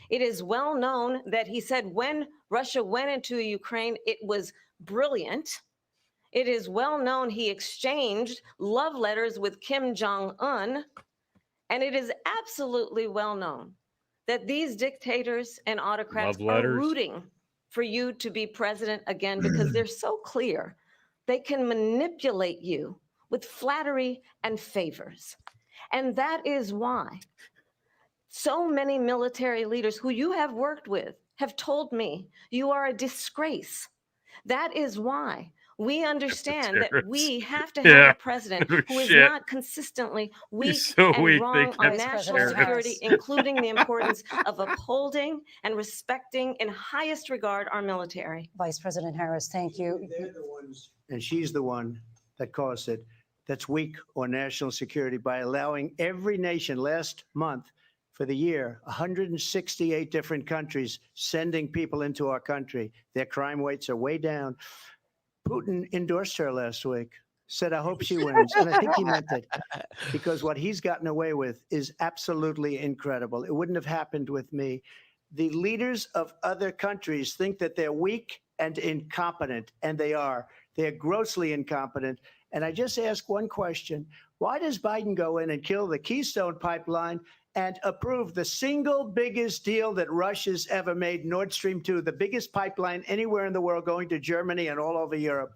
Speaker 8: It is well known that he said when Russia went into Ukraine, it was brilliant. It is well known he exchanged love letters with Kim Jong-un. And it is absolutely well known that these dictators and autocrats are rooting for you to be president again because they're so clear. They can manipulate you with flattery and favors. And that is why so many military leaders who you have worked with have told me you are a disgrace. That is why we understand that we have to have a president who is not consistently weak and wrong on national security, including the importance of upholding and respecting in highest regard our military.
Speaker 5: Vice President Harris, thank you.
Speaker 4: They're the ones, and she's the one that caused it, that's weak on national security by allowing every nation last month for the year, 168 different countries sending people into our country. Their crime rates are way down. Putin endorsed her last week, said, I hope she wins. And I think he meant it because what he's gotten away with is absolutely incredible. It wouldn't have happened with me. The leaders of other countries think that they're weak and incompetent, and they are. They're grossly incompetent. And I just ask one question. Why does Biden go in and kill the Keystone Pipeline and approve the single biggest deal that Russia's ever made, Nord Stream 2, the biggest pipeline anywhere in the world going to Germany and all over Europe?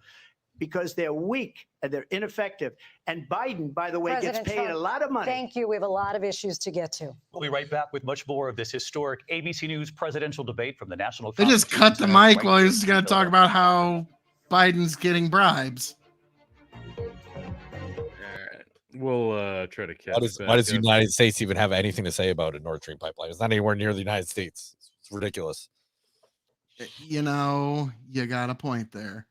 Speaker 4: Because they're weak and they're ineffective. And Biden, by the way,
Speaker 5: President
Speaker 4: gets paid
Speaker 5: Trump,
Speaker 4: a lot of money.
Speaker 5: Thank you. We have a lot of issues to get to.
Speaker 1: We'll be right back with much more of this historic ABC News presidential debate from the National
Speaker 9: They just cut the
Speaker 1: Constitution
Speaker 9: mic while he was going to talk about how Biden's getting bribes.
Speaker 6: We'll try to catch.
Speaker 7: Why does the United States even have anything to say about a Nord Stream pipeline? It's not anywhere near the United States. It's ridiculous.
Speaker 9: You know, you got a point there.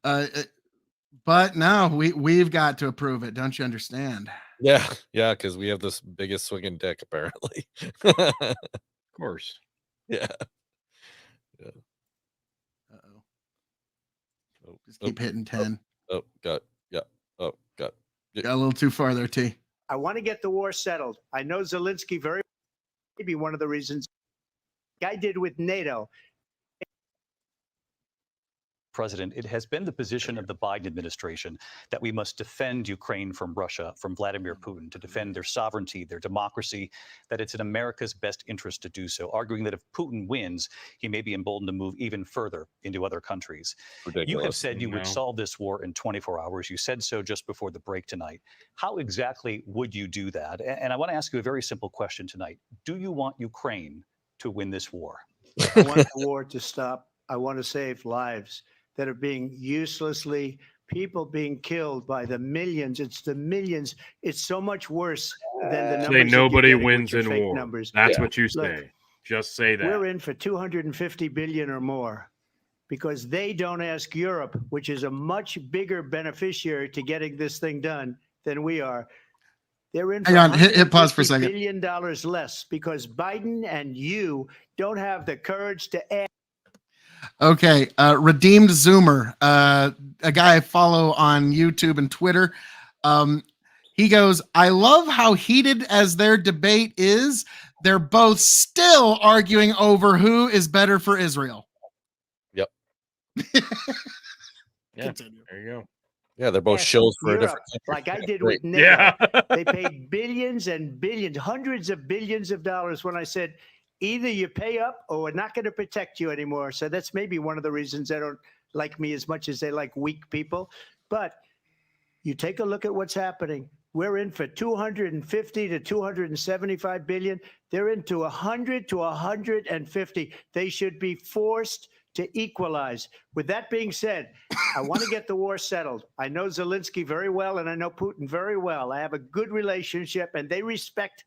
Speaker 9: But no, we've got to approve it. Don't you understand?
Speaker 7: Yeah, because we have this biggest swinging dick, apparently.
Speaker 6: Of course.
Speaker 7: Yeah.
Speaker 9: Uh-oh. Just keep hitting 10.
Speaker 7: Got
Speaker 9: a little too far there, T.
Speaker 4: I want to get the war settled. I know Zelensky maybe one of the reasons I did with NATO.
Speaker 1: President, it has been the position of the Biden administration that we must defend Ukraine from Russia, from Vladimir Putin, to defend their sovereignty, their democracy, that it's in America's best interest to do so, arguing that if Putin wins, he may be emboldened to move even further into other countries.
Speaker 7: ridiculous.
Speaker 1: You have said you would solve this war in 24 hours. You said so just before the break tonight. How exactly would you do that? And I want to ask you a very simple question tonight. Do you want Ukraine to win this war?
Speaker 4: I want the war to stop. I want to save lives that are being uselessly, people being killed by the millions. It's the millions. It's so much worse than the numbers.
Speaker 6: Say nobody
Speaker 4: that you're getting
Speaker 6: wins
Speaker 4: with your
Speaker 6: in
Speaker 4: fake
Speaker 6: war.
Speaker 4: numbers.
Speaker 6: That's what you say.
Speaker 4: Look,
Speaker 6: just say that.
Speaker 4: We're in for 250 billion or more because they don't ask Europe, which is a much bigger beneficiary to getting this thing done than we are. They're in for
Speaker 9: Hang on, hit pause for a
Speaker 4: $150
Speaker 9: second.
Speaker 4: billion less because Biden and you don't have the courage to ask.
Speaker 9: Okay, Redeemed Zoomer, a guy I follow on YouTube and Twitter. He goes, I love how heated as their debate is. They're both still arguing over who is better for Israel.
Speaker 7: Yep.
Speaker 6: Yeah,
Speaker 9: Continue.
Speaker 6: there you go.
Speaker 7: Yeah, they're both shills for a different country.
Speaker 4: Like I did
Speaker 7: Great.
Speaker 4: with NATO.
Speaker 6: Yeah.
Speaker 4: They paid billions and billions, hundreds of billions of dollars when I said, either you pay up or we're not going to protect you anymore. So that's maybe one of the reasons they don't like me as much as they like weak people. But you take a look at what's happening. We're in for 250 to 275 billion. They're into 100 to 150. They should be forced to equalize. With that being said, I want to get the war settled. I know Zelensky very well, and I know Putin very well. I have a good relationship, and they respect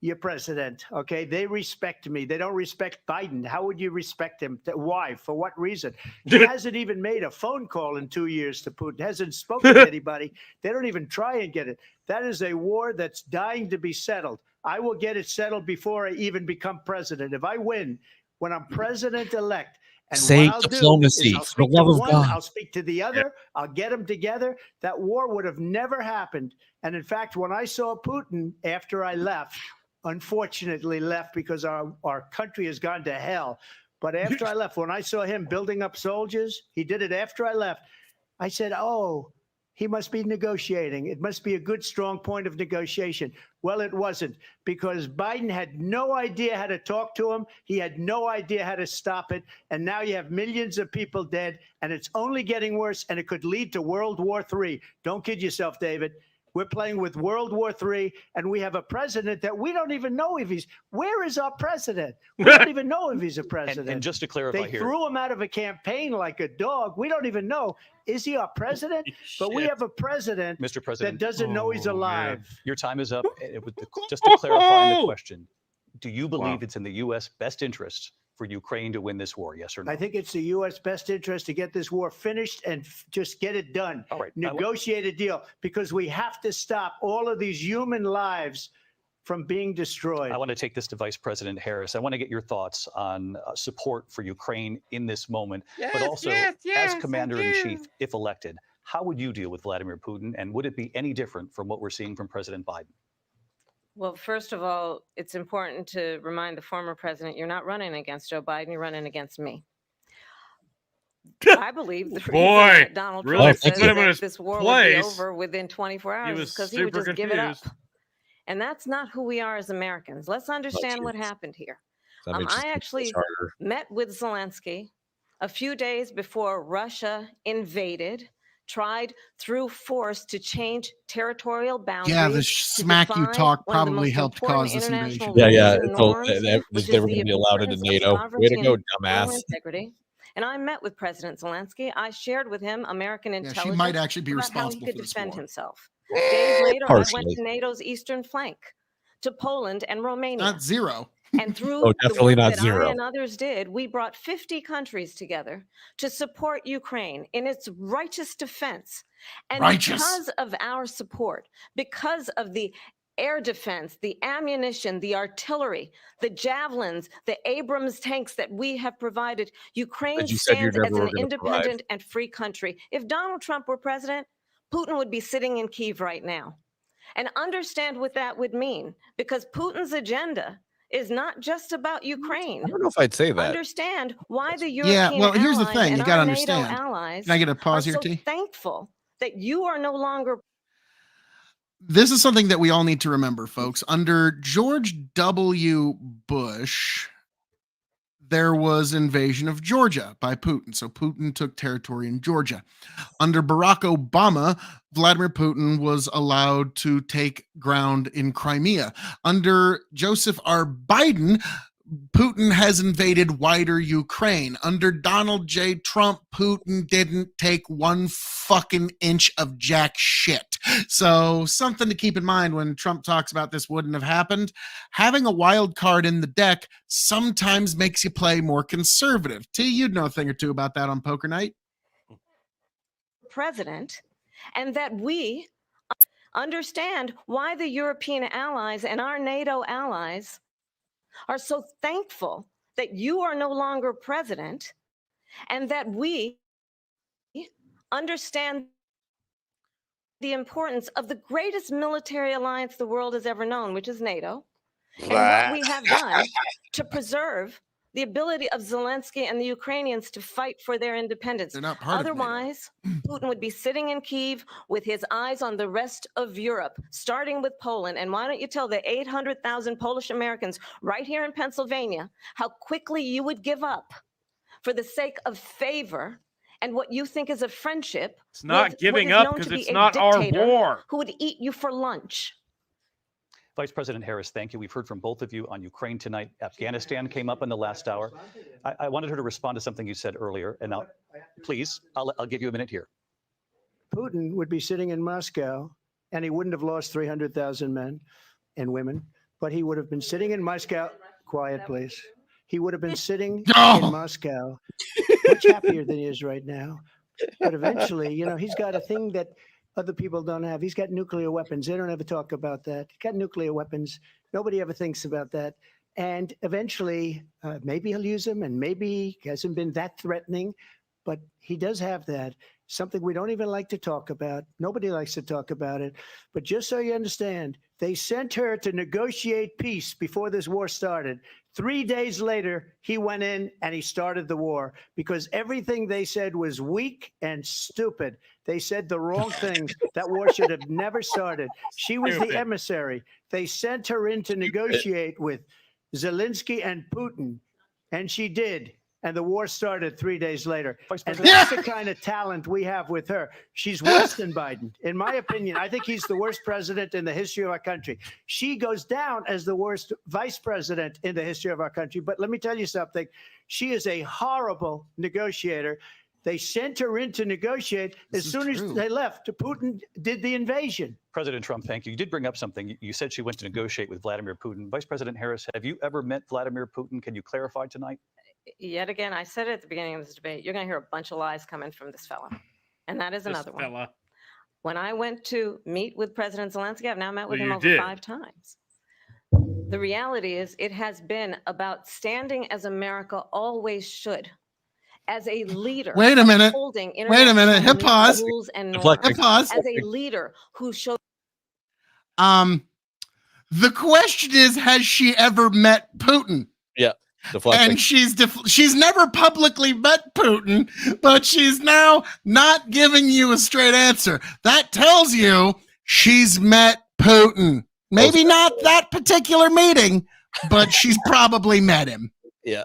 Speaker 4: your president, okay? They respect me. They don't respect Biden. How would you respect him? Why? For what reason? He hasn't even made a phone call in 2 years to Putin, hasn't spoken to anybody. They don't even try and get it. That is a war that's dying to be settled. I will get it settled before I even become president. If I win, when I'm president-elect, and
Speaker 7: Say
Speaker 4: what I'll
Speaker 7: diplomacy,
Speaker 4: do is I'll
Speaker 7: for the
Speaker 4: speak to
Speaker 7: love of
Speaker 4: one,
Speaker 7: God.
Speaker 4: I'll speak to the other, I'll get them together. That war would have never happened. And in fact, when I saw Putin after I left, unfortunately left because our country has gone to hell. But after I left, when I saw him building up soldiers, he did it after I left. I said, oh, he must be negotiating. It must be a good, strong point of negotiation. Well, it wasn't, because Biden had no idea how to talk to him. He had no idea how to stop it. And now you have millions of people dead, and it's only getting worse, and it could lead to World War III. Don't kid yourself, David. We're playing with World War III, and we have a president that we don't even know if he's. Where is our president? We don't even know if he's a president.
Speaker 1: And just to clarify
Speaker 4: they
Speaker 1: here,
Speaker 4: threw him out of a campaign like a dog. We don't even know. Is he our president? But we have a president,
Speaker 1: Mr. President,
Speaker 4: that doesn't know he's alive.
Speaker 1: your time is up. Just to clarify the question, do you believe it's in the U.S. best interest for Ukraine to win this war? Yes or no?
Speaker 4: I think it's the U.S. best interest to get this war finished and just get it done.
Speaker 1: All right.
Speaker 4: Negotiate a deal, because we have to stop all of these human lives from being destroyed.
Speaker 1: I want to take this to Vice President Harris. I want to get your thoughts on support for Ukraine in this moment, but also as Commander-in-Chief, if elected, how would you deal with Vladimir Putin, and would it be any different from what we're seeing from President Biden?
Speaker 8: Well, first of all, it's important to remind the former president, you're not running against Joe Biden, you're running against me. I believe the reason that Donald Trump says that this war will be over within 24 hours is because he would just give it up. And that's not who we are as Americans. Let's understand what happened here. I actually met with Zelensky a few days before Russia invaded, tried through force to change territorial boundaries.
Speaker 9: Yeah, the smack you talk probably helped cause this invasion.
Speaker 7: Yeah. They were going to be allowed into NATO. Way to go, dumbass.
Speaker 8: And I met with President Zelensky. I shared with him American intelligence.
Speaker 9: She might actually be
Speaker 8: about
Speaker 9: responsible
Speaker 8: how he could
Speaker 9: for this
Speaker 8: defend
Speaker 9: war.
Speaker 8: himself. Days later, I went to NATO's eastern flank, to Poland and Romania.
Speaker 9: Not zero.
Speaker 8: And through
Speaker 7: definitely
Speaker 8: the work
Speaker 7: not
Speaker 8: that
Speaker 7: zero.
Speaker 8: I and others did, we brought 50 countries together to support Ukraine in its righteous defense. And because of our support, because of the air defense, the ammunition, the artillery, the javelins, the Abrams tanks that we have provided, Ukraine stands as an independent and free country. If Donald Trump were president, Putin would be sitting in Kyiv right now. And understand what that would mean, because Putin's agenda is not just about Ukraine.
Speaker 7: I don't know if I'd say that.
Speaker 8: Understand why the European
Speaker 9: here's the
Speaker 8: allies
Speaker 9: thing.
Speaker 8: and
Speaker 9: You got to
Speaker 8: our NATO
Speaker 9: understand.
Speaker 8: allies
Speaker 9: Can I get a pause
Speaker 8: are
Speaker 9: here,
Speaker 8: so
Speaker 9: T?
Speaker 8: thankful that you are no longer.
Speaker 9: This is something that we all need to remember, folks. Under George W. Bush, there was invasion of Georgia by Putin. So Putin took territory in Georgia. Under Barack Obama, Vladimir Putin was allowed to take ground in Crimea. Under Joseph R. Biden, Putin has invaded wider Ukraine. Under Donald J. Trump, Putin didn't take one fucking inch of jack shit. So something to keep in mind when Trump talks about this wouldn't have happened. Having a wild card in the deck sometimes makes you play more conservative. T, you'd know a thing or two about that on poker night.
Speaker 8: President, and that we understand why the European allies and our NATO allies are so thankful that you are no longer president, and that we understand the importance of the greatest military alliance the world has ever known, which is NATO, and what we have done to preserve the ability of Zelensky and the Ukrainians to fight for their independence.
Speaker 9: They're not part
Speaker 8: Otherwise, Putin would be sitting in Kyiv with his eyes on the rest of Europe, starting with Poland. And why don't you tell the 800,000 Polish Americans right here in Pennsylvania how quickly you would give up for the sake of favor and what you think is a friendship?
Speaker 6: It's not giving up because it's not our war.
Speaker 8: Who would eat you for lunch?
Speaker 1: Vice President Harris, thank you. We've heard from both of you on Ukraine tonight. Afghanistan came up in the last hour. I wanted her to respond to something you said earlier, and now, please, I'll give you a minute here.
Speaker 4: Putin would be sitting in Moscow, and he wouldn't have lost 300,000 men and women, but he would have been sitting in Moscow. Quiet, please. He would have been sitting in Moscow, much happier than he is right now. But eventually, you know, he's got a thing that other people don't have. He's got nuclear weapons. They don't ever talk about that. He's got nuclear weapons. Nobody ever thinks about that. And eventually, maybe he'll use them, and maybe he hasn't been that threatening, but he does have that. Something we don't even like to talk about. Nobody likes to talk about it. But just so you understand, they sent her to negotiate peace before this war started. 3 days later, he went in and he started the war because everything they said was weak and stupid. They said the wrong things. That war should have never started. She was the emissary. They sent her in to negotiate with Zelensky and Putin, and she did. And the war started 3 days later. And that's the kind of talent we have with her. She's worse than Biden. In my opinion, I think he's the worst president in the history of our country. She goes down as the worst vice president in the history of our country. But let me tell you something. She is a horrible negotiator. They sent her in to negotiate. As soon as they left, Putin did the invasion.
Speaker 1: President Trump, thank you. You did bring up something. You said she went to negotiate with Vladimir Putin. Vice President Harris, have you ever met Vladimir Putin? Can you clarify tonight?
Speaker 8: Yet again, I said it at the beginning of this debate, you're going to hear a bunch of lies coming from this fella. And that is another one. When I went to meet with President Zelensky, I've now met with him over 5 times. The reality is it has been about standing as America always should, as a leader.
Speaker 9: Wait a minute. Wait a minute. Hit pause.
Speaker 8: Rules and norms,
Speaker 9: Hit pause.
Speaker 8: as a leader who showed.
Speaker 9: The question is, has she ever met Putin?
Speaker 7: Yeah.
Speaker 9: And she's never publicly met Putin, but she's now not giving you a straight answer. That tells you she's met Putin. Maybe not that particular meeting, but she's probably met him.
Speaker 7: Yeah.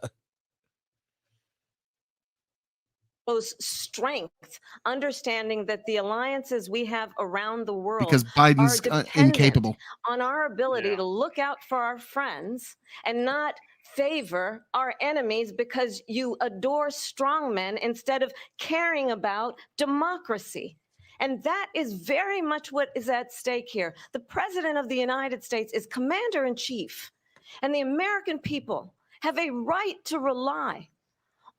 Speaker 8: Strength, understanding that the alliances we have around the world
Speaker 9: because Biden's incapable
Speaker 8: on our ability to look out for our friends and not favor our enemies because you adore strongmen instead of caring about democracy. And that is very much what is at stake here. The President of the United States is commander in chief, and the American people have a right to rely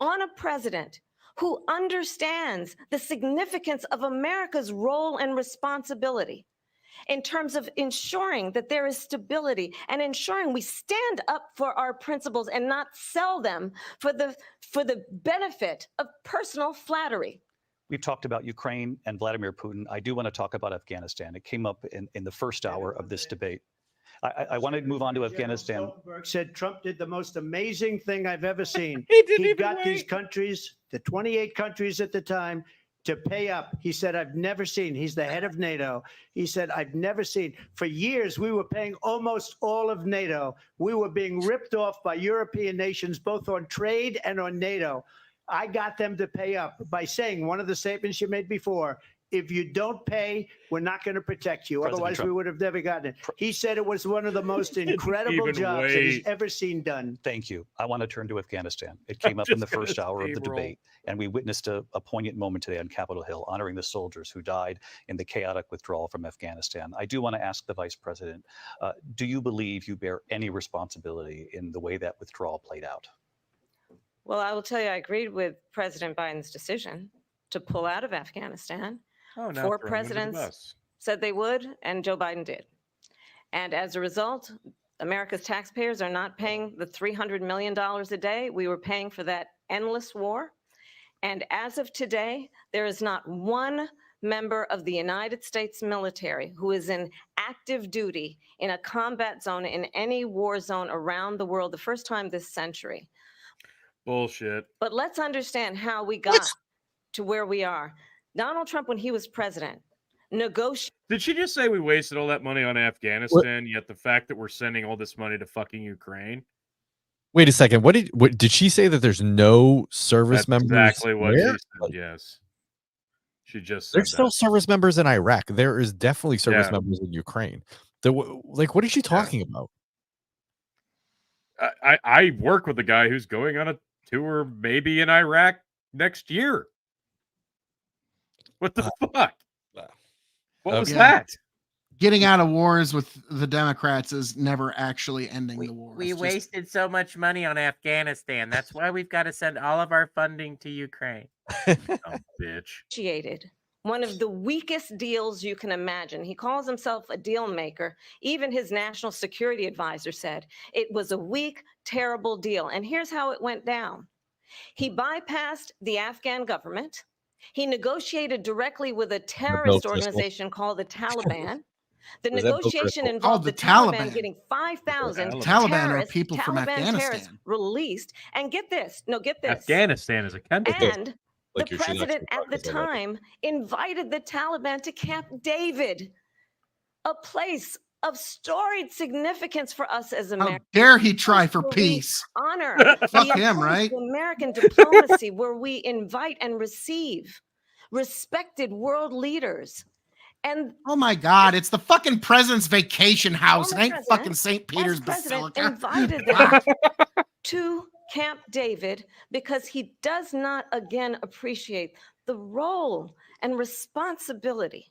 Speaker 8: on a president who understands the significance of America's role and responsibility in terms of ensuring that there is stability and ensuring we stand up for our principles and not sell them for the benefit of personal flattery.
Speaker 1: We've talked about Ukraine and Vladimir Putin. I do want to talk about Afghanistan. It came up in the first hour of this debate. I want to move on to Afghanistan.
Speaker 4: Stoltenberg said Trump did the most amazing thing I've ever seen. He got these countries, the 28 countries at the time, to pay up. He said, I've never seen, he's the head of NATO. He said, I've never seen. For years, we were paying almost all of NATO. We were being ripped off by European nations, both on trade and on NATO. I got them to pay up by saying one of the statements you made before, if you don't pay, we're not going to protect you.
Speaker 1: President
Speaker 4: Otherwise,
Speaker 1: Trump.
Speaker 4: we would have never gotten it. He said it was one of the most incredible
Speaker 6: even
Speaker 4: jobs that he's
Speaker 6: wait.
Speaker 4: ever seen done.
Speaker 1: Thank you. I want to turn to Afghanistan. It came up in the
Speaker 6: just gonna
Speaker 1: first hour of the
Speaker 6: steamroll.
Speaker 1: debate, and we witnessed a poignant moment today on Capitol Hill, honoring the soldiers who died in the chaotic withdrawal from Afghanistan. I do want to ask the Vice President, do you believe you bear any responsibility in the way that withdrawal played out?
Speaker 8: Well, I will tell you, I agreed with President Biden's decision to pull out of Afghanistan.
Speaker 6: Oh, now
Speaker 8: Four
Speaker 6: throw him under the
Speaker 8: presidents
Speaker 6: bus.
Speaker 8: said they would, and Joe Biden did. And as a result, America's taxpayers are not paying the $300 million a day we were paying for that endless war. And as of today, there is not one member of the United States military who is in active duty in a combat zone in any war zone around the world, the first time this century.
Speaker 6: Bullshit.
Speaker 8: But let's understand how we got to where we are. Donald Trump, when he was president, negotiated.
Speaker 6: Did she just say we wasted all that money on Afghanistan, yet the fact that we're sending all this money to fucking Ukraine?
Speaker 7: Wait a second. What did she say, that there's no service
Speaker 6: That's
Speaker 7: members?
Speaker 6: exactly what she
Speaker 7: where?
Speaker 6: said. Yes. She just said
Speaker 7: There's still
Speaker 6: that.
Speaker 7: service members in Iraq. There is definitely service
Speaker 6: Yeah.
Speaker 7: members in Ukraine. Like, what is she talking about?
Speaker 6: I work with a guy who's going on a tour maybe in Iraq next year. What the fuck? What was
Speaker 7: Okay.
Speaker 6: that?
Speaker 9: Getting out of wars with the Democrats is never actually ending the war.
Speaker 10: We
Speaker 9: It's just-
Speaker 10: wasted so much money on Afghanistan. That's why we've got to send all of our funding to Ukraine.
Speaker 6: Oh, bitch.
Speaker 8: negotiated one of the weakest deals you can imagine. He calls himself a deal maker. Even his national security advisor said it was a weak, terrible deal. And here's how it went down. He bypassed the Afghan government. He negotiated directly with a terrorist
Speaker 7: Crystal.
Speaker 8: organization called the Taliban. The
Speaker 7: Was that Bill
Speaker 8: negotiation
Speaker 7: Kristol?
Speaker 8: involved
Speaker 9: the
Speaker 8: the Taliban
Speaker 9: Taliban.
Speaker 8: getting 5,000
Speaker 6: The
Speaker 9: Taliban are
Speaker 8: terrorists,
Speaker 9: people from
Speaker 8: Taliban terrorists
Speaker 9: Afghanistan.
Speaker 8: released. And get this, get this.
Speaker 6: Afghanistan is a country.
Speaker 8: And
Speaker 7: Like
Speaker 8: the
Speaker 7: you're shooting
Speaker 8: president
Speaker 7: actually
Speaker 8: at the
Speaker 7: talking about that.
Speaker 8: time invited the Taliban to Camp David, a place of storied significance for us as
Speaker 9: How
Speaker 8: Americans.
Speaker 9: dare he try for
Speaker 8: Where we
Speaker 9: peace?
Speaker 8: honor
Speaker 9: Fuck
Speaker 8: the
Speaker 9: him,
Speaker 8: approach
Speaker 9: right?
Speaker 8: to American diplomacy, where we invite and receive respected world leaders. And
Speaker 9: Oh my God! It's the fucking president's vacation house. It
Speaker 8: the
Speaker 9: ain't
Speaker 8: president,
Speaker 9: fucking St.
Speaker 8: as
Speaker 9: Peter's
Speaker 8: president,
Speaker 9: Basilica.
Speaker 8: invited them to Camp David because he does not again appreciate the role and responsibility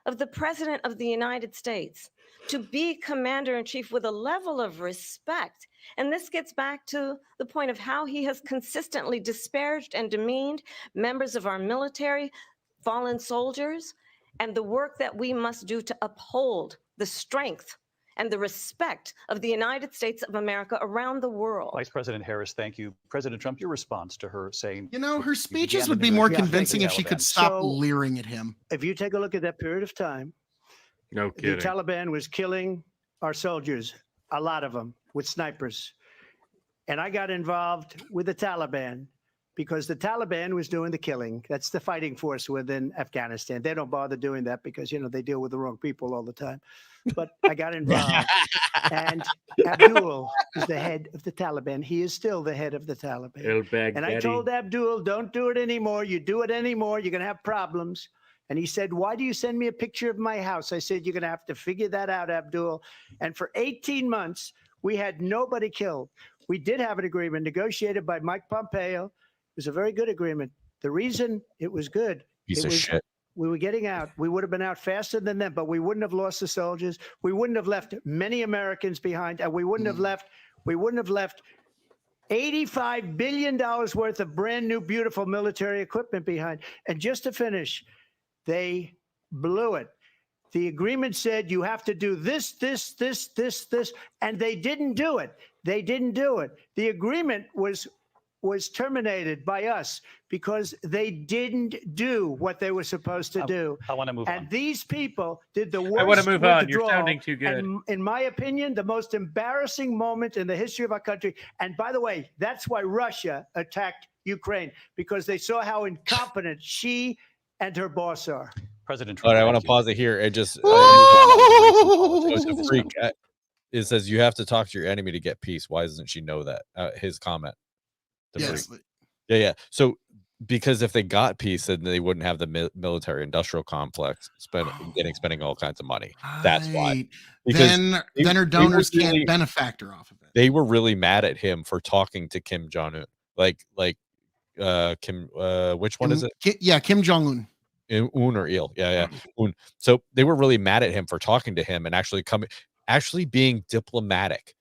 Speaker 8: of the President of the United States to be commander in chief with a level of respect. And this gets back to the point of how he has consistently disparaged and demeaned members of our military, fallen soldiers, and the work that we must do to uphold the strength and the respect of the United States of America around the world.
Speaker 1: Vice President Harris, thank you. President Trump, your response to her saying,
Speaker 9: You know, her
Speaker 1: you
Speaker 9: speeches
Speaker 1: began
Speaker 9: would
Speaker 1: the
Speaker 9: be more
Speaker 1: negotiations with
Speaker 9: convincing
Speaker 1: the
Speaker 9: if she could
Speaker 1: Taliban.
Speaker 9: stop
Speaker 4: So-
Speaker 9: leering at him.
Speaker 4: If you take a look at that period of time,
Speaker 6: No
Speaker 4: the
Speaker 6: kidding.
Speaker 4: Taliban was killing our soldiers, a lot of them, with snipers. And I got involved with the Taliban because the Taliban was doing the killing. That's the fighting force within Afghanistan. They don't bother doing that because, they deal with the wrong people all the time. But I got involved. And Abdul is the head of the Taliban. He is still the head of the Taliban.
Speaker 6: El Baghdadi.
Speaker 4: And I told Abdul, don't do it anymore. You do it anymore, you're going to have problems. And he said, why do you send me a picture of my house? I said, you're going to have to figure that out, Abdul. And for 18 months, we had nobody killed. We did have an agreement negotiated by Mike Pompeo. It was a very good agreement. The reason it was good,
Speaker 7: Piece
Speaker 4: it
Speaker 7: of
Speaker 4: was-
Speaker 7: shit.
Speaker 4: we were getting out. We would have been out faster than them, but we wouldn't have lost the soldiers. We wouldn't have left many Americans behind, and we wouldn't have left $85 billion worth of brand new, beautiful military equipment behind. And just to finish, they blew it. The agreement said you have to do this, and they didn't do it. They didn't do it. The agreement was terminated by us because they didn't do what they were supposed to do.
Speaker 1: I want to move
Speaker 4: And
Speaker 1: on.
Speaker 4: these people did the worst
Speaker 6: I want to move on. You're
Speaker 4: withdrawal.
Speaker 6: sounding too good.
Speaker 4: And in my opinion, the most embarrassing moment in the history of our country. And by the way, that's why Russia attacked Ukraine, because they saw how incompetent she and her boss are.
Speaker 1: President
Speaker 7: All
Speaker 1: Trump,
Speaker 7: right, I want
Speaker 1: thank
Speaker 7: to
Speaker 1: you.
Speaker 7: pause it here. It just it was a freak. It says you have to talk to your enemy to get peace. Why doesn't she know that? His comment. The
Speaker 9: Yes.
Speaker 7: freak. Yeah. So because if they got peace, then they wouldn't have the military-industrial complex spending all kinds of money. That's why. Because
Speaker 9: then her donors can't benefactor off of it.
Speaker 7: They were really mad at him for talking to Kim Jong-un. Kim, which one is it?
Speaker 9: Kim Jong-un.
Speaker 7: Un or Il. Yeah. Un. So they were really mad at him for talking to him and actually being diplomatic.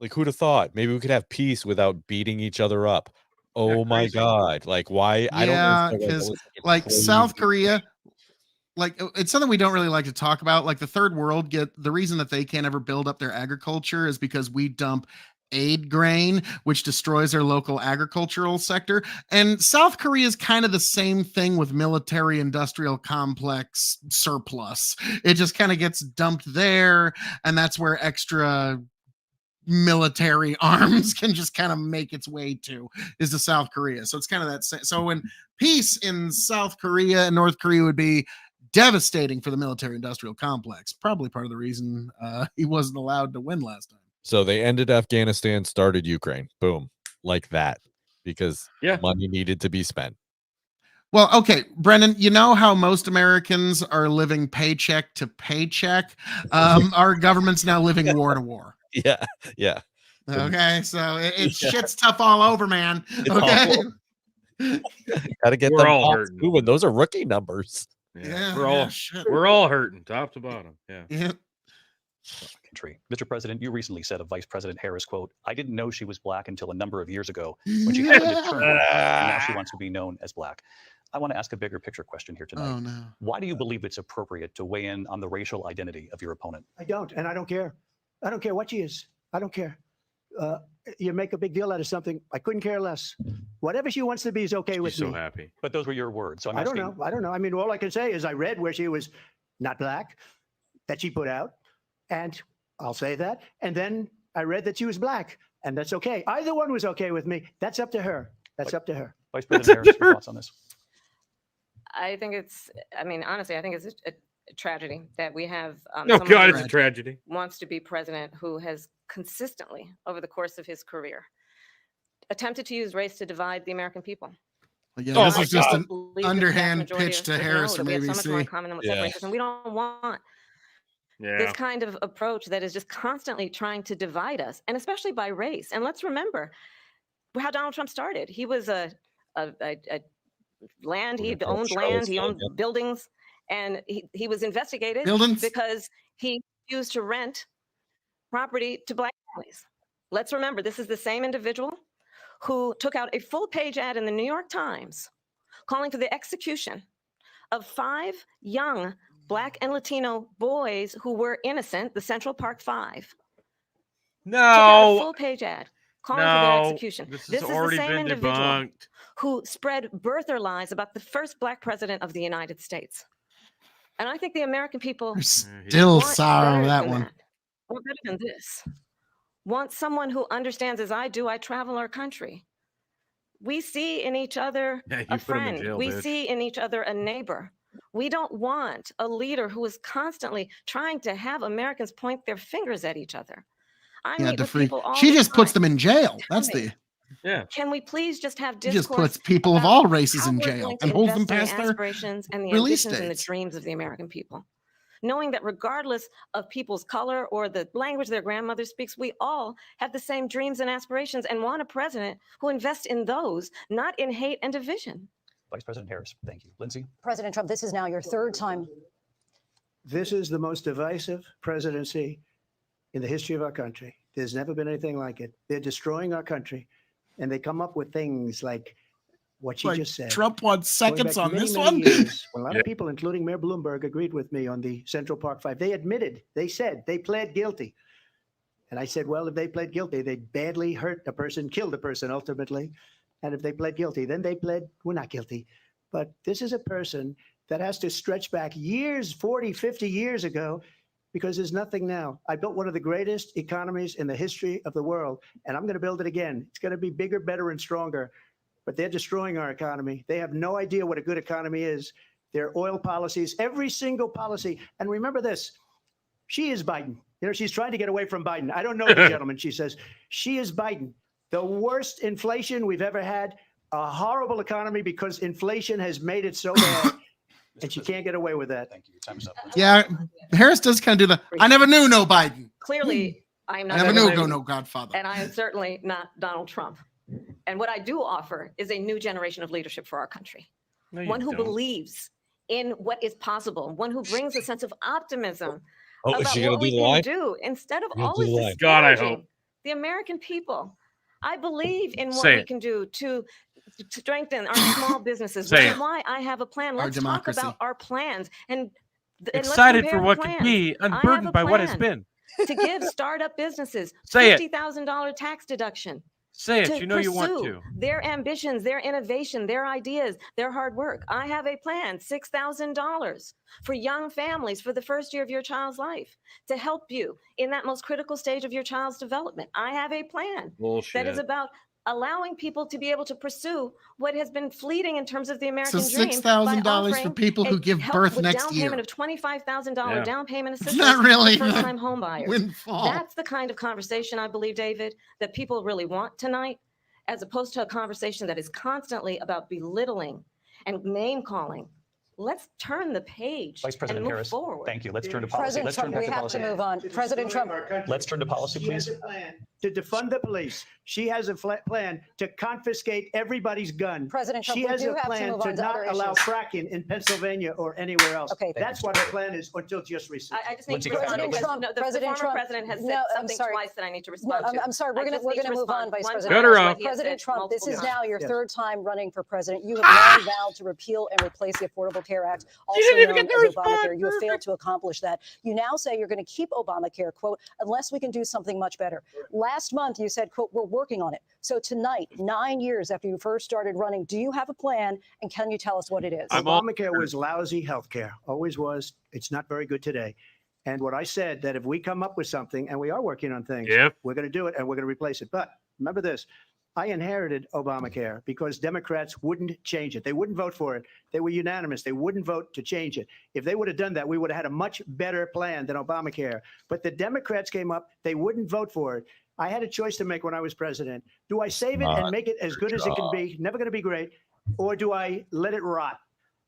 Speaker 7: Like, who'd have thought? Maybe we could have peace without beating each other up. Oh my God. Like, why? I don't know.
Speaker 9: Because like South Korea, like it's something we don't really like to talk about. Like the third world the reason that they can't ever build up their agriculture is because we dump aid grain, which destroys their local agricultural sector. And South Korea is kind of the same thing with military industrial complex surplus. It just kind of gets dumped there, and that's where extra military arms can just kind of make its way to, is to South Korea. So it's kind of that. So when peace in South Korea and North Korea would be devastating for the military industrial complex, probably part of the reason he wasn't allowed to win last time.
Speaker 7: So they ended Afghanistan, started Ukraine. Boom. Like that. Because money needed to be spent.
Speaker 9: Well, okay, Brendan, you know how most Americans are living paycheck to paycheck? Our government's now living war to war.
Speaker 7: Yeah.
Speaker 9: Okay, so it's shit's tough all over, man. Okay.
Speaker 7: Gotta get them all moving. Those are rookie numbers.
Speaker 6: Yeah, we're all hurting, top to bottom.
Speaker 9: Yeah.
Speaker 1: Country. Mr. President, you recently said of Vice President Harris, quote, "I didn't know she was black until a number of years ago when she happened to turn black, and now she wants to be known as black." I want to ask a bigger picture question here tonight.
Speaker 9: Oh, no.
Speaker 1: Why do you believe it's appropriate to weigh in on the racial identity of your opponent?
Speaker 4: I don't, and I don't care. I don't care what she is. I don't care. You make a big deal out of something. I couldn't care less. Whatever she wants to be is okay with me.
Speaker 6: So happy.
Speaker 1: But those were your words. So
Speaker 4: I don't know. I mean, all I can say is I read where she was not black, that she put out, and I'll say that. And then I read that she was black, and that's okay. Either one was okay with me. That's up to her. That's up to her.
Speaker 1: Vice President Harris, your thoughts on this?
Speaker 8: I think honestly, I think it's a tragedy that we have
Speaker 6: God, it's a tragedy.
Speaker 8: Wants to be president who has consistently, over the course of his career, attempted to use race to divide the American people.
Speaker 9: Yeah, this is just an underhand pitch to Harris from ABC.
Speaker 8: So much more in common than what separates us, and we don't want this kind of approach that is just constantly trying to divide us, and especially by race. And let's remember how Donald Trump started. He was a land, he owned land, he owned buildings, and he was investigated because he refused to rent property to black families. Let's remember, this is the same individual who took out a full-page ad in the New York Times calling for the execution of 5 young Black and Latino boys who were innocent, the Central Park 5.
Speaker 6: No.
Speaker 8: Took out a full-page ad calling for their execution.
Speaker 6: This has already been debunked.
Speaker 8: Who spread birther lies about the first black president of the United States. And I think the American people
Speaker 9: are still sour over that one.
Speaker 8: Want better than this. Want someone who understands, as I do, I travel our country. We see in each other a friend. We see in each other a neighbor. We don't want a leader who is constantly trying to have Americans point their fingers at each other. I meet with people all
Speaker 9: She
Speaker 8: the
Speaker 9: just
Speaker 8: time.
Speaker 9: puts them in jail. That's the...
Speaker 8: Can we please just have
Speaker 9: He
Speaker 8: discourse?
Speaker 9: just puts people of all races in
Speaker 8: how we're
Speaker 9: jail
Speaker 8: going to
Speaker 9: and holds them
Speaker 8: invest in
Speaker 9: past
Speaker 8: the
Speaker 9: their
Speaker 8: aspirations and the
Speaker 9: release
Speaker 8: ambitions and the
Speaker 9: dates.
Speaker 8: dreams of the American people. Knowing that regardless of people's color or the language their grandmother speaks, we all have the same dreams and aspirations and want a president who invests in those, not in hate and division.
Speaker 1: Vice President Harris, thank you. Lindsay?
Speaker 5: President Trump, this is now your 3rd time.
Speaker 4: This is the most divisive presidency in the history of our country. There's never been anything like it. They're destroying our country, and they come up with things like what you just said.
Speaker 9: Trump wants seconds on this
Speaker 4: many
Speaker 9: one.
Speaker 4: Years, when a lot of people, including Mayor Bloomberg, agreed with me on the Central Park 5. They said they pled guilty. And I said, well, if they pled guilty, they badly hurt a person, killed a person ultimately. And if they pled guilty, then they pled, we're not guilty. But this is a person that has to stretch back years, 40, 50 years ago, because there's nothing now. I built one of the greatest economies in the history of the world, and I'm going to build it again. It's going to be bigger, better, and stronger. But they're destroying our economy. They have no idea what a good economy is. Their oil policies, every single policy. And remember this, she is Biden. You know, she's trying to get away from Biden. I don't know the gentleman, she says. She is Biden. The worst inflation we've ever had, a horrible economy because inflation has made it so bad, and she can't get away with that.
Speaker 1: Thank you. Time's up.
Speaker 9: Yeah, Harris does kind of do the. I never knew no Biden.
Speaker 8: Clearly, I'm
Speaker 9: I
Speaker 8: not.
Speaker 9: never knew no Godfather.
Speaker 8: And I am certainly not Donald Trump. And what I do offer is a new generation of leadership for our country.
Speaker 6: No, you
Speaker 8: One who
Speaker 6: don't.
Speaker 8: believes in what is possible, one who brings a sense of optimism
Speaker 7: Oh, is
Speaker 8: about
Speaker 7: she gonna
Speaker 8: what we
Speaker 7: do the
Speaker 8: can
Speaker 7: line?
Speaker 8: do instead of
Speaker 7: You gonna do
Speaker 8: always
Speaker 7: the line?
Speaker 6: God, I
Speaker 8: disparaging
Speaker 6: hope.
Speaker 8: the American people. I believe in what
Speaker 6: Say
Speaker 8: we
Speaker 6: it.
Speaker 8: can do to strengthen our small businesses,
Speaker 6: Say
Speaker 8: which
Speaker 6: it.
Speaker 8: is why I have a plan.
Speaker 9: Our
Speaker 8: Let's talk
Speaker 9: democracy.
Speaker 8: about our plans and let's
Speaker 6: Excited
Speaker 8: compare
Speaker 6: for
Speaker 8: the
Speaker 6: what could
Speaker 8: plans.
Speaker 6: be,
Speaker 8: I have a
Speaker 6: unburdened by what has
Speaker 8: plan
Speaker 6: been.
Speaker 8: to give startup businesses
Speaker 6: Say it.
Speaker 8: $50,000 tax deduction.
Speaker 6: Say it.
Speaker 8: To
Speaker 6: You know you want
Speaker 8: pursue
Speaker 6: to.
Speaker 8: their ambitions, their innovation, their ideas, their hard work. I have a plan, $6,000 for young families for the first year of your child's life to help you in that most critical stage of your child's development. I have a plan
Speaker 6: Bullshit.
Speaker 8: that is about allowing people to be able to pursue what has been fleeting in terms of the American
Speaker 9: So
Speaker 8: dream.
Speaker 9: $6,000 for people who give birth next
Speaker 8: down
Speaker 9: year.
Speaker 8: payment of $25,000
Speaker 6: Yeah.
Speaker 8: down payment
Speaker 9: It's
Speaker 8: assistance
Speaker 9: not really
Speaker 8: for
Speaker 9: the
Speaker 8: first-time home buyers.
Speaker 9: windfall.
Speaker 8: That's the kind of conversation I believe, David, that people really want tonight, as opposed to a conversation that is constantly about belittling and name calling. Let's turn the page
Speaker 1: Vice President
Speaker 8: and move
Speaker 1: Harris,
Speaker 8: forward.
Speaker 1: thank you. Let's turn to policy.
Speaker 5: President
Speaker 1: Let's turn
Speaker 5: Trump,
Speaker 1: back
Speaker 5: we
Speaker 1: to
Speaker 5: have
Speaker 1: policy.
Speaker 5: to move on. President Trump.
Speaker 1: Let's turn to policy,
Speaker 4: She has
Speaker 1: please.
Speaker 4: a plan to defund the police. She has a plan to confiscate everybody's gun.
Speaker 5: President Trump,
Speaker 4: She
Speaker 5: we
Speaker 4: has
Speaker 5: do
Speaker 4: a
Speaker 5: have to
Speaker 4: plan
Speaker 5: move
Speaker 4: to
Speaker 5: on to
Speaker 4: not
Speaker 5: other
Speaker 4: allow
Speaker 5: issues.
Speaker 4: fracking in Pennsylvania or anywhere else.
Speaker 5: Okay.
Speaker 4: That's what her plan is until just recently.
Speaker 8: I just need
Speaker 1: Lindsey
Speaker 8: to respond
Speaker 1: Graham.
Speaker 8: because
Speaker 5: President Trump,
Speaker 8: the
Speaker 5: President
Speaker 8: former
Speaker 5: Trump,
Speaker 8: president has said
Speaker 5: no, I'm
Speaker 8: something
Speaker 5: sorry.
Speaker 8: twice that I need to
Speaker 5: No,
Speaker 8: respond to.
Speaker 5: I'm sorry. We're
Speaker 8: I
Speaker 5: gonna
Speaker 8: just need to
Speaker 5: move on,
Speaker 8: respond.
Speaker 5: Vice
Speaker 8: One
Speaker 5: President.
Speaker 8: time
Speaker 6: Shut her
Speaker 8: is what
Speaker 6: up.
Speaker 8: he has
Speaker 5: President
Speaker 8: said
Speaker 5: Trump, this
Speaker 8: multiple
Speaker 5: is
Speaker 8: times.
Speaker 5: now your
Speaker 4: Yes.
Speaker 5: third time running for president. You have long vowed to repeal and replace the Affordable Care Act, also
Speaker 6: didn't even
Speaker 5: known
Speaker 6: get the
Speaker 5: as Obamacare.
Speaker 6: response.
Speaker 5: You have failed to accomplish that. You now say you're going to keep Obamacare, quote, unless we can do something much better. Last month, you said, quote, we're working on it. So tonight, 9 years after you first started running, do you have a plan, and can you tell us what it is?
Speaker 4: Obamacare was lousy health care, always was. It's not very good today. And what I said, that if we come up with something, and we are working on things,
Speaker 6: Yep.
Speaker 4: we're going to do it and we're going to replace it. But remember this, I inherited Obamacare because Democrats wouldn't change it. They wouldn't vote for it. They were unanimous. They wouldn't vote to change it. If they would have done that, we would have had a much better plan than Obamacare. But the Democrats came up, they wouldn't vote for it. I had a choice to make when I was president. Do I save it and make it as good as it can be, never going to be great, or do I let it rot?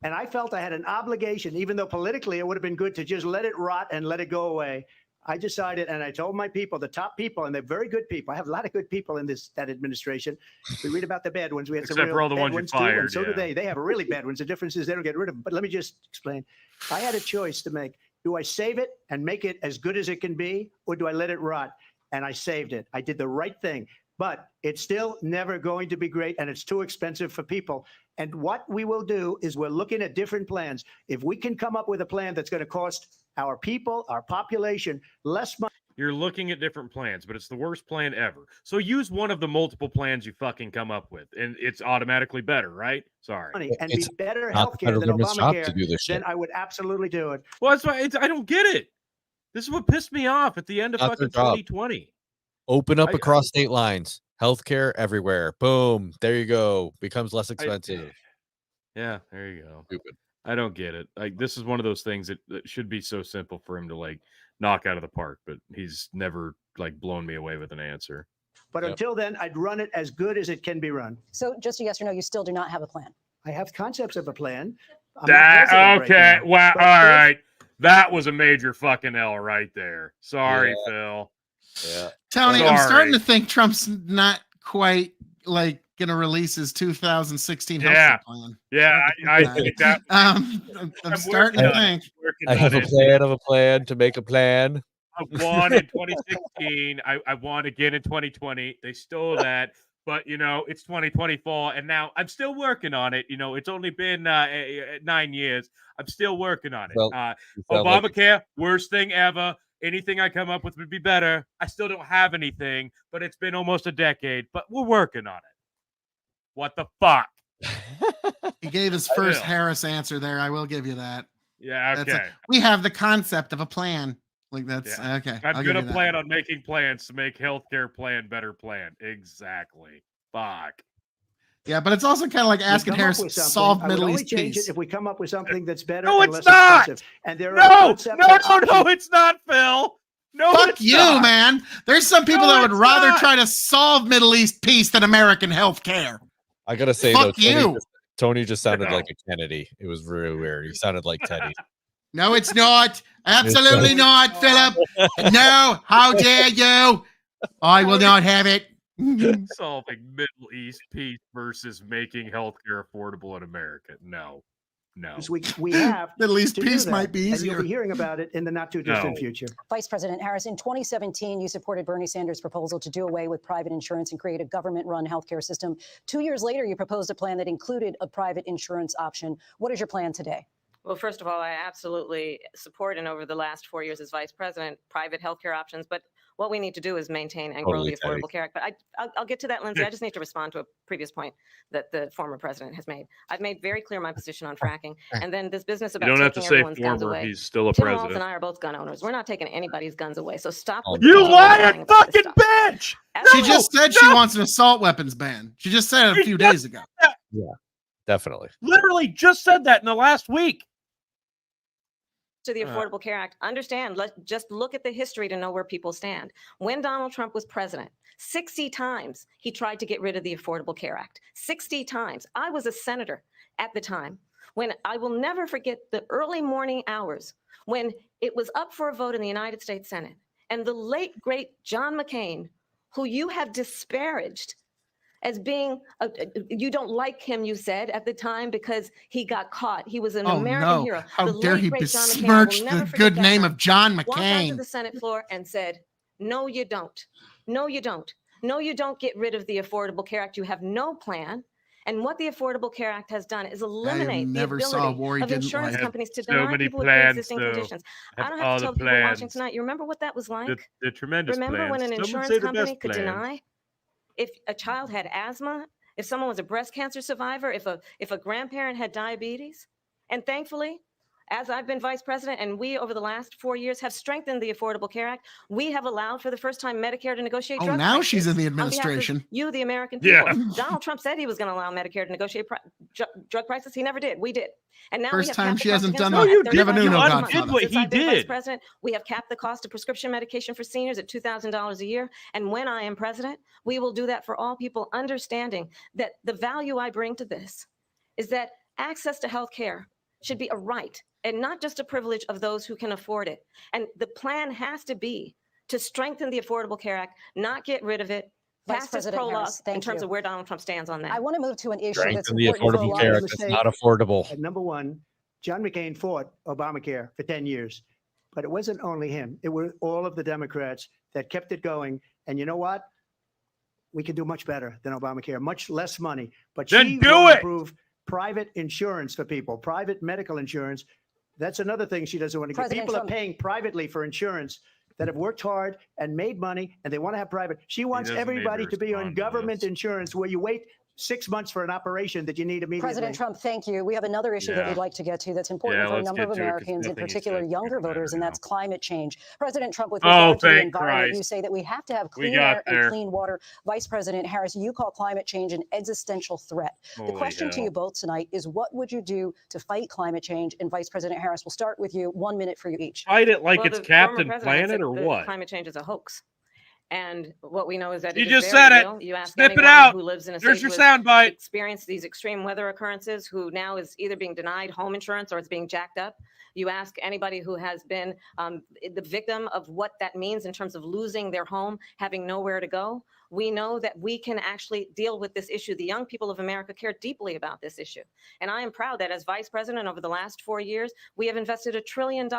Speaker 4: And I felt I had an obligation, even though politically it would have been good to just let it rot and let it go away. I decided, and I told my people, the top people, and they're very good people. I have a lot of good people in that administration. We read about the bad ones. We had some
Speaker 6: Except
Speaker 4: real
Speaker 6: for all the
Speaker 4: bad
Speaker 6: ones you
Speaker 4: ones too,
Speaker 6: fired,
Speaker 4: and so do
Speaker 6: yeah.
Speaker 4: they. They have really bad ones. The difference is they don't get rid of them. But let me just explain. I had a choice to make. Do I save it and make it as good as it can be, or do I let it rot? And I saved it. I did the right thing. But it's still never going to be great, and it's too expensive for people. And what we will do is we're looking at different plans. If we can come up with a plan that's going to cost our people, our population, less money.
Speaker 6: You're looking at different plans, but it's the worst plan ever. So use one of the multiple plans you fucking come up with, and it's automatically better, right? Sorry.
Speaker 4: And
Speaker 7: It's
Speaker 4: be better
Speaker 7: not the
Speaker 4: healthcare than
Speaker 7: federal government's job to
Speaker 4: Obamacare,
Speaker 7: do this
Speaker 4: then
Speaker 7: shit.
Speaker 4: I would absolutely do it.
Speaker 6: Well, that's why I don't get it. This is what pissed me off at the end of
Speaker 7: Not their
Speaker 6: fucking
Speaker 7: job.
Speaker 6: 2020.
Speaker 7: Open up
Speaker 6: I-
Speaker 7: across state lines. Healthcare everywhere. Boom. There you go. Becomes less expensive.
Speaker 6: Yeah, there you go.
Speaker 7: Stupid.
Speaker 6: I don't get it. Like, this is one of those things that should be so simple for him to like knock out of the park, but he's never like blown me away with an answer.
Speaker 4: But
Speaker 7: Yep.
Speaker 4: until then, I'd run it as good as it can be run.
Speaker 5: So just a yes or no, you still do not have a plan.
Speaker 4: I have concepts of a plan. I'm not
Speaker 6: That
Speaker 4: president right
Speaker 6: okay.
Speaker 4: now.
Speaker 6: Well,
Speaker 4: But
Speaker 6: all
Speaker 4: if-
Speaker 6: right. That was a major fucking L right there. Sorry,
Speaker 7: Yeah.
Speaker 6: Phil.
Speaker 7: Yeah.
Speaker 9: Tony, I'm
Speaker 6: Sorry.
Speaker 9: starting to think Trump's not quite like gonna release his 2016
Speaker 6: Yeah.
Speaker 9: health plan.
Speaker 6: Yeah, I think that
Speaker 9: I'm
Speaker 6: I'm
Speaker 9: starting
Speaker 6: working
Speaker 9: to
Speaker 6: on it.
Speaker 9: think.
Speaker 6: Working
Speaker 7: I have
Speaker 6: on
Speaker 7: a
Speaker 6: it.
Speaker 7: plan of a plan to make a plan.
Speaker 6: I won in 2016. I won again in 2020. They stole that. But, you know, it's 2024, and now I'm still working on it. You know, it's only been 9 years. I'm still working on it.
Speaker 7: Well, you sound like-
Speaker 6: Obamacare, worst thing ever. Anything I come up with would be better. I still don't have anything, but it's been almost a decade. But we're working on it. What the fuck?
Speaker 9: He gave his
Speaker 6: I
Speaker 9: first
Speaker 6: will.
Speaker 9: Harris answer there. I will give you that.
Speaker 6: Yeah,
Speaker 9: That's
Speaker 6: okay.
Speaker 9: we have the concept of a plan. Like that's
Speaker 6: Yeah.
Speaker 9: okay.
Speaker 6: I'm
Speaker 9: I'll give
Speaker 6: gonna
Speaker 9: you that.
Speaker 6: plan on making plans to make healthcare plan better plan. Exactly. Fuck.
Speaker 9: Yeah, but it's also kind of like
Speaker 4: We
Speaker 9: asking
Speaker 4: come up
Speaker 9: Harris
Speaker 4: with
Speaker 9: to
Speaker 4: something.
Speaker 9: solve
Speaker 4: I would
Speaker 9: Middle
Speaker 4: only
Speaker 9: East
Speaker 4: change
Speaker 9: peace.
Speaker 4: it if we come up with something that's better
Speaker 6: No,
Speaker 4: and
Speaker 6: it's
Speaker 4: less
Speaker 6: not.
Speaker 4: expensive. And there are
Speaker 6: No,
Speaker 4: concepts and options.
Speaker 6: it's not, Phil. No,
Speaker 9: Fuck
Speaker 6: it's
Speaker 9: you,
Speaker 6: not.
Speaker 9: man. There's some people
Speaker 6: No,
Speaker 9: that would
Speaker 6: it's
Speaker 9: rather
Speaker 6: not.
Speaker 9: try to solve Middle East peace than American health care.
Speaker 7: I gotta say
Speaker 9: Fuck
Speaker 7: though,
Speaker 9: you.
Speaker 7: Tony just sounded like a Kennedy. It was really weird. He sounded like Teddy.
Speaker 9: No, it's not. Absolutely not, Philip. No, how dare you? I will not have it.
Speaker 6: Solving Middle East peace versus making healthcare affordable in America. No.
Speaker 4: We have
Speaker 9: Middle East
Speaker 4: to do
Speaker 9: peace
Speaker 4: that,
Speaker 9: might be
Speaker 4: and
Speaker 9: easier.
Speaker 4: you'll be hearing about it in the not too distant future.
Speaker 5: Vice President Harris, in 2017, you supported Bernie Sanders' proposal to do away with private insurance and create a government-run healthcare system. 2 years later, you proposed a plan that included a private insurance option. What is your plan today?
Speaker 8: Well, first of all, I absolutely support, and over the last 4 years as vice president, private healthcare options. But what we need to do is maintain and grow the Affordable Care Act. But I'll get to that, Lindsay. I just need to respond to a previous point that the former president has made. I've made very clear my position on fracking, and then this business about
Speaker 6: don't have to
Speaker 8: taking
Speaker 6: say
Speaker 8: everyone's guns
Speaker 6: former.
Speaker 8: away.
Speaker 6: He's still a
Speaker 8: Tim Walz
Speaker 6: president.
Speaker 8: and I are both gun owners. We're not taking anybody's guns away. So stop. With
Speaker 6: You
Speaker 8: the
Speaker 6: lying
Speaker 8: about this
Speaker 6: fucking
Speaker 8: stuff.
Speaker 6: bitch!
Speaker 9: She just said she wants an assault weapons ban. She just said it a few days ago.
Speaker 7: Yeah, definitely.
Speaker 6: Literally just said that in the last week.
Speaker 8: To the Affordable Care Act, understand, just look at the history to know where people stand. When Donald Trump was president, 60 times he tried to get rid of the Affordable Care Act. 60 times. I was a senator at the time when I will never forget the early morning hours when it was up for a vote in the United States Senate. And the late, great John McCain, who you have disparaged as being, you don't like him, you said at the time, because he got caught. He was an American hero.
Speaker 9: How
Speaker 8: The
Speaker 9: dare
Speaker 8: late,
Speaker 9: he
Speaker 8: great John McCain, I will
Speaker 9: besmirch
Speaker 8: never
Speaker 9: the
Speaker 8: forget
Speaker 9: good
Speaker 8: that
Speaker 9: name
Speaker 8: night.
Speaker 9: of John
Speaker 8: Walked onto
Speaker 9: McCain.
Speaker 8: the Senate floor and said, no, you don't. No, you don't. No, you don't get rid of the Affordable Care Act. You have no plan. And what the Affordable Care Act has done is eliminate the
Speaker 9: never saw a
Speaker 8: ability
Speaker 9: war he
Speaker 8: of
Speaker 9: didn't
Speaker 8: insurance
Speaker 9: like.
Speaker 8: companies to
Speaker 6: So
Speaker 8: deny
Speaker 6: many
Speaker 8: people with
Speaker 6: plans,
Speaker 8: pre-existing
Speaker 6: though.
Speaker 8: conditions. I
Speaker 6: Have
Speaker 8: don't
Speaker 6: all
Speaker 8: have to
Speaker 6: the
Speaker 8: tell people watching
Speaker 6: plans.
Speaker 8: tonight. You remember what that was like?
Speaker 6: The tremendous
Speaker 8: Remember
Speaker 6: plans.
Speaker 8: when an
Speaker 6: Some would
Speaker 8: insurance
Speaker 6: say the
Speaker 8: company
Speaker 6: best
Speaker 8: could
Speaker 6: plans.
Speaker 8: deny if a child had asthma, if someone was a breast cancer survivor, if a grandparent had diabetes? And thankfully, as I've been vice president, and we over the last 4 years have strengthened the Affordable Care Act, we have allowed for the first time Medicare to negotiate drug
Speaker 9: now
Speaker 8: prices
Speaker 9: she's in the
Speaker 8: on behalf of
Speaker 9: administration.
Speaker 8: you, the American people.
Speaker 6: Yeah.
Speaker 8: Donald Trump said he was going to allow Medicare to negotiate drug prices. He never did. We did. And now
Speaker 9: First
Speaker 8: we have
Speaker 9: time
Speaker 8: capped
Speaker 9: she
Speaker 8: the cost
Speaker 9: hasn't
Speaker 8: against
Speaker 9: done
Speaker 8: them
Speaker 9: that.
Speaker 8: at
Speaker 9: Never knew no
Speaker 8: $35 a
Speaker 9: Godfather.
Speaker 8: month.
Speaker 6: Did what
Speaker 8: Since
Speaker 6: he
Speaker 8: I've been vice
Speaker 6: did.
Speaker 8: president, we have capped the cost of prescription medication for seniors at $2,000 a year. And when I am president, we will do that for all people, understanding that the value I bring to this is that access to health care should be a right and not just a privilege of those who can afford it. And the plan has to be to strengthen the Affordable Care Act, not get rid of it.
Speaker 5: Vice
Speaker 8: Past its
Speaker 5: President
Speaker 8: prologue
Speaker 5: Harris,
Speaker 8: in
Speaker 5: thank
Speaker 8: terms
Speaker 5: you.
Speaker 8: of where Donald Trump stands on that.
Speaker 5: I want to move to an issue that's
Speaker 7: Strengthen the
Speaker 5: important for a
Speaker 7: Affordable
Speaker 5: lot
Speaker 7: Care
Speaker 5: of
Speaker 7: Act. It's not affordable.
Speaker 4: Number one, John McCain fought Obamacare for 10 years, but it wasn't only him. It were all of the Democrats that kept it going. And you know what? We can do much better than Obamacare, much less money. But
Speaker 6: Then
Speaker 4: she
Speaker 6: do
Speaker 4: will
Speaker 6: it!
Speaker 4: improve private insurance for people, private medical insurance. That's another thing she doesn't want to get.
Speaker 5: President
Speaker 4: People
Speaker 5: Trump-
Speaker 4: are paying privately for insurance that have worked hard and made money, and they want to have private. She wants
Speaker 6: doesn't need
Speaker 4: everybody
Speaker 6: to
Speaker 4: to be on
Speaker 6: respond to
Speaker 4: government
Speaker 6: this.
Speaker 4: insurance where you wait 6 months for an operation that you need immediately.
Speaker 5: President Trump, thank you. We have another issue that
Speaker 6: Yeah.
Speaker 5: we'd like to get to that's important
Speaker 6: Yeah,
Speaker 5: for a
Speaker 6: let's
Speaker 5: number of
Speaker 6: get to it, 'cause
Speaker 5: Americans, in
Speaker 6: nothing he
Speaker 5: particular
Speaker 6: said
Speaker 5: younger
Speaker 6: doesn't matter
Speaker 5: voters, and
Speaker 6: now.
Speaker 5: that's climate change. President Trump, with
Speaker 6: Oh,
Speaker 5: regard to the
Speaker 6: thank
Speaker 5: environment, you
Speaker 6: Christ.
Speaker 5: say that we have to have
Speaker 6: We
Speaker 5: clean
Speaker 6: got
Speaker 5: air
Speaker 6: there.
Speaker 5: and clean water. Vice President Harris, you call climate change an existential threat. The
Speaker 6: Holy
Speaker 5: question to
Speaker 6: hell.
Speaker 5: you both tonight is, what would you do to fight climate change? And Vice President Harris, we'll start with you. 1 minute for you each.
Speaker 6: Fight it like
Speaker 8: Well,
Speaker 6: it's
Speaker 8: the former
Speaker 6: Captain
Speaker 8: president
Speaker 6: Planet
Speaker 8: said
Speaker 6: or
Speaker 8: that
Speaker 6: what?
Speaker 8: Climate change is a hoax. And what we know is that
Speaker 6: You
Speaker 8: it is
Speaker 6: just
Speaker 8: very
Speaker 6: said it.
Speaker 8: real. You ask
Speaker 6: Snip it
Speaker 8: anyone
Speaker 6: out.
Speaker 8: who lives in a
Speaker 6: There's
Speaker 8: state
Speaker 6: your
Speaker 8: who has
Speaker 6: soundbite.
Speaker 8: experienced these extreme weather occurrences, who now is either being denied home insurance or it's being jacked up. You ask anybody who has been the victim of what that means in terms of losing their home, having nowhere to go. We know that we can actually deal with this issue. The young people of America care deeply about this issue. And I am proud that as vice president over the last 4 years, we have invested $1 trillion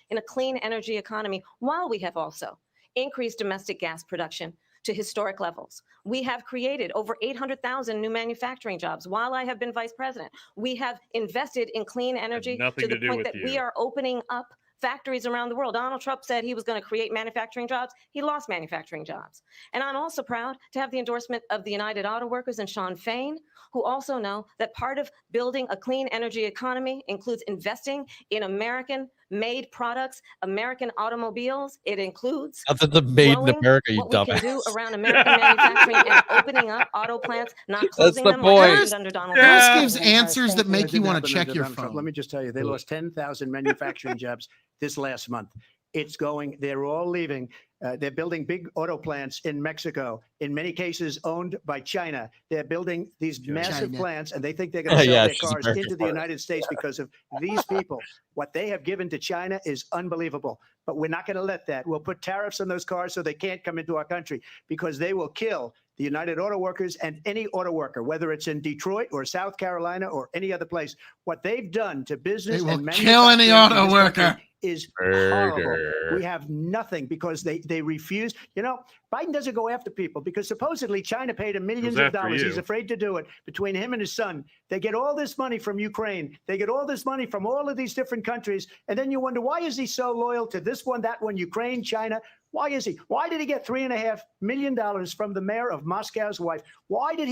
Speaker 8: in a clean energy economy, while we have also increased domestic gas production to historic levels. We have created over 800,000 new manufacturing jobs while I have been vice president. We have invested in clean energy
Speaker 6: nothing
Speaker 8: to the
Speaker 6: to do
Speaker 8: point
Speaker 6: with
Speaker 8: that
Speaker 6: you.
Speaker 8: we are opening up factories around the world. Donald Trump said he was going to create manufacturing jobs. He lost manufacturing jobs. And I'm also proud to have the endorsement of the United Auto Workers and Sean Fain, who also know that part of building a clean energy economy includes investing in American-made products, American automobiles. It includes
Speaker 7: Nothing the made in
Speaker 8: growing
Speaker 7: America, you
Speaker 8: what we can do
Speaker 7: dumbass.
Speaker 8: around American manufacturing and opening up auto plants, not closing
Speaker 7: the
Speaker 8: them like
Speaker 7: point.
Speaker 8: happened under Donald
Speaker 9: Harris
Speaker 8: Trump.
Speaker 9: gives answers that make you
Speaker 4: Didn't
Speaker 9: want
Speaker 4: happen
Speaker 9: to check
Speaker 4: under
Speaker 9: your
Speaker 4: Donald Trump.
Speaker 9: phone.
Speaker 4: Let me just tell you, they lost 10,000 manufacturing jobs this last month. It's going, they're all leaving. They're building big auto plants in Mexico, in many cases owned by China. They're building these massive plants, and they think they're going to sell their cars into the United States because of these people. What they have given to China is unbelievable. But we're not going to let that. We'll put tariffs on those cars so they can't come into our country, because they will kill the United Auto Workers and any auto worker, whether it's in Detroit or South Carolina or any other place. What they've done to business and manufacturing
Speaker 9: kill any auto worker
Speaker 4: is horrible. We have nothing because they refuse. You know, Biden doesn't go after people because supposedly China paid him millions of dollars. He's afraid to do it. Between him and his son, they get all this money from Ukraine. They get all this money from all of these different countries. And then you wonder, why is he so loyal to this one, that one, Ukraine, China? Why is he? Why did he get $3.5 million from the mayor of Moscow's wife? Why did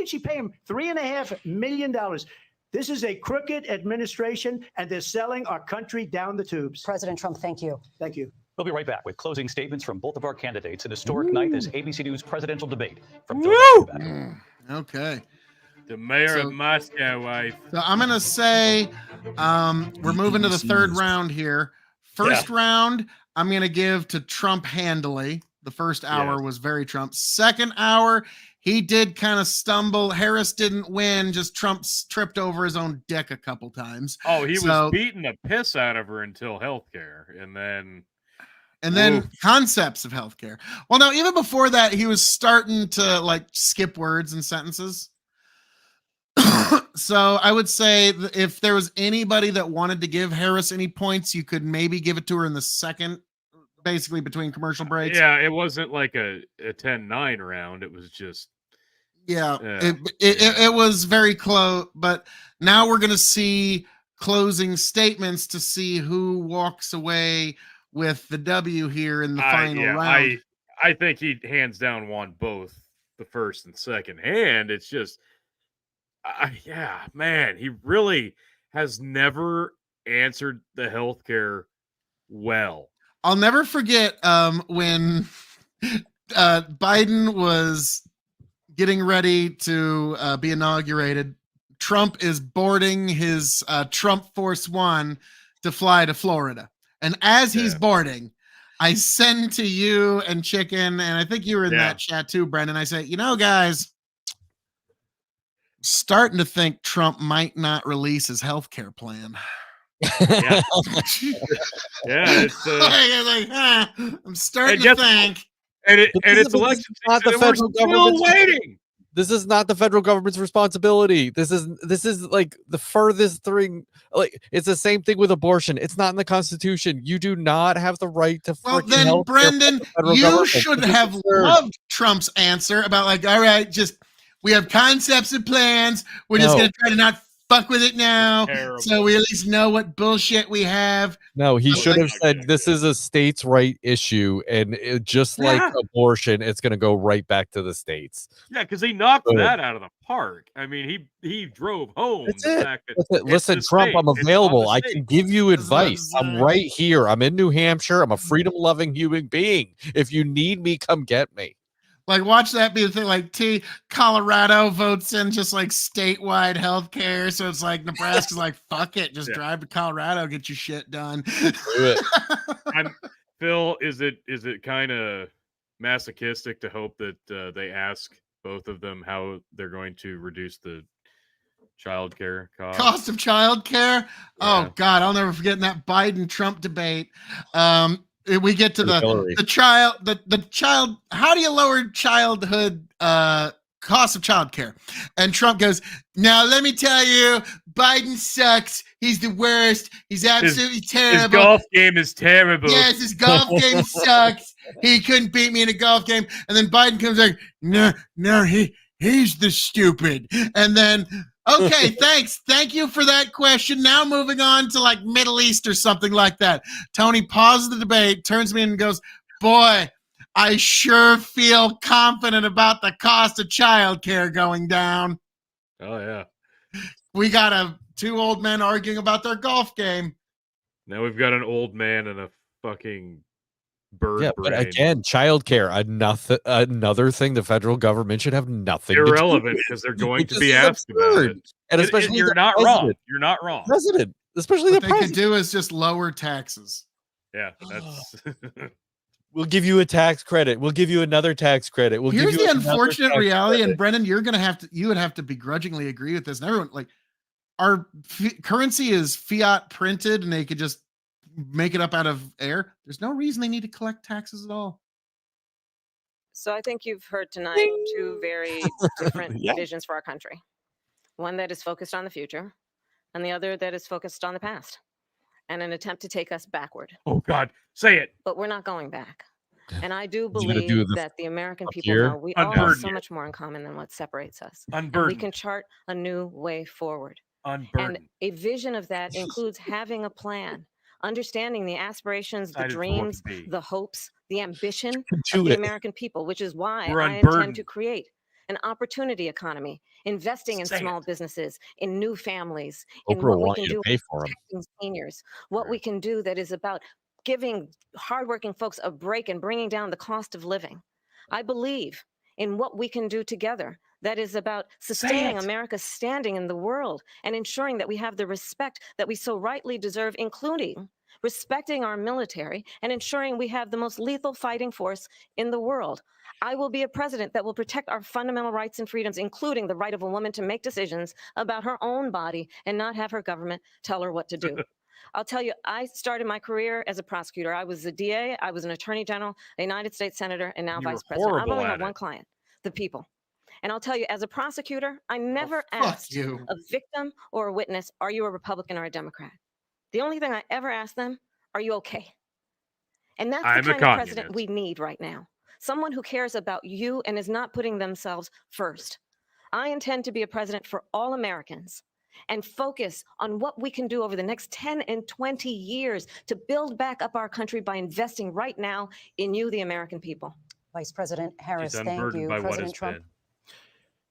Speaker 4: she pay him $3.5 million? This is a crooked administration, and they're selling our country down the tubes.
Speaker 5: President Trump, thank you.
Speaker 4: Thank you.
Speaker 1: We'll be right back with closing statements from both of our candidates. An historic night, this ABC News presidential debate from Philadelphia.
Speaker 9: Okay.
Speaker 6: The mayor of Moscow wife.
Speaker 9: So I'm going to say we're moving to the third round here. First round, I'm going to give to Trump handily. The first hour was very Trump. Second hour, he did kind of stumble. Harris didn't win. Just Trump tripped over his own dick a couple times.
Speaker 6: Oh, he was beating the piss out of her until healthcare. And then concepts of healthcare. Well, no, even before that, he was starting to like skip words and sentences. So I would say that if there was anybody that wanted to give Harris any points, you could maybe give it to her in the second, basically between commercial breaks. Yeah, it wasn't like a 10-9 round. It was just
Speaker 9: it was very close. But now we're going to see closing statements to see who walks away with the W here in the final round.
Speaker 6: I think he hands down won both the first and second hand. It's just man, he really has never answered the healthcare well.
Speaker 9: I'll never forget when Biden was getting ready to be inaugurated. Trump is boarding his Trump Force One to fly to Florida. And as he's boarding, I send to you and Chicken, and I think you were in that chat too, Brendan. I say, guys, starting to think Trump might not release his healthcare plan. I'm starting to think.
Speaker 6: And it's election
Speaker 7: not the federal government waiting. This is not the federal government's responsibility. This is like the furthest thing. Like it's the same thing with abortion. It's not in the Constitution. You do not have the right to.
Speaker 9: Well, then, Brendan, you should have loved Trump's answer about like, all right, we have concepts and plans. We're just going to try to not fuck with it now. So we at least know what bullshit we have.
Speaker 7: No, he should have said this is a states' right issue. And just like abortion, it's going to go right back to the states.
Speaker 6: Yeah, because he knocked that out of the park. I mean, he drove home.
Speaker 7: That's it. Listen, Trump, I'm available. I can give you advice. I'm right here. I'm in New Hampshire. I'm a freedom-loving human being. If you need me, come get me.
Speaker 9: Like, watch that be the thing. Like, Colorado votes in just like statewide health care. So it's like Nebraska's like, fuck it. Just drive to Colorado, get your shit done.
Speaker 7: Do it.
Speaker 6: Phil, is it kind of masochistic to hope that they ask both of them how they're going to reduce the childcare
Speaker 9: cost of childcare? Oh, God, I'll never forget in that Biden-Trump the get to the child. How do you lower childhood cost of childcare? And Trump goes, now let me tell you, Biden sucks. He's the worst. He's absolutely terrible.
Speaker 6: His golf game is terrible.
Speaker 9: Yes, his golf game sucks. He couldn't beat me in a golf game. And then Biden comes like, no, he's the stupid. And then, okay, thanks. Thank you for that question. Now moving on to like Middle East or something like that. Tony pauses the debate, turns to me and goes, boy, I sure feel confident about the cost of childcare going down.
Speaker 6: Oh, yeah.
Speaker 9: We got two old men arguing about their golf game.
Speaker 6: Now we've got an old man and a fucking bird brain.
Speaker 7: But again, childcare, another thing the federal government should have nothing
Speaker 6: irrelevant because they're going to be asked about it.
Speaker 7: And especially
Speaker 6: you're not wrong. You're not wrong.
Speaker 7: President, especially
Speaker 9: what
Speaker 7: the
Speaker 9: they
Speaker 7: president.
Speaker 9: could do is just lower taxes.
Speaker 6: Yeah, that's
Speaker 7: We'll give you a tax credit. We'll give you another tax credit. We'll
Speaker 9: Here's
Speaker 7: give you
Speaker 9: the
Speaker 7: another
Speaker 9: unfortunate
Speaker 7: tax
Speaker 9: reality,
Speaker 7: credit.
Speaker 9: and Brennan, you would have to begrudgingly agree with this. And everyone, like, our currency is fiat printed, and they could just make it up out of air. There's no reason they need to collect taxes at all.
Speaker 8: So I think you've heard tonight two very different
Speaker 7: Yeah.
Speaker 8: visions for our country. One that is focused on the future, and the other that is focused on the past, and an attempt to take us backward.
Speaker 6: Oh God, say it.
Speaker 8: But we're not going back. And I do
Speaker 7: You gotta do
Speaker 8: believe
Speaker 7: the
Speaker 8: that the American
Speaker 7: up
Speaker 8: people
Speaker 7: here.
Speaker 8: know we all have
Speaker 6: Unburden
Speaker 8: so
Speaker 6: it.
Speaker 8: much more in common than what separates us. And we
Speaker 6: Unburden.
Speaker 8: can chart a new way forward. And
Speaker 6: Unburden.
Speaker 8: a vision of that includes having a plan, understanding the aspirations, the
Speaker 6: Excited for what
Speaker 8: dreams,
Speaker 6: could be.
Speaker 8: the hopes, the ambition
Speaker 7: Do
Speaker 8: of the
Speaker 7: it.
Speaker 8: American people, which is why
Speaker 6: We're
Speaker 8: I intend to
Speaker 6: unburdened.
Speaker 8: create an opportunity economy, investing in
Speaker 6: Say
Speaker 8: small
Speaker 6: it.
Speaker 8: businesses, in new families, in
Speaker 7: Oprah
Speaker 8: what we
Speaker 7: want
Speaker 8: can
Speaker 7: you to
Speaker 8: do
Speaker 7: pay for them.
Speaker 8: protecting seniors, what
Speaker 6: Right.
Speaker 8: we can do that is about giving hardworking folks a break and bringing down the cost of living. I believe in what we can do together that is about sustaining
Speaker 6: it.
Speaker 8: America's standing in the world and ensuring that we have the respect that we so rightly deserve, including respecting our military and ensuring we have the most lethal fighting force in the world. I will be a president that will protect our fundamental rights and freedoms, including the right of a woman to make decisions about her own body and not have her government tell her what to do. I'll tell you, I started my career as a prosecutor. I was a DA, I was an attorney general, a United States senator, and now
Speaker 6: You were
Speaker 8: vice president. I've
Speaker 6: horrible
Speaker 8: only had
Speaker 6: at
Speaker 8: one
Speaker 6: it.
Speaker 8: client, the people. And I'll tell you, as a prosecutor, I never
Speaker 9: Fuck
Speaker 8: asked
Speaker 9: you.
Speaker 8: a victim or a witness, are you a Republican or a Democrat? The only thing I ever asked them, are you okay? And that's
Speaker 6: I'm
Speaker 8: the
Speaker 6: a
Speaker 8: kind of president
Speaker 6: communist.
Speaker 8: we need right now. Someone who cares about you and is not putting themselves first. I intend to be a president for all Americans and focus on what we can do over the next 10 and 20 years to build back up our country by investing right now in you, the American people.
Speaker 5: Vice President Harris,
Speaker 6: She's
Speaker 5: thank
Speaker 6: unburdened
Speaker 5: you.
Speaker 6: by what
Speaker 5: President
Speaker 6: has
Speaker 5: Trump.
Speaker 6: been.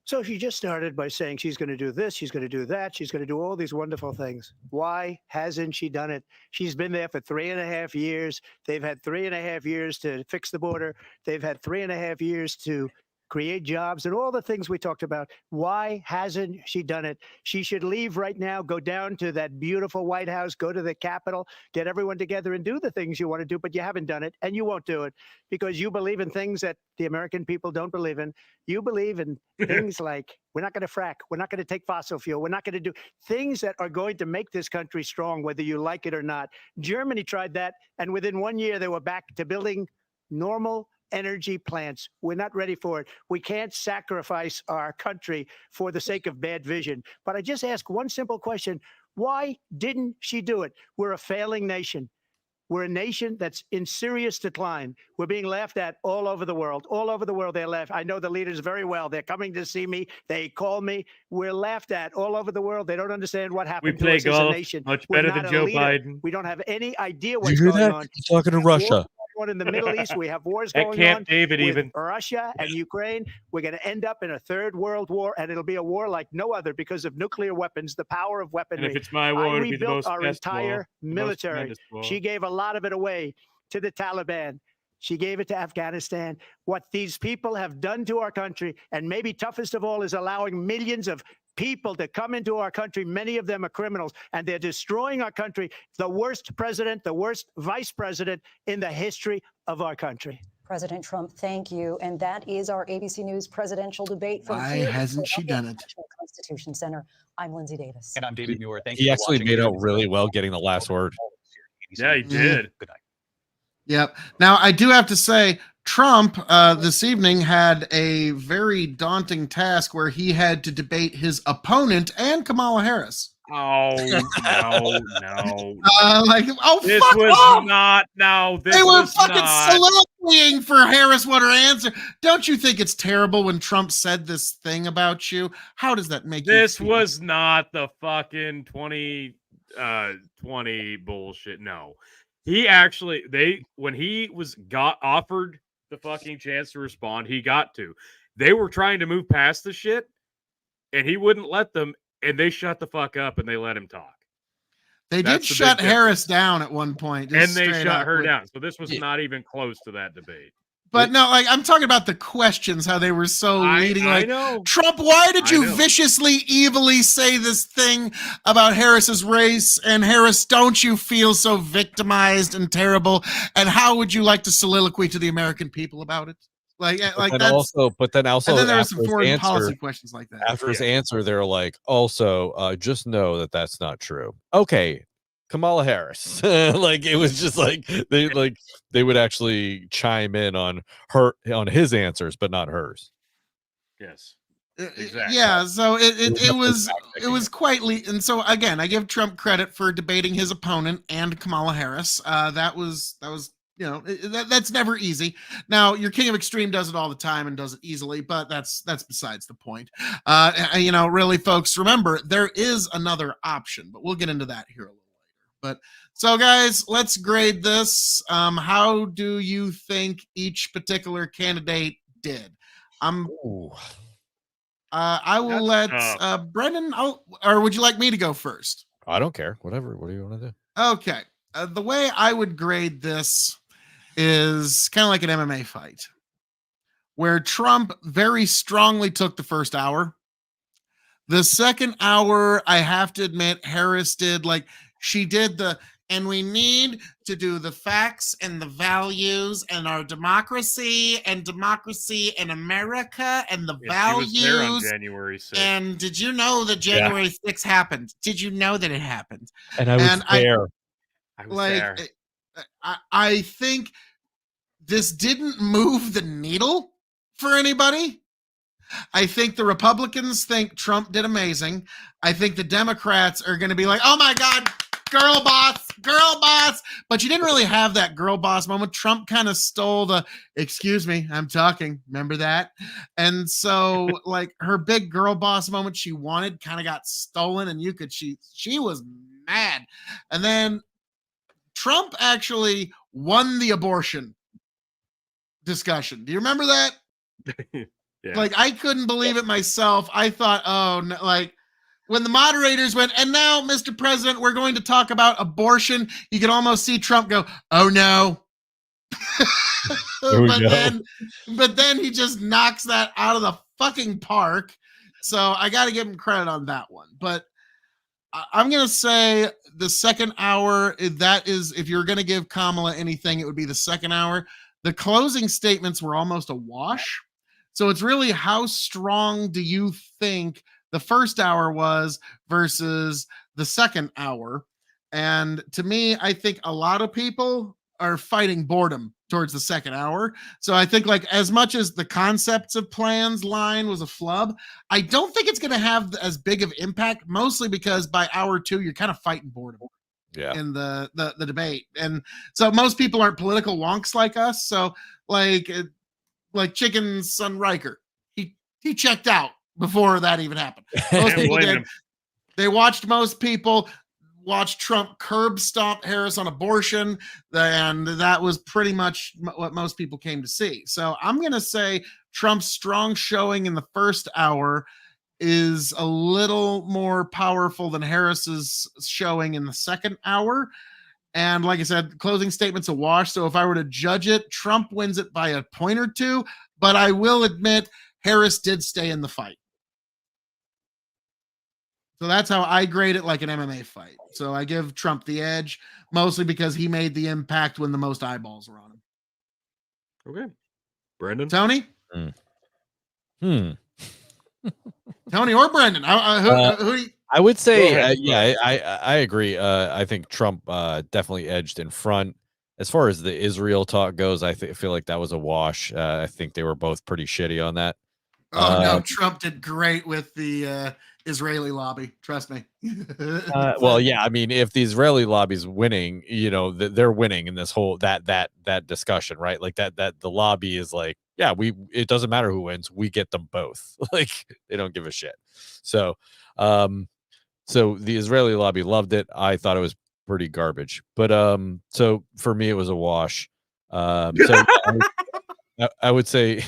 Speaker 4: So she just started by saying she's going to do this, she's going to do that, she's going to do all these wonderful things. Why hasn't she done it? She's been there for 3.5 years. They've had 3.5 years to fix the border. They've had 3.5 years to create jobs and all the things we talked about. Why hasn't she done it? She should leave right now, go down to that beautiful White House, go to the Capitol, get everyone together and do the things you want to do, but you haven't done it and you won't do it because you believe in things that the American people don't believe in. You believe in things like we're not going to frack, we're not going to take fossil fuel, we're not going to do things that are going to make this country strong, whether you like it or not. Germany tried that, and within 1 year, they were back to building normal energy plants. We're not ready for it. We can't sacrifice our country for the sake of bad vision. But I just ask one simple question. Why didn't she do it? We're a failing nation. We're a nation that's in serious decline. We're being laughed at all over the world. All over the world, they're laughed. I know the leaders very well. They're coming to see me. They call me. We're laughed at all over the world. They don't understand what
Speaker 6: We
Speaker 4: happened to
Speaker 6: play
Speaker 4: us as a
Speaker 6: golf
Speaker 4: nation.
Speaker 6: much
Speaker 4: We're
Speaker 6: better
Speaker 4: not
Speaker 6: than
Speaker 4: a
Speaker 6: Joe
Speaker 4: leader.
Speaker 6: Biden.
Speaker 4: We don't have any idea
Speaker 7: You
Speaker 4: what's
Speaker 7: hear
Speaker 4: going
Speaker 7: that?
Speaker 4: on.
Speaker 7: He's talking to
Speaker 4: We have
Speaker 7: Russia.
Speaker 4: wars going on in the Middle East. We have wars
Speaker 6: At
Speaker 4: going
Speaker 6: Camp
Speaker 4: on
Speaker 6: David,
Speaker 4: with
Speaker 6: even.
Speaker 4: Russia and Ukraine. We're going to end up in a third world war, and it'll be a war like no other because of nuclear weapons, the power of
Speaker 6: And
Speaker 4: weaponry.
Speaker 6: if it's my
Speaker 4: I
Speaker 6: war, it'll be the
Speaker 4: rebuilt
Speaker 6: most
Speaker 4: our
Speaker 6: best
Speaker 4: entire
Speaker 6: war, the most
Speaker 4: military.
Speaker 6: tremendous war.
Speaker 4: She gave a lot of it away to the Taliban. She gave it to Afghanistan. What these people have done to our country, and maybe toughest of all, is allowing millions of people to come into our country. Many of them are criminals, and they're destroying our country. The worst president, the worst vice president in the history of our country.
Speaker 5: President Trump, thank you. And that is our ABC News presidential debate from
Speaker 9: Why
Speaker 5: here at
Speaker 9: hasn't she
Speaker 5: Philadelphia
Speaker 9: done it?
Speaker 5: National Constitution Center. I'm Lindsay Davis.
Speaker 1: And I'm David Muir. Thank
Speaker 7: He
Speaker 1: you for
Speaker 7: actually
Speaker 1: watching
Speaker 7: made out
Speaker 1: News.
Speaker 7: really well getting the last word.
Speaker 6: Yeah, he did.
Speaker 1: Good night.
Speaker 9: Yep. Now, I do have to say, Trump this evening had a very daunting task where he had to debate his opponent and Kamala Harris.
Speaker 6: Oh, no, no.
Speaker 9: This
Speaker 6: This was not, no, this
Speaker 9: They were
Speaker 6: was
Speaker 9: fucking
Speaker 6: not.
Speaker 9: soliloquying for Harris what her answer. Don't you think it's terrible when Trump said this thing about you? How does that make you
Speaker 6: This
Speaker 9: feel?
Speaker 6: was not the fucking 2020 bullshit. No. He actually, when he got offered the fucking chance to respond, he got to. They were trying to move past the shit, and he wouldn't let them, and they shut the fuck up and they let him talk.
Speaker 9: They
Speaker 6: That's
Speaker 9: did
Speaker 6: the
Speaker 9: shut
Speaker 6: big
Speaker 9: Harris down at one point.
Speaker 6: And
Speaker 9: just
Speaker 6: they
Speaker 9: straight
Speaker 6: shut
Speaker 9: up
Speaker 6: her
Speaker 9: with-
Speaker 6: down. So this was not even close to that debate.
Speaker 9: But no, like I'm talking about the questions, how they were so leading. Like,
Speaker 6: I know.
Speaker 9: Trump, why did you
Speaker 6: know.
Speaker 9: viciously, evilly say this thing about Harris's race? And Harris, don't you feel so victimized and terrible? And how would you like to soliloquy to the American people about it? Like
Speaker 7: But
Speaker 9: that's.
Speaker 7: then also,
Speaker 9: And then there were
Speaker 7: after
Speaker 9: some
Speaker 7: his
Speaker 9: foreign
Speaker 7: answer,
Speaker 9: policy questions like that.
Speaker 7: After his answer, they're like, also, just know that that's not true. Okay, Kamala Harris. Like it was just like they would actually chime in on his answers, but not hers.
Speaker 6: Yes. Exactly.
Speaker 9: Yeah, so it was
Speaker 7: it.
Speaker 9: quite and so again, I give Trump credit for debating his opponent and Kamala Harris. That was that's never easy. Now your King of Extreme does it all the time and does it easily, but that's besides the point. Really, folks, remember there is another option, but we'll get into that here a little later. But so guys, let's grade this. How do you think each particular candidate did? I will let Brendan. Or would you like me to go first?
Speaker 7: I don't care. Whatever. What do you want to do?
Speaker 9: Okay. The way I would grade this is kind of like an MMA fight, where Trump very strongly took the first hour. The second hour, I have to admit, Harris did she did and we need to do the facts and the values and our democracy in America and the values.
Speaker 6: She was there on January 6th.
Speaker 9: And did you know that January 6th happened? Did you know that it happened?
Speaker 7: And I was there.
Speaker 6: I was there.
Speaker 9: I think this didn't move the needle for anybody. I think the Republicans think Trump did amazing. I think the Democrats are going to be like, oh my God, girl boss. But you didn't really have that girl boss moment. Trump kind of stole the, excuse me, I'm talking. Remember that? And so her big girl boss moment she wanted kind of got stolen, and she was mad. And then Trump actually won the abortion discussion. Do you remember that? Yeah. I couldn't believe it myself. I thought, oh, no, when the moderators went, and now, Mr. President, we're going to talk about abortion. You could almost see Trump go, oh no. But then he just knocks that out of the fucking park. So I got to give him credit on that one. But I'm going to say the second hour, that is, if you're going to give Kamala anything, it would be the second hour. The closing statements were almost a wash. So it's really how strong do you think the first hour was versus the second hour? And to me, I think a lot of people are fighting boredom towards the second hour. So I think as much as the concepts of plans line was a flub, I don't think it's going to have as big of impact, mostly because by hour two, you're kind of fighting boredom. Yeah. In the debate. And so most people aren't political wonks like us. So like Chicken's son Riker, he checked out before that even happened. Most people did. Most people watched Trump curb stomp Harris on abortion, and that was pretty much what most people came to see. So I'm going to say Trump's strong showing in the first hour is a little more powerful than Harris's showing in the second hour. And like I said, closing statement's a wash. So if I were to judge it, Trump wins it by a point or two. But I will admit, Harris did stay in the fight. So that's how I grade it, like an MMA fight. So I give Trump the edge, mostly because he made the impact when the most eyeballs were on him.
Speaker 6: Okay. Brendan?
Speaker 9: Tony? Tony or Brendan? Who do you...
Speaker 7: I would say, I agree. I think Trump definitely edged in front. As far as the Israel talk goes, I feel like that was a wash. I think they were both pretty shitty on that.
Speaker 9: Oh, no, Trump did great with the Israeli lobby. Trust me.
Speaker 7: Well, yeah, I mean, if the Israeli lobby's winning, they're winning in this whole that discussion, right? Like that the lobby is like, yeah, it doesn't matter who wins, we get them both. Like they don't give a shit. So the Israeli lobby loved it. I thought it was pretty garbage, but so for me it was a wash. I would say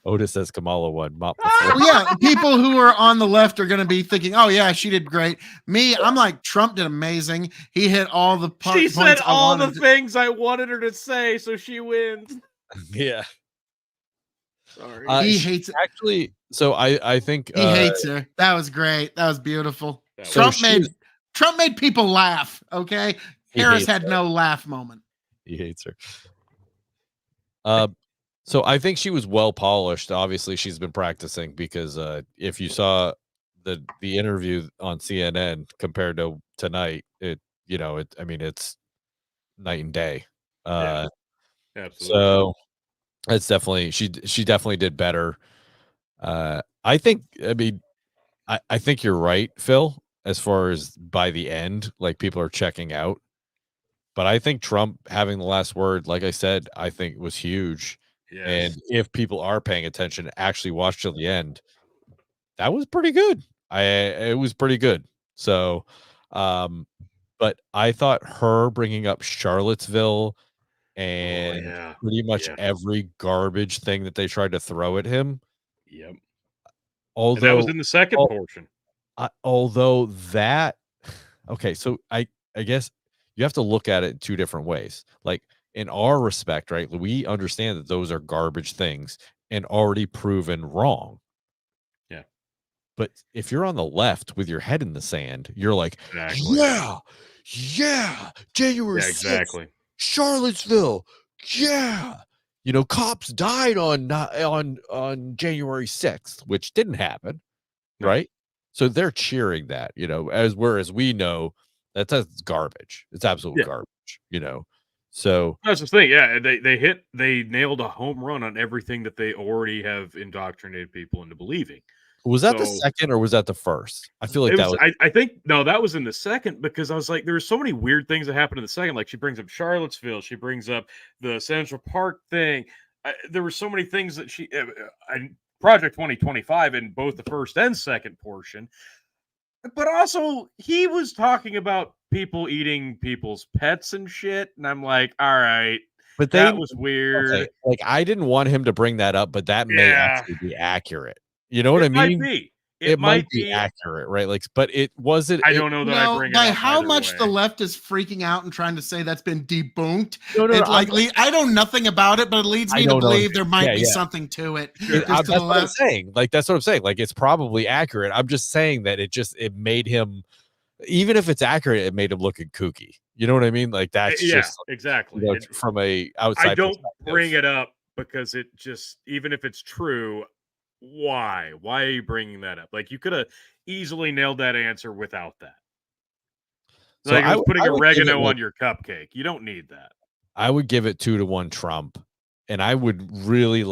Speaker 7: Otis says Kamala won.
Speaker 9: Well, yeah, people who are on the left are going to be thinking, "Oh yeah, she did great." Me, I'm like, Trump did amazing. He hit all the
Speaker 6: points. She said all the things I wanted her to say, so she wins.
Speaker 7: Yeah.
Speaker 10: Sorry.
Speaker 9: He hates it.
Speaker 7: Actually, so I think
Speaker 9: He hates her. That was great. That was beautiful. Trump made people laugh. Okay, Harris had no laugh moment.
Speaker 7: He hates her. So I think she was well polished. Obviously, she's been practicing because if you saw the interview on CNN compared to tonight, it's night and day.
Speaker 6: Absolutely.
Speaker 7: So it's definitely she definitely did better. I think I think you're right, Phil, as far as by the end, like people are checking out. But I think Trump having the last word, like I said, I think was huge.
Speaker 6: Yes.
Speaker 7: And if people are paying attention, actually watch till the end, that was pretty good. It was pretty good. So, but I thought her bringing up Charlottesville and pretty much every garbage thing that they tried to throw at him.
Speaker 6: Yep.
Speaker 7: Although
Speaker 6: that was in the second portion.
Speaker 7: Although that, okay, so I guess you have to look at it in two different ways. Like in our respect, right? We understand that those are garbage things and already proven wrong.
Speaker 6: Yeah.
Speaker 7: But if you're on the left with your head in the sand, you're like, yeah, January 6th,
Speaker 6: exactly.
Speaker 7: Charlottesville, yeah. Cops died on January 6th, which didn't happen, right? So they're cheering that, whereas we know that's garbage. It's absolute garbage, So
Speaker 6: that's the thing. Yeah, they nailed a home run on everything that they already have indoctrinated people into believing.
Speaker 7: Was that the second or was that the first? I feel like that was.
Speaker 6: I think no, that was in the second because I was like, there's so many weird things that happened in the second. Like she brings up Charlottesville, she brings up the Central Park thing. There were so many things that she Project 2025 in both the first and second portion. But also, he was talking about people eating people's pets and shit, and I'm like, all right,
Speaker 7: but
Speaker 6: that was weird.
Speaker 7: Okay. Like I didn't want him to bring that up, but that may actually be accurate. You know what I mean?
Speaker 6: Might be.
Speaker 7: It might be accurate, right? Like, but it wasn't.
Speaker 6: I don't know that I bring it
Speaker 9: by
Speaker 6: up
Speaker 9: how much
Speaker 6: way.
Speaker 9: the left is freaking out and trying to say that's been debunked. I know nothing about it, but it leads me to believe there might be something to it.
Speaker 7: That's what I'm saying. Like, that's what I'm saying. Like, it's probably accurate. I'm just saying that it made him, even if it's accurate, it made him looking kooky. You know what I mean? Like, that's just
Speaker 6: exactly
Speaker 7: from a outside.
Speaker 6: I don't bring it up because it just, even if it's true. Why are you bringing that up? Like you could have easily nailed that answer without that. Like I was putting oregano on your cupcake. You don't need that.
Speaker 7: I would give it 2-1 Trump, and I would really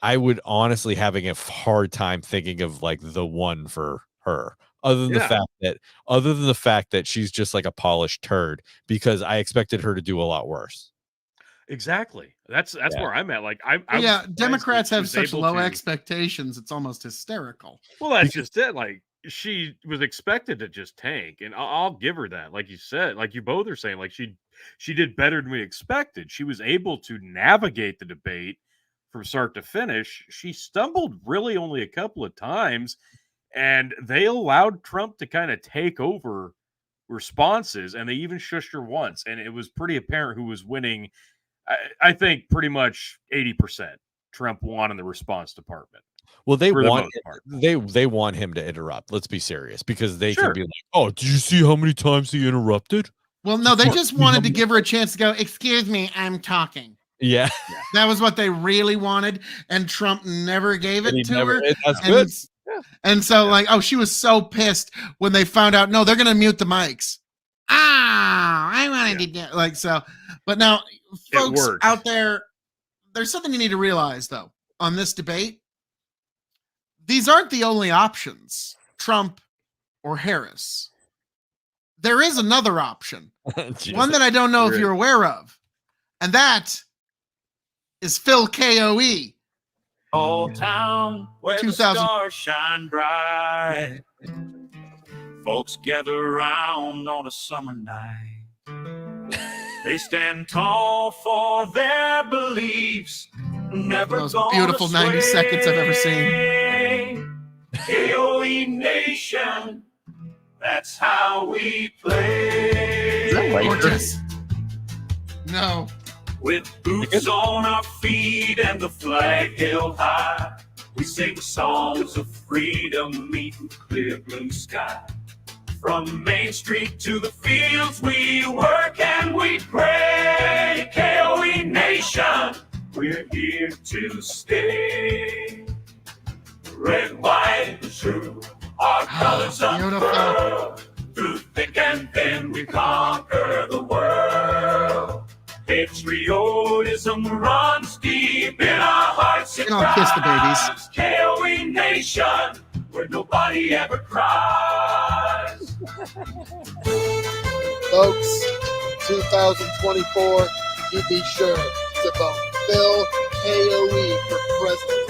Speaker 7: I would honestly having a hard time thinking of like the one for her. Other than the fact that she's just like a polished turd, because I expected her to do a lot worse.
Speaker 6: Exactly. That's where I'm at. Like
Speaker 9: Democrats have such low expectations; it's almost hysterical.
Speaker 6: Well, that's just it. Like she was expected to just tank, and I'll give her that. Like you said, like you both are saying, like she did better than we expected. She was able to navigate the debate from start to finish. She stumbled really only a couple of times, and they allowed Trump to kind of take over responses, and they even shushed her once, and it was pretty apparent who was winning. I think pretty much 80% Trump won in the response department.
Speaker 7: Well, they want him to interrupt. Let's be serious, because they can be like, "Oh, did you see how many times he interrupted?"
Speaker 9: Well, no, they just wanted to give her a chance to go, "Excuse me, I'm talking."
Speaker 7: Yeah.
Speaker 9: That was what they really wanted, and Trump never gave it to her.
Speaker 7: That's good.
Speaker 9: And so, she was so pissed when they found out, no, they're going to mute the mics. I wanted to do so. But now, folks out there, there's something you need to realize, though, on this debate. These aren't the only options, Trump or Harris. There is another option, one that I don't know if you're aware of, and that is Phil K.O.E.
Speaker 11: Old town where the stars shine bright. Folks gather around on a summer night. They stand tall for their beliefs. Never
Speaker 9: the most beautiful 90 seconds I've ever seen.
Speaker 11: K.O.E. Nation, that's how we play.
Speaker 9: Is that gorgeous? No.
Speaker 11: With boots on our feet and the flag held high, we sing songs of freedom meeting clear blue sky. From Main Street to the fields, we work and we pray. K.O.E. Nation, we're here to stay. Red, white, and true, our colors unfurl. Through thick and thin, we conquer the world. Patriotism runs deep in our hearts.
Speaker 9: And I'll kiss the babies.
Speaker 11: K.O.E. Nation, where nobody ever cries.
Speaker 12: Folks, 2024, you be sure to vote Phil K.O.E. for president.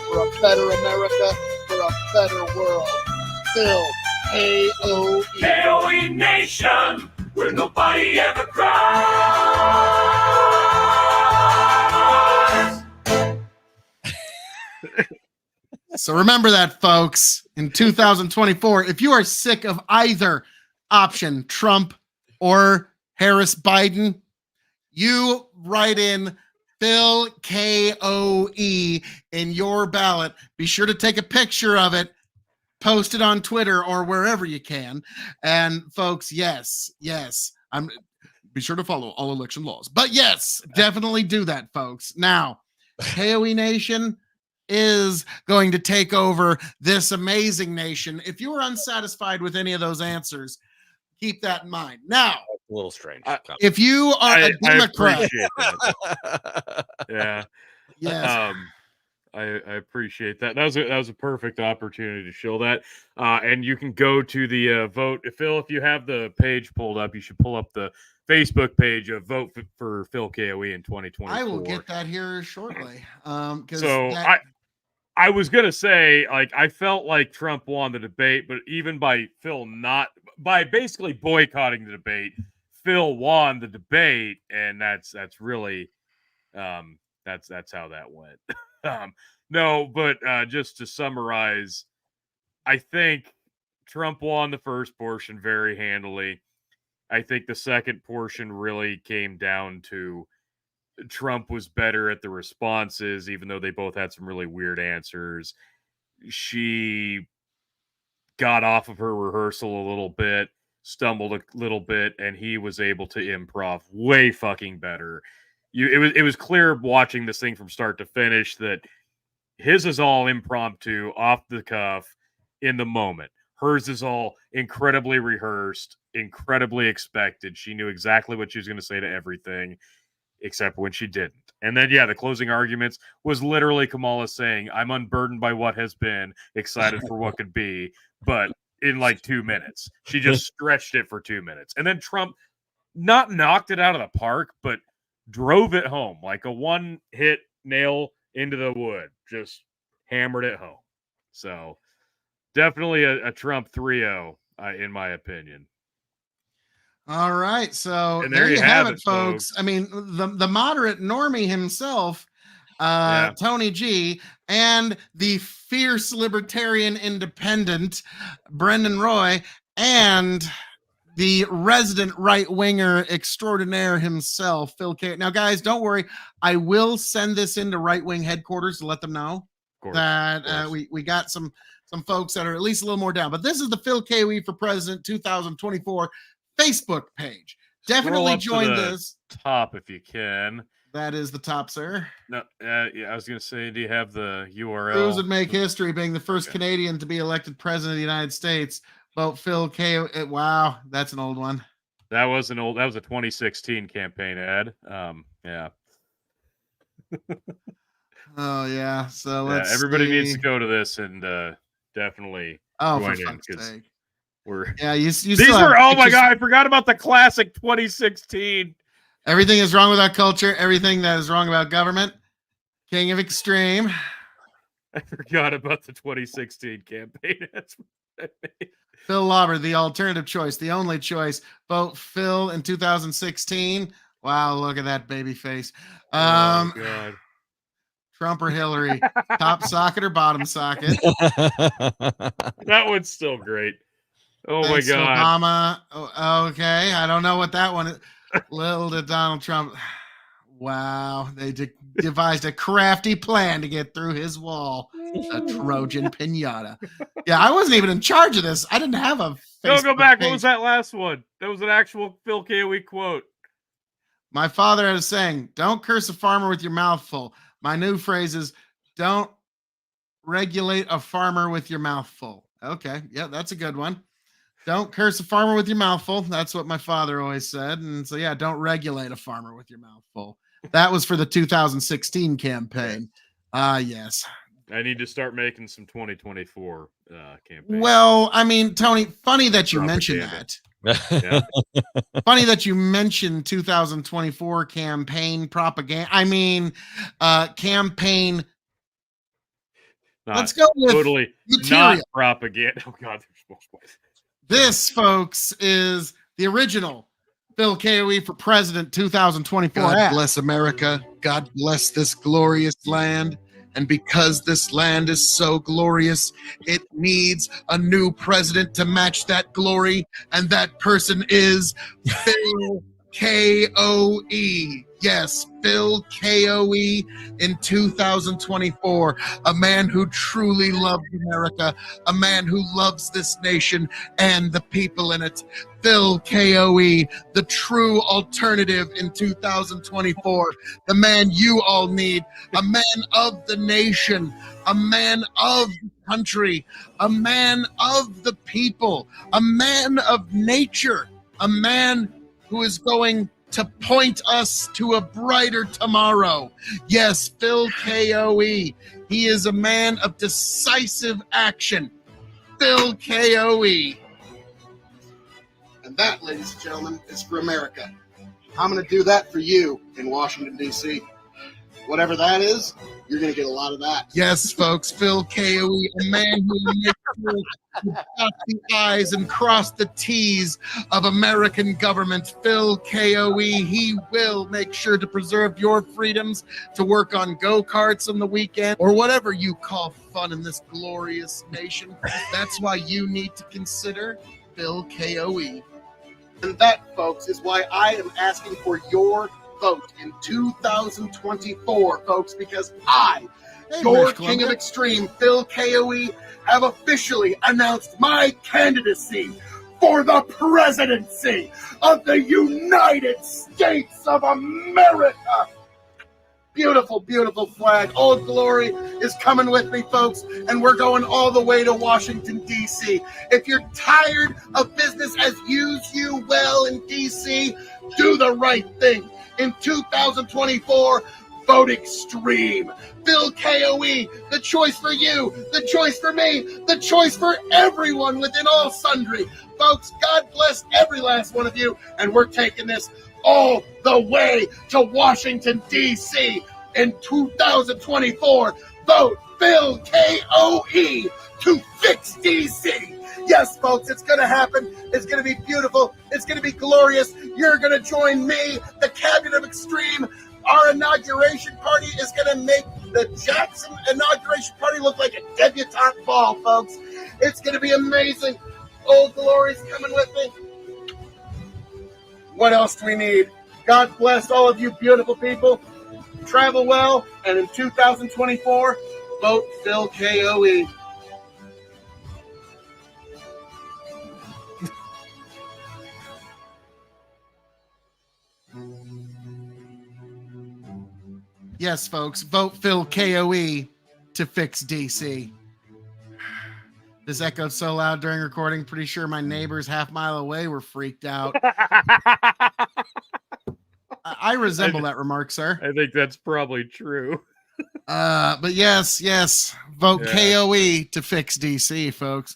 Speaker 12: For a better America, for a better world. Phil K.O.E.
Speaker 11: K.O.E. Nation, where nobody ever cries.
Speaker 9: So remember that, folks, in 2024, if you are sick of either option, Trump or Harris Biden, you write in Phil K.O.E. in your ballot. Be sure to take a picture of it, post it on Twitter or wherever you can. And folks, yes, be sure to follow all election laws. But yes, definitely do that, folks. Now, K.O.E. Nation is going to take over this amazing nation. If you are unsatisfied with any of those answers, keep that in mind. Now,
Speaker 7: a little strange.
Speaker 9: If you are a Democrat,
Speaker 6: I appreciate that. Yeah.
Speaker 9: Yes.
Speaker 6: I appreciate that. That was a perfect opportunity to show that. And you can go to the vote. Phil, if you have the page pulled up, you should pull up the Facebook page of Vote for Phil K.O.E. in 2024.
Speaker 9: I will get that here shortly.
Speaker 6: I was gonna say, like, I felt like Trump won the debate, but even by basically boycotting the debate, Phil won the debate, and that's really that's how that went. No, but just to summarize, I think Trump won the first portion very handily. I think the second portion really came down to Trump was better at the responses, even though they both had some really weird answers. She got off of her rehearsal a little bit, stumbled a little bit, and he was able to improv way fucking better. It was clear watching this thing from start to finish that his is all impromptu, off the cuff, in the moment. Hers is all incredibly rehearsed, incredibly expected. She knew exactly what she was going to say to everything, except when she didn't. And then, the closing arguments was literally Kamala saying, I'm unburdened by what has been, excited for what could be, but in like 2 minutes. She just stretched it for 2 minutes. And then Trump not knocked it out of the park, but drove it home like a one-hit nail into the wood. Just hammered it home. So definitely a Trump 3-0, in my opinion.
Speaker 9: All right, so
Speaker 6: and
Speaker 9: there you have it, folks. I mean, the moderate normie himself, Tony G, and the fierce libertarian independent, Brendan Roy, and the resident right-winger extraordinaire himself, Phil K. Now, guys, don't worry. I will send this into right-wing headquarters to let them know that we got some folks that are at least a little more down. But this is the Phil K.O.E. for President 2024 Facebook page. Definitely join this.
Speaker 6: Top if you can.
Speaker 9: That is the top, sir.
Speaker 6: No, I was going to say, do you have the URL?
Speaker 9: Cruz would make history being the first Canadian to be elected president of the United States. Vote Phil K.O.E. Wow, that's an old one.
Speaker 6: That was a 2016 campaign ad. Yeah.
Speaker 9: Oh yeah. So let's
Speaker 6: everybody
Speaker 9: see.
Speaker 6: needs to go to this and definitely join in because
Speaker 9: these
Speaker 6: were my god, I forgot about the classic 2016.
Speaker 9: Everything is wrong with our culture. Everything that is wrong about government. King of Extreme.
Speaker 6: I forgot about the 2016 campaign. That's what I made.
Speaker 9: Phil Lauber, the alternative choice, the only choice. Vote Phil in 2016. Wow, look at that baby face.
Speaker 6: Oh god.
Speaker 9: Trump or Hillary? Top socket or bottom socket?
Speaker 6: That one's still great. Oh
Speaker 9: Thanks,
Speaker 6: my god.
Speaker 9: Obama. Oh, okay. I don't know what that one is. Little did Donald Trump. Wow. They devised a crafty plan to get through his wall. A Trojan pinata. Yeah, I wasn't even in charge of this. I didn't have a Facebook
Speaker 6: Go back.
Speaker 9: page.
Speaker 6: What was that last one? That was an actual Phil K.O.E. quote.
Speaker 9: My father had a saying, don't curse a farmer with your mouth full. My new phrase is, don't regulate a farmer with your mouth full. Okay, yeah, that's a good one. Don't curse a farmer with your mouth full. That's what my father always said. And so, yeah, don't regulate a farmer with your mouth full. That was for the 2016 campaign. Yes.
Speaker 6: I need to start making some 2024 campaigns.
Speaker 9: Well, I mean, Tony, funny that you mentioned that.
Speaker 6: Yeah.
Speaker 9: Funny that you mentioned 2024 campaign propaganda. I mean, campaign. Let's go with
Speaker 6: totally
Speaker 9: material.
Speaker 6: Not propaganda. Oh God,
Speaker 9: this, folks, is the original Phil K.O.E. for President 2024.
Speaker 12: God bless America. God bless this glorious land. And because this land is so glorious, it needs a new president to match that glory. And that person is Phil K.O.E. Yes, Phil K.O.E. in 2024. A man who truly loves America. A man who loves this nation and the people in it. Phil K.O.E., the true alternative in 2024. The man you all need. A man of the nation. A man of the country. A man of the people. A man of nature. A man who is going to point us to a brighter tomorrow. Yes, Phil K.O.E. He is a man of decisive action. Phil K.O.E. And that, ladies and gentlemen, is for America. I'm going to do that for you in Washington, D.C. Whatever that is, you're going to get a lot of that. Yes, folks, Phil K.O.E., a man who makes sure to dot the I's and cross the T's of American government. Phil K.O.E., he will make sure to preserve your freedoms to work on go-karts on the weekend or whatever you call fun in this glorious nation. That's why you need to consider Phil K.O.E. And that, folks, is why I am asking for your vote in 2024, folks, because I, your King of Extreme, Phil K.O.E., have officially announced my candidacy for the presidency of the United States of America. Beautiful, beautiful flag. Old Glory is coming with me, folks, and we're going all the way to Washington, D.C. If you're tired of business as usual in D.C., do the right thing. In 2024, vote extreme. Phil K.O.E., the choice for you, the choice for me, the choice for everyone within all sundry. Folks, God bless every last one of you, and we're taking this all the way to Washington, D.C. in 2024. Vote Phil K.O.E. to fix D.C. Yes, folks, it's going to happen. It's going to be beautiful. It's going to be glorious. You're going to join me, the Cabinet of Extreme. Our inauguration party is going to make the Jackson inauguration party look like a debutante ball, folks. It's going to be amazing. Old Glory's coming with me. What else do we need? God bless all of you beautiful people. Travel well, and in 2024, vote Phil K.O.E. Yes, folks, vote Phil K.O.E. to fix DC. This echoed so loud during recording, pretty sure my neighbors half mile away were freaked out. I resemble that remark, sir.
Speaker 6: I think that's probably true.
Speaker 9: But yes, vote KOE to fix DC, folks.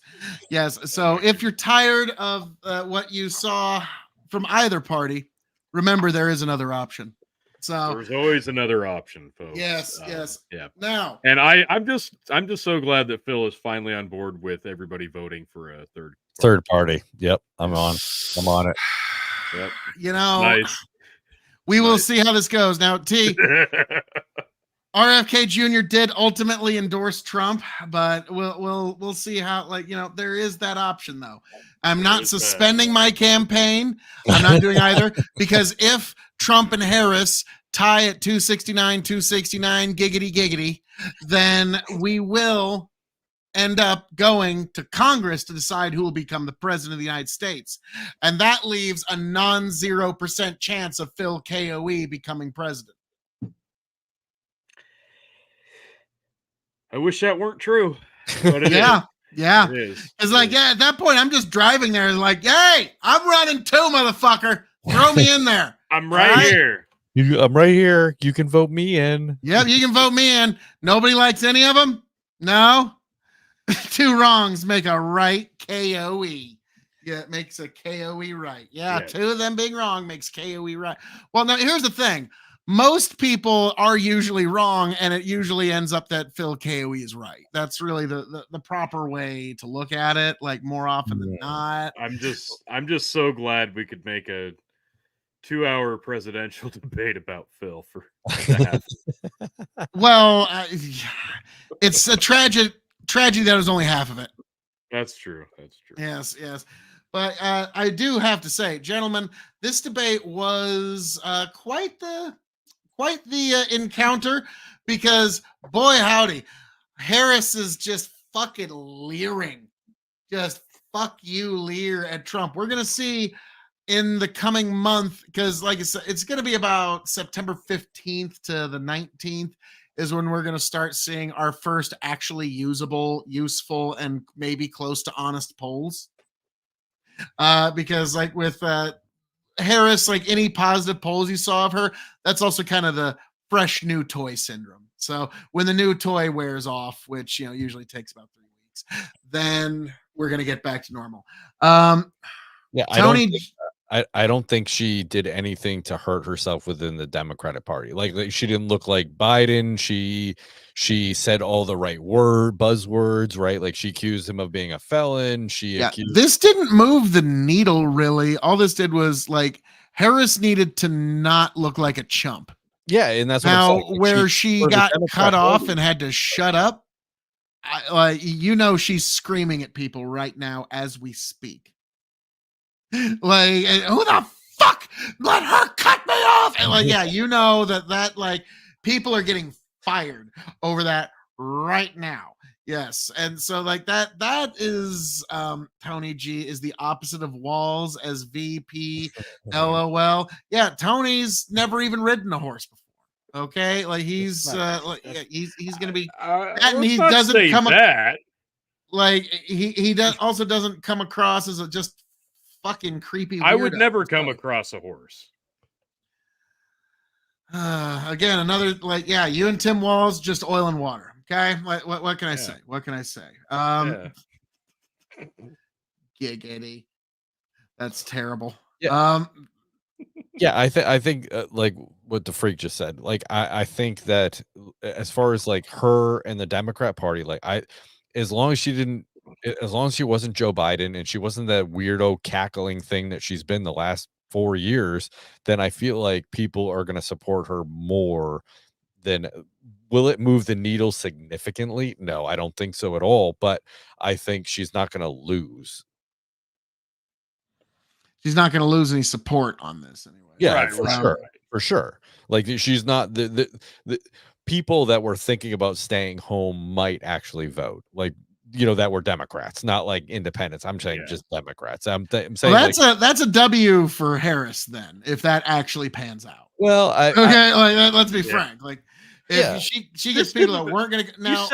Speaker 9: Yes. So if you're tired of what you saw from either party, remember there is another option. So
Speaker 6: there's always another option, folks.
Speaker 9: Yes.
Speaker 6: Yeah.
Speaker 9: Now,
Speaker 6: and I'm just so glad that Phil is finally on board with everybody voting for a
Speaker 7: third party. Yep, I'm on it.
Speaker 6: Yep.
Speaker 9: You know,
Speaker 6: nice.
Speaker 9: We will see how this goes. Now, T. RFK Jr. did ultimately endorse Trump, but we'll see how, there is that option though. I'm not suspending my campaign. I'm not doing either, because if Trump and Harris tie at 269, giggity, giggity, then we will end up going to Congress to decide who will become the president of the United States. And that leaves a non-0% chance of Phil K.O.E. becoming president.
Speaker 6: I wish that weren't true. But it
Speaker 9: Yeah.
Speaker 6: is.
Speaker 9: Yeah.
Speaker 6: It is.
Speaker 9: It's like, yeah, at that point, I'm just driving there like, hey, I'm running too, motherfucker. Throw me in there.
Speaker 6: I'm right here.
Speaker 7: I'm right here. You can vote me in.
Speaker 9: Yep, you can vote me in. Nobody likes any of them? No? Two wrongs make a right. K.O.E. Yeah, it makes a K.O.E. right. Yeah, two of them being wrong makes K.O.E. right. Well, now here's the thing. Most people are usually wrong, and it usually ends up that Phil K.O.E. is right. That's really the proper way to look at it, like more often than not.
Speaker 6: I'm just so glad we could make a 2-hour presidential debate about Phil for that.
Speaker 9: Well, it's a tragedy that was only half of it.
Speaker 6: That's true. That's true.
Speaker 9: Yes. But I do have to say, gentlemen, this debate was quite the encounter, because boy howdy, Harris is just fucking leering, just fuck you leer at Trump. We're gonna see in the coming month, because like I said, it's gonna be about September 15th to the 19th is when we're gonna start seeing our first actually useful, and maybe close to honest polls. Because like with Harris, like any positive polls you saw of her, that's also kind of the fresh new toy syndrome. So when the new toy wears off, which usually takes about 3 weeks, then we're gonna get back to normal.
Speaker 7: Yeah,
Speaker 9: Tony,
Speaker 7: I don't think she did anything to hurt herself within the Democratic Party. Like she didn't look like Biden. She said all the right buzzwords, right? Like she accused him of being a felon.
Speaker 9: This didn't move the needle really. All this did was like Harris needed to not look like a chump.
Speaker 7: Yeah, and that's what
Speaker 9: now
Speaker 7: I'm saying. Like,
Speaker 9: where she got cut off and had to shut up. She's screaming at people right now as we speak. Like, who the fuck let her cut me off? And like, yeah, that like people are getting fired over that right now. Yes. And so like that is Tony G is the opposite of Walls as VP. LOL. Yeah, Tony's never even ridden a horse before. Okay, like he's gonna be and he doesn't come
Speaker 6: that.
Speaker 9: Like he doesn't come across as a just fucking creepy weirdo.
Speaker 6: I would never come across a horse.
Speaker 9: Again, another you and Tim Walz, just oil and water. Okay, what can I say? What can I say? Giggity. That's terrible.
Speaker 7: Yeah. I think like what the freak just said. Like I think that as far as like her and the Democrat Party, like as long as she wasn't Joe Biden and she wasn't that weirdo cackling thing that she's been the last 4 years, then I feel like people are going to support her more than. Will it move the needle significantly? No, I don't think so at all. But I think she's not going to lose.
Speaker 9: She's not going to lose any support on this anyway.
Speaker 7: Yeah, right, for sure. Like she's not the people that were thinking about staying home might actually vote. Like that were Democrats, not like independents. I'm saying just Democrats. I'm saying
Speaker 9: that's a W for Harris then, if that actually pans out.
Speaker 7: Well,
Speaker 9: let's be frank. Like. If she gets people that weren't going to. Now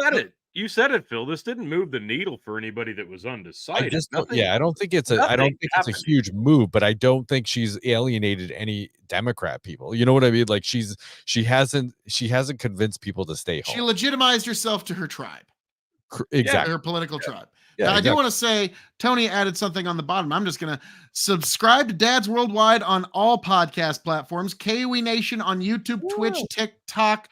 Speaker 6: you said it, Phil. This didn't move the needle for anybody that was undecided.
Speaker 7: I don't think it's a huge move, but I don't think she's alienated any Democrat people. You know what I mean? Like she hasn't convinced people to stay home.
Speaker 9: She legitimized herself to her tribe.
Speaker 7: Exactly.
Speaker 9: Her political tribe.
Speaker 7: Yeah,
Speaker 9: now, I do want to say Tony added something on the bottom. I'm just going to subscribe to Dads Worldwide on all podcast platforms. K.O.E. Nation on YouTube, Twitch, TikTok,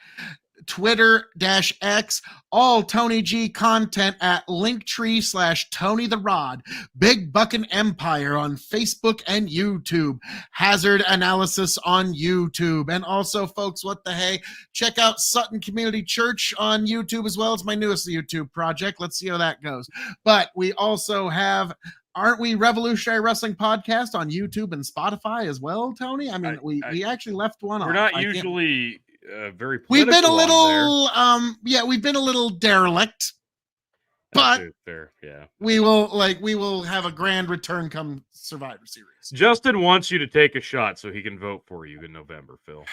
Speaker 9: Twitter-X, all Tony G content at Linktree/Tony the Rod, Big Buckin' Empire on Facebook and YouTube, Hazard Analysis on YouTube, and also, folks, what the hey, check out Sutton Community Church on YouTube as well. It's my newest YouTube project. Let's see how that goes. But we also have aren't we Revolutionary Wrestling Podcast on YouTube and Spotify as well, Tony? I mean, we actually left one off.
Speaker 6: We're not usually very political.
Speaker 9: We've been a
Speaker 6: little
Speaker 9: we've been a little derelict. But
Speaker 6: fair, yeah.
Speaker 9: We will have a grand return come Survivor Series.
Speaker 6: Justin wants you to take a shot so he can vote for you in November, Phil.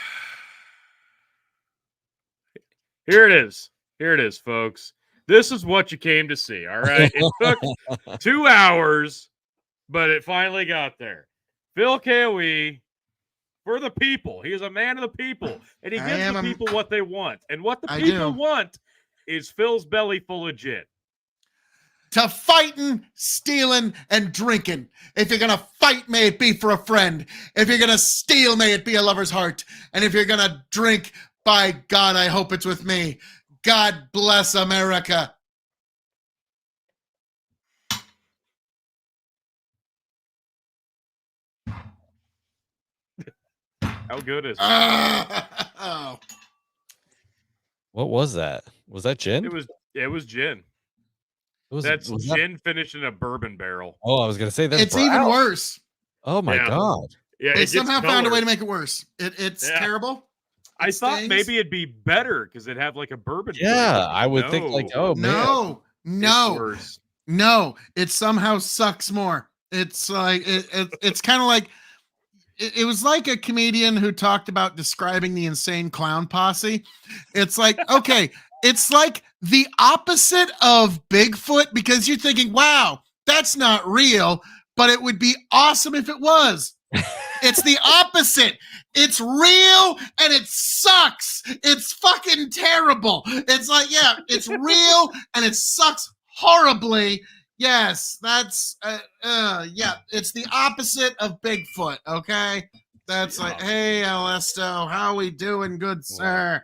Speaker 6: Here it is. Here it is, folks. This is what you came to see, all right? It took 2 hours, but it finally got there. Phil K.O.E. for the people. He is a man of the people, and he gives the people what they want. And what the people want is Phil's belly full of gin.
Speaker 9: To fighting, stealing, and drinking. If you're going to fight, may it be for a friend. If you're going to steal, may it be a lover's heart. And if you're going to drink, by God, I hope it's with me. God bless America.
Speaker 6: How good is it?
Speaker 7: What was that? Was that gin?
Speaker 6: It was gin. That's gin finished in a bourbon barrel.
Speaker 7: Oh, I was gonna say that.
Speaker 9: It's even worse.
Speaker 7: Oh my God.
Speaker 6: Yeah,
Speaker 9: they somehow found a way to make it worse. It's terrible.
Speaker 6: I thought maybe it'd be better because it'd have like a bourbon.
Speaker 7: Yeah, I would think like, oh man.
Speaker 9: No, it somehow sucks more. It's like it's kind of like it was like a comedian who talked about describing the insane clown posse. It's like, okay, it's like the opposite of Bigfoot because you're thinking, wow, that's not real, but it would be awesome if it was. It's the opposite. It's real and it sucks. It's fucking terrible. It's like, yeah, it's real and it sucks horribly. Yes, that's yeah, it's the opposite of Bigfoot, okay? That's like, hey, Alesto, how we doing, good sir?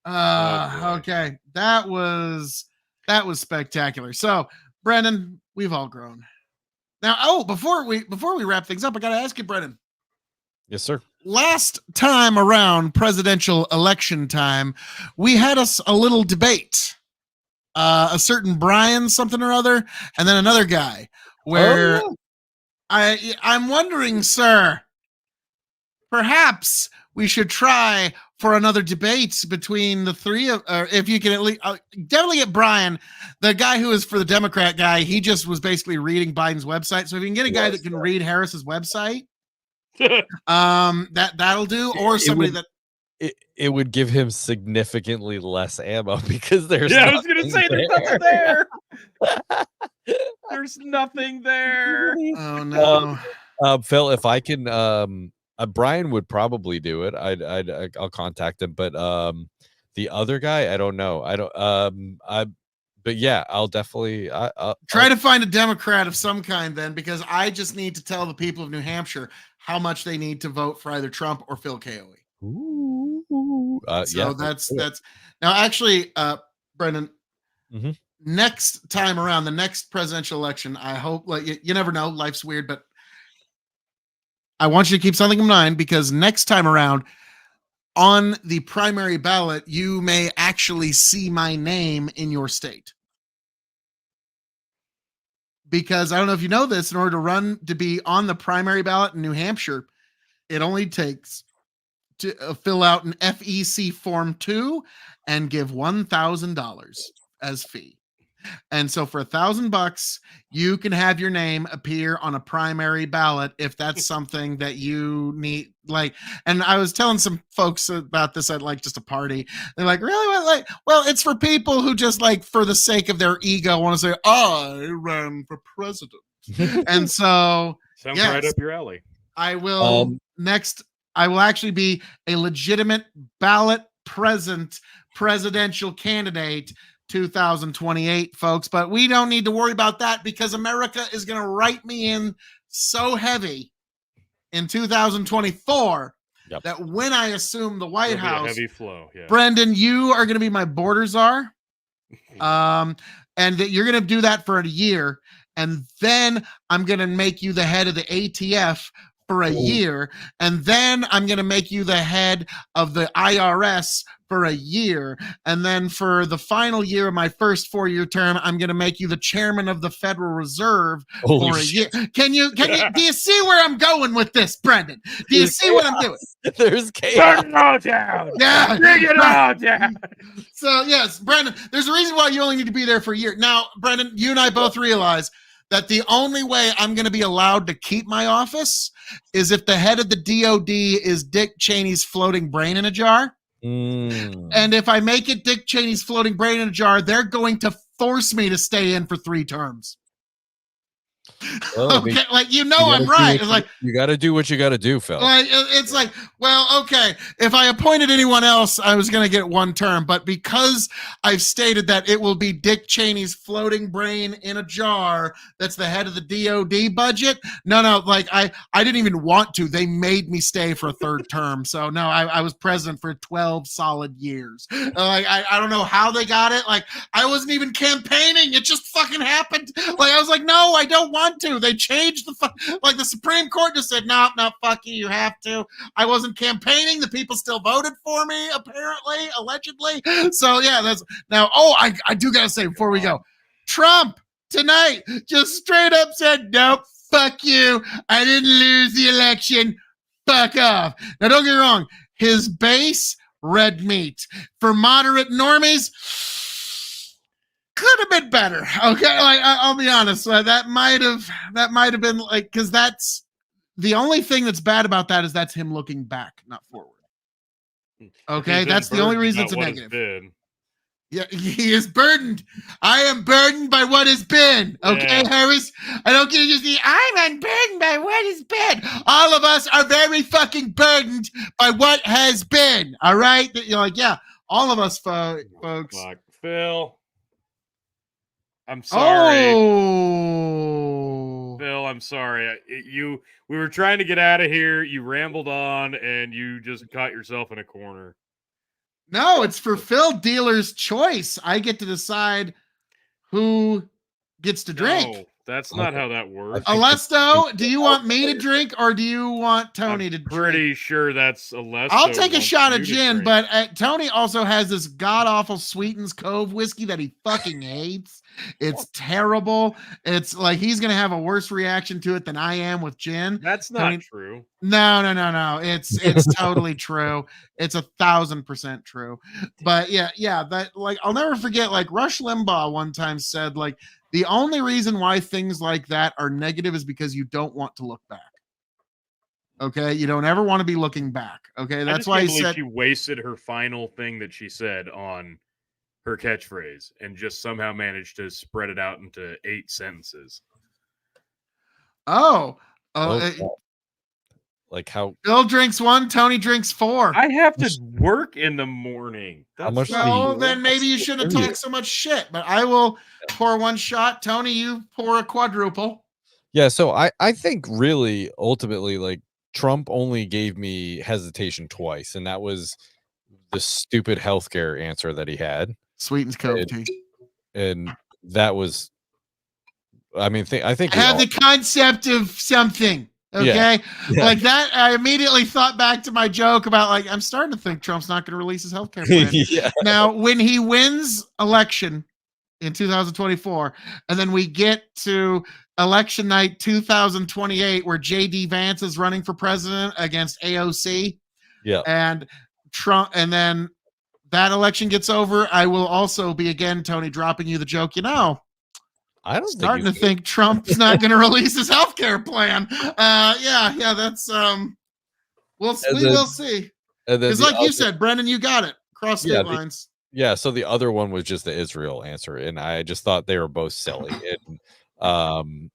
Speaker 9: Okay. That was spectacular. So, Brendan, we've all grown. Now, before we wrap things up, I got to ask you, Brendan.
Speaker 7: Yes, sir.
Speaker 9: Last time around presidential election time, we had a little debate. A certain Brian something or other, and then another guy where I'm wondering, sir, perhaps we should try for another debate between the three of, or if you can at least definitely get Brian, the guy who is for the Democrat guy. He just was basically reading Biden's website. So if you can get a guy that can read Harris's website, that'll do. Or somebody that.
Speaker 7: It would give him significantly less ammo because there's
Speaker 6: I was gonna say there's nothing there. There's nothing there.
Speaker 9: Oh no.
Speaker 7: Phil, if I can Brian would probably do it. I'll contact him, but the other guy, I don't know. But yeah, I'll definitely
Speaker 9: try to find a Democrat of some kind then, because I just need to tell the people of New Hampshire how much they need to vote for either Trump or Phil K.O.E. So that's now actually, Brendan, next time around, the next presidential election, I hope, like, you never know, life's weird, but I want you to keep something in mind, because next time around on the primary ballot, you may actually see my name in your state. Because I don't know if you know this, in order to be on the primary ballot in New Hampshire, it only takes to fill out an FEC Form 2 and give $1,000 as fee. And so for $1,000, you can have your name appear on a primary ballot if that's something that you need. Like, and I was telling some folks about this at like just a party. They're like, really? Well, it's for people who just like, for the sake of their ego, want to say, I ran for president. And so,
Speaker 6: sounds right up your alley.
Speaker 9: I will I will actually be a legitimate ballot presidential candidate 2028, folks. But we don't need to worry about that, because America is going to write me in so heavy in 2024 that when I assume the White House,
Speaker 6: heavy flow. Yeah.
Speaker 9: Brendan, you are going to be my border czar. And that you're going to do that for a year. And then I'm going to make you the head of the ATF for a year, and then I'm going to make you the head of the IRS for a year, and then for the final year of my first 4-year term, I'm going to make you the chairman of the Federal Reserve
Speaker 7: Holy
Speaker 9: for a
Speaker 7: shit.
Speaker 9: year. Can you do you see where I'm going with this, Brendan? Do you see what I'm doing?
Speaker 7: There's chaos.
Speaker 6: Burn it all down.
Speaker 9: Yeah.
Speaker 6: Bring it all down.
Speaker 9: So yes, Brendan, there's a reason why you only need to be there for a year. Now, Brendan, you and I both realize that the only way I'm going to be allowed to keep my office is if the head of the DOD is Dick Cheney's floating brain in a jar. And if I make it Dick Cheney's floating brain in a jar, they're going to force me to stay in for 3 terms.
Speaker 7: Well,
Speaker 9: Okay, like I'm right. It's like
Speaker 7: you got to do what you got to do, Phil.
Speaker 9: Like it's like, well, okay. If I appointed anyone else, I was going to get 1 term, but because I've stated that it will be Dick Cheney's floating brain in a jar, that's the head of the DOD budget. No, like I didn't even want to. They made me stay for a 3rd term, so no, I was president for 12 solid years. Like I don't know how they got it. Like I wasn't even campaigning. It just fucking happened. Like I was like, no, I don't want to. They changed like the Supreme Court just said, no, fuck you, you have to. I wasn't campaigning. The people still voted for me, apparently, allegedly. So yeah, that's now. Oh, I do gotta say before we go, Trump tonight just straight up said, nope, fuck you. I didn't lose the election. Fuck off. Now don't get me wrong, his base, red meat. For moderate normies, could have been better. Okay, like I'll be honest. That might have been like, because that's the only thing that's bad about that is that's him looking back, not forward. Okay, that's the only reason it's a negative. Yeah, he is burdened. I am burdened by what has been. Okay, yeah. Harris? I don't get to just be, I'm unburdened by what has been. All of us are very fucking burdened by what has been. All right? You're like, yeah, all of us, folks.
Speaker 6: Fuck, Phil. I'm sorry.
Speaker 9: Oh.
Speaker 6: Phil, I'm sorry. We were trying to get out of here. You rambled on, and you just caught yourself in a corner.
Speaker 9: No, it's for Phil Dealer's choice. I get to decide who gets to drink.
Speaker 6: No, that's not how that works.
Speaker 9: Alesto, do you want me to drink or do you want Tony to drink?
Speaker 6: Pretty sure that's Alesto.
Speaker 9: I'll take a shot of gin, but Tony also has this god-awful Sweetens Cove whiskey that he fucking hates. It's terrible. It's like he's going to have a worse reaction to it than I am with gin.
Speaker 6: That's not true.
Speaker 9: No. It's totally true. It's 1,000% true. But yeah, that, like, I'll never forget, like, Rush Limbaugh one time said, like, the only reason why things like that are negative is because you don't want to look back. Okay, you don't ever want to be looking back. Okay, that's why he said
Speaker 6: she wasted her final thing that she said on her catchphrase and just somehow managed to spread it out into 8 sentences.
Speaker 7: Like how
Speaker 9: Bill drinks 1, Tony drinks 4.
Speaker 6: I have to work in the morning.
Speaker 9: Then maybe you shouldn't have talked so much shit. But I will pour 1 shot. Tony, you pour a quadruple.
Speaker 7: Yeah, so I think really ultimately, like, Trump only gave me hesitation twice, and that was the stupid healthcare answer that he had.
Speaker 9: Sweetens Cove tea.
Speaker 7: And that was, I mean, I think
Speaker 9: I have the concept of something. Okay. Yeah. Like that. I immediately thought back to my joke about, like, I'm starting to think Trump's not going to release his healthcare plan.
Speaker 7: Yeah.
Speaker 9: Now, when he wins election in 2024, and then we get to election night 2028, where JD Vance is running for president against AOC.
Speaker 7: Yeah.
Speaker 9: And Trump, and then that election gets over, I will also be again, Tony, dropping you the joke.
Speaker 7: I don't
Speaker 9: starting to think Trump's not going to release his healthcare plan. Yeah, that's we will see. It's like you said, Brendan, you got it. Cross state lines.
Speaker 7: Yeah, so the other one was just the Israel answer, and I just thought they were both silly. And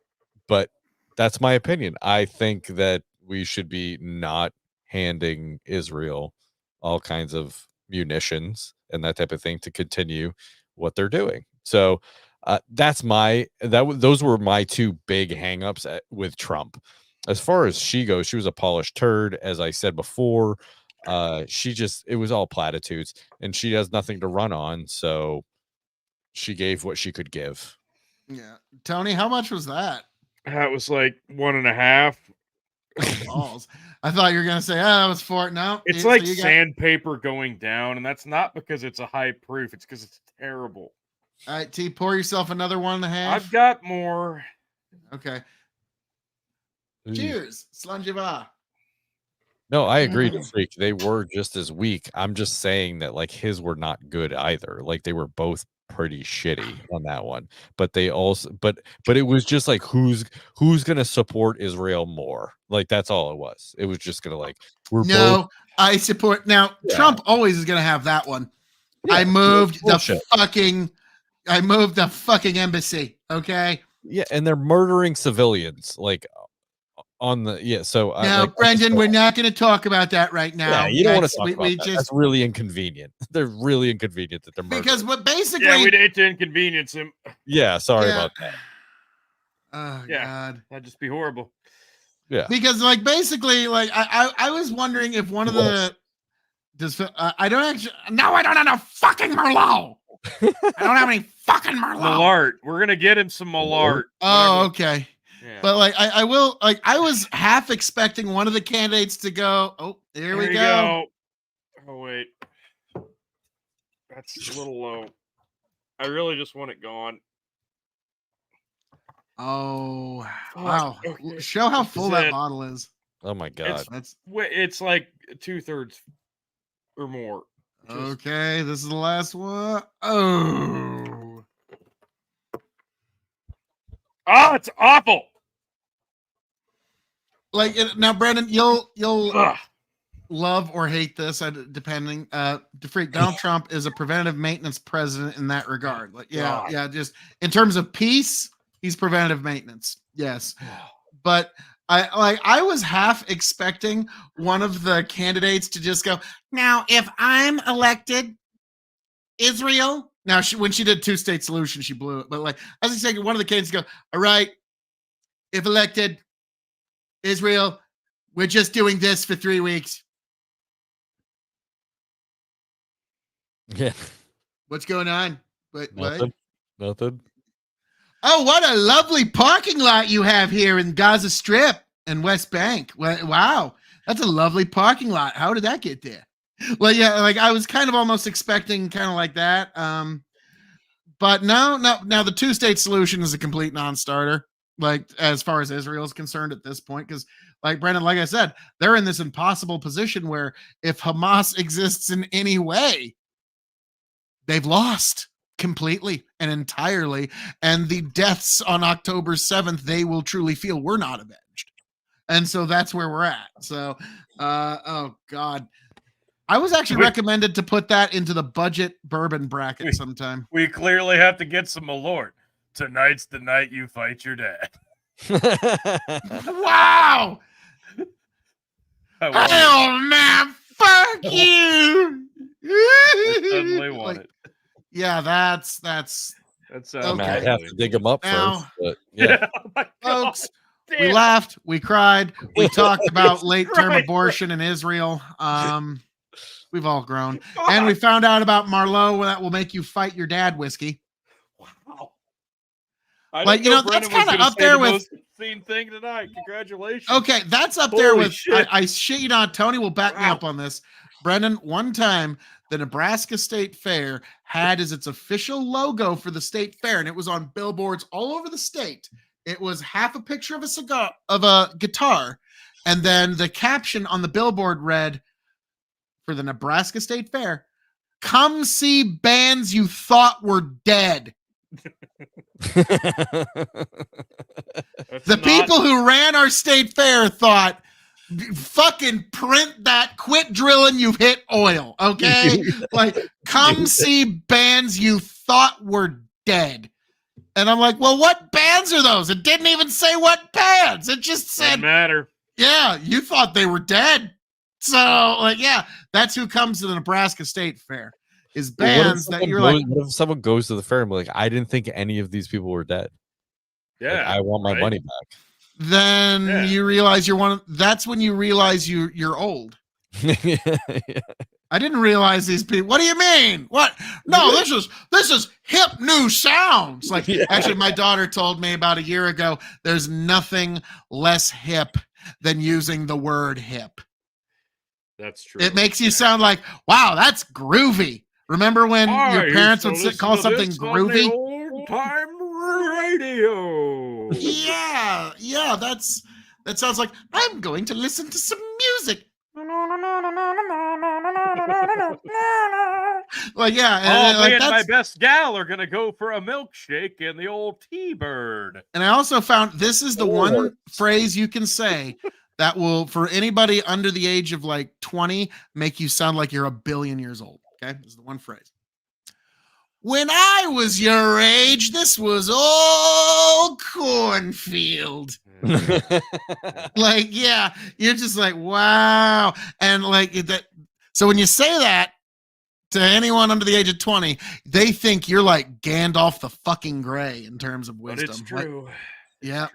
Speaker 7: but that's my opinion. I think that we should be not handing Israel all kinds of munitions and that type of thing to continue what they're doing. So those were my 2 big hangups with Trump. As far as she goes, she was a polished turd, as I said before. It was all platitudes, and she has nothing to run on, so she gave what she could give.
Speaker 9: Yeah. Tony, how much was that?
Speaker 6: That was like 1.5.
Speaker 9: Balls. I thought you were gonna say, "Oh, that was for it." No,
Speaker 6: It's like sandpaper going down, and that's not because it's a high proof. It's because it's terrible.
Speaker 9: All right, T, pour yourself another 1.5.
Speaker 6: I've got more.
Speaker 9: Okay. Cheers, Slanjiva.
Speaker 7: No, I agree, Freak. They were just as weak. I'm just saying that like his were not good either. Like they were both pretty shitty on that one. But they also but it was just like who's gonna support Israel more? Like that's all it was. It was just gonna like both.
Speaker 9: I support now.
Speaker 7: Yeah.
Speaker 9: Trump always is gonna have that one.
Speaker 7: Yeah,
Speaker 9: I moved the fucking embassy. Okay.
Speaker 7: Yeah, and they're murdering civilians like on the so
Speaker 9: now, Brendan, we're not going to talk about that right now.
Speaker 7: Yeah, you don't want to talk about that. That's really inconvenient. They're really inconvenient that they're murdering.
Speaker 9: Because what basically,
Speaker 6: yeah, we'd hate to inconvenience him.
Speaker 7: Yeah, sorry about that.
Speaker 9: Oh
Speaker 6: yeah,
Speaker 9: God,
Speaker 6: that'd just be horrible.
Speaker 7: Yeah,
Speaker 9: because like basically, like I was wondering if one of the I don't actually no, I don't have no fucking Merlot. I don't have any fucking Merlot.
Speaker 6: Malart, we're gonna get him some Malart.
Speaker 9: Oh, okay.
Speaker 6: Yeah.
Speaker 9: But like I will like I was half expecting one of the candidates to go. Oh, there we go.
Speaker 6: Oh wait, that's a little low. I really just want it gone.
Speaker 9: Oh wow! Okay. Show how full that bottle is.
Speaker 7: Oh my God,
Speaker 6: it's like 2/3 or more.
Speaker 9: Okay, this is the last one. Oh,
Speaker 6: it's awful.
Speaker 9: Like now, Brandon, you'll love or hate this, depending. Freak, Donald Trump is a preventative maintenance president in that regard. Like, yeah, just in terms of peace, he's preventative maintenance. Yes, but I was half expecting one of the candidates to just go, now, if I'm elected, Israel. Now, when she did 2-state solution, she blew it. But like, I was expecting one of the candidates to go, all right, if elected, Israel, we're just doing this for 3 weeks.
Speaker 7: Yeah.
Speaker 9: What's going on?
Speaker 7: Nothing.
Speaker 9: Oh, what a lovely parking lot you have here in Gaza Strip and West Bank. Wow. That's a lovely parking lot. How did that get there? Well, yeah, like I was kind of almost expecting kind of like that. But no. Now the 2-state solution is a complete non-starter. Like as far as Israel is concerned at this point, because like Brendan, like I said, they're in this impossible position where if Hamas exists in any way, they've lost completely and entirely. And the deaths on October 7th, they will truly feel were not avenged. And so that's where we're at. So, oh God. I was actually recommended to put that into the budget bourbon bracket sometime.
Speaker 6: We clearly have to get some Malort. Tonight's the night you fight your dad.
Speaker 9: Wow! Oh man, fuck you!
Speaker 6: I suddenly want it.
Speaker 9: Yeah, that's
Speaker 7: okay. I might have to dig them up first, but yeah.
Speaker 9: Folks, we laughed, we cried, we talked about late-term abortion in Israel. We've all grown, and we found out about Merlot that will make you fight your dad whiskey.
Speaker 6: Wow.
Speaker 9: Like, you know, that's kind of up there with
Speaker 6: same thing tonight. Congratulations.
Speaker 9: Okay, that's up there with I shit you not. Tony will back me up on this. Brendan, one time the Nebraska State Fair had as its official logo for the state fair, and it was on billboards all over the state. It was half a picture of a guitar, and then the caption on the billboard read, for the Nebraska State Fair, "Come see bands you thought were dead." The people who ran our state fair thought, fucking print that, quit drilling, you've hit oil, okay? Like, come see bands you thought were dead. And I'm like, well, what bands are those? It didn't even say what bands. It just said,
Speaker 6: doesn't matter.
Speaker 9: Yeah, you thought they were dead. So, like, yeah, that's who comes to the Nebraska State Fair. Is bands that you're like,
Speaker 7: what if someone goes to the fair and be like, I didn't think any of these people were dead.
Speaker 6: Yeah,
Speaker 7: like, I want my money back.
Speaker 9: Then you realize that's when you realize you're old.
Speaker 7: Yeah.
Speaker 9: I didn't realize these people. What do you mean? What? No, this is hip new sounds. Like, actually, my daughter told me about a year ago, there's nothing less hip than using the word hip.
Speaker 6: That's true.
Speaker 9: It makes you sound like, wow, that's groovy. Remember when your parents would call something groovy?
Speaker 6: Old time radio.
Speaker 9: Yeah, that sounds like I'm going to listen to some music. Like, yeah,
Speaker 6: me and my best gal are gonna go for a milkshake in the old T-Bird.
Speaker 9: And I also found this is the one phrase you can say that will, for anybody under the age of like 20, make you sound like you're a billion years old. Okay, this is the one phrase. When I was your age, this was all cornfield. Like, yeah, you're just like, wow. And like that. So when you say that to anyone under the age of 20, they think you're like Gandalf the fucking Grey in terms of wisdom.
Speaker 6: But it's true.
Speaker 9: Like, yeah.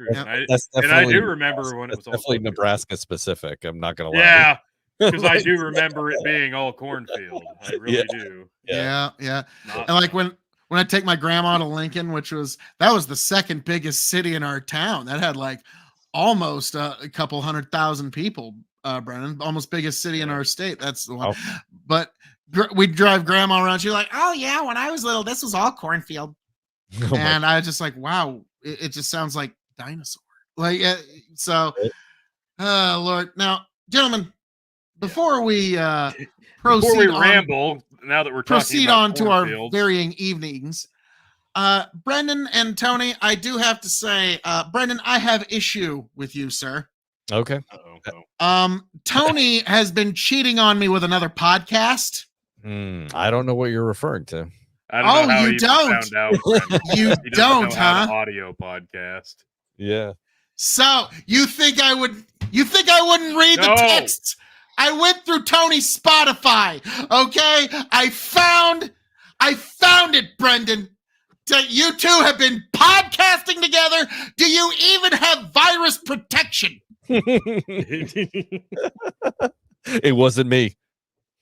Speaker 6: And I do remember when it was
Speaker 7: definitely Nebraska specific. I'm not gonna lie.
Speaker 6: Yeah, because I do remember it being all cornfield. I really do.
Speaker 9: Yeah. And like when I take my grandma to Lincoln, that was the second biggest city in our town. That had like almost a couple 100,000 people. Brennan, almost biggest city in our state. That's the one.
Speaker 7: Oh.
Speaker 9: But we'd drive grandma around. She's like, oh yeah, when I was little, this was all cornfield. And I was just like, wow, it just sounds like dinosaur. Like, Lord. Now, gentlemen, before we
Speaker 6: ramble, now that we're
Speaker 9: proceed on to our varying evenings, Brendan and Tony, I do have to say, Brendan, I have issue with you, sir.
Speaker 7: Okay.
Speaker 9: Tony has been cheating on me with another podcast.
Speaker 7: I don't know what you're referring to.
Speaker 6: I don't know how
Speaker 9: you don't.
Speaker 6: Found out,
Speaker 9: you don't, huh?
Speaker 6: Audio podcast.
Speaker 7: Yeah.
Speaker 9: So you think I wouldn't read the texts? I went through Tony's Spotify. Okay, I found it, Brendan. You two have been podcasting together. Do you even have virus protection?
Speaker 7: It wasn't me.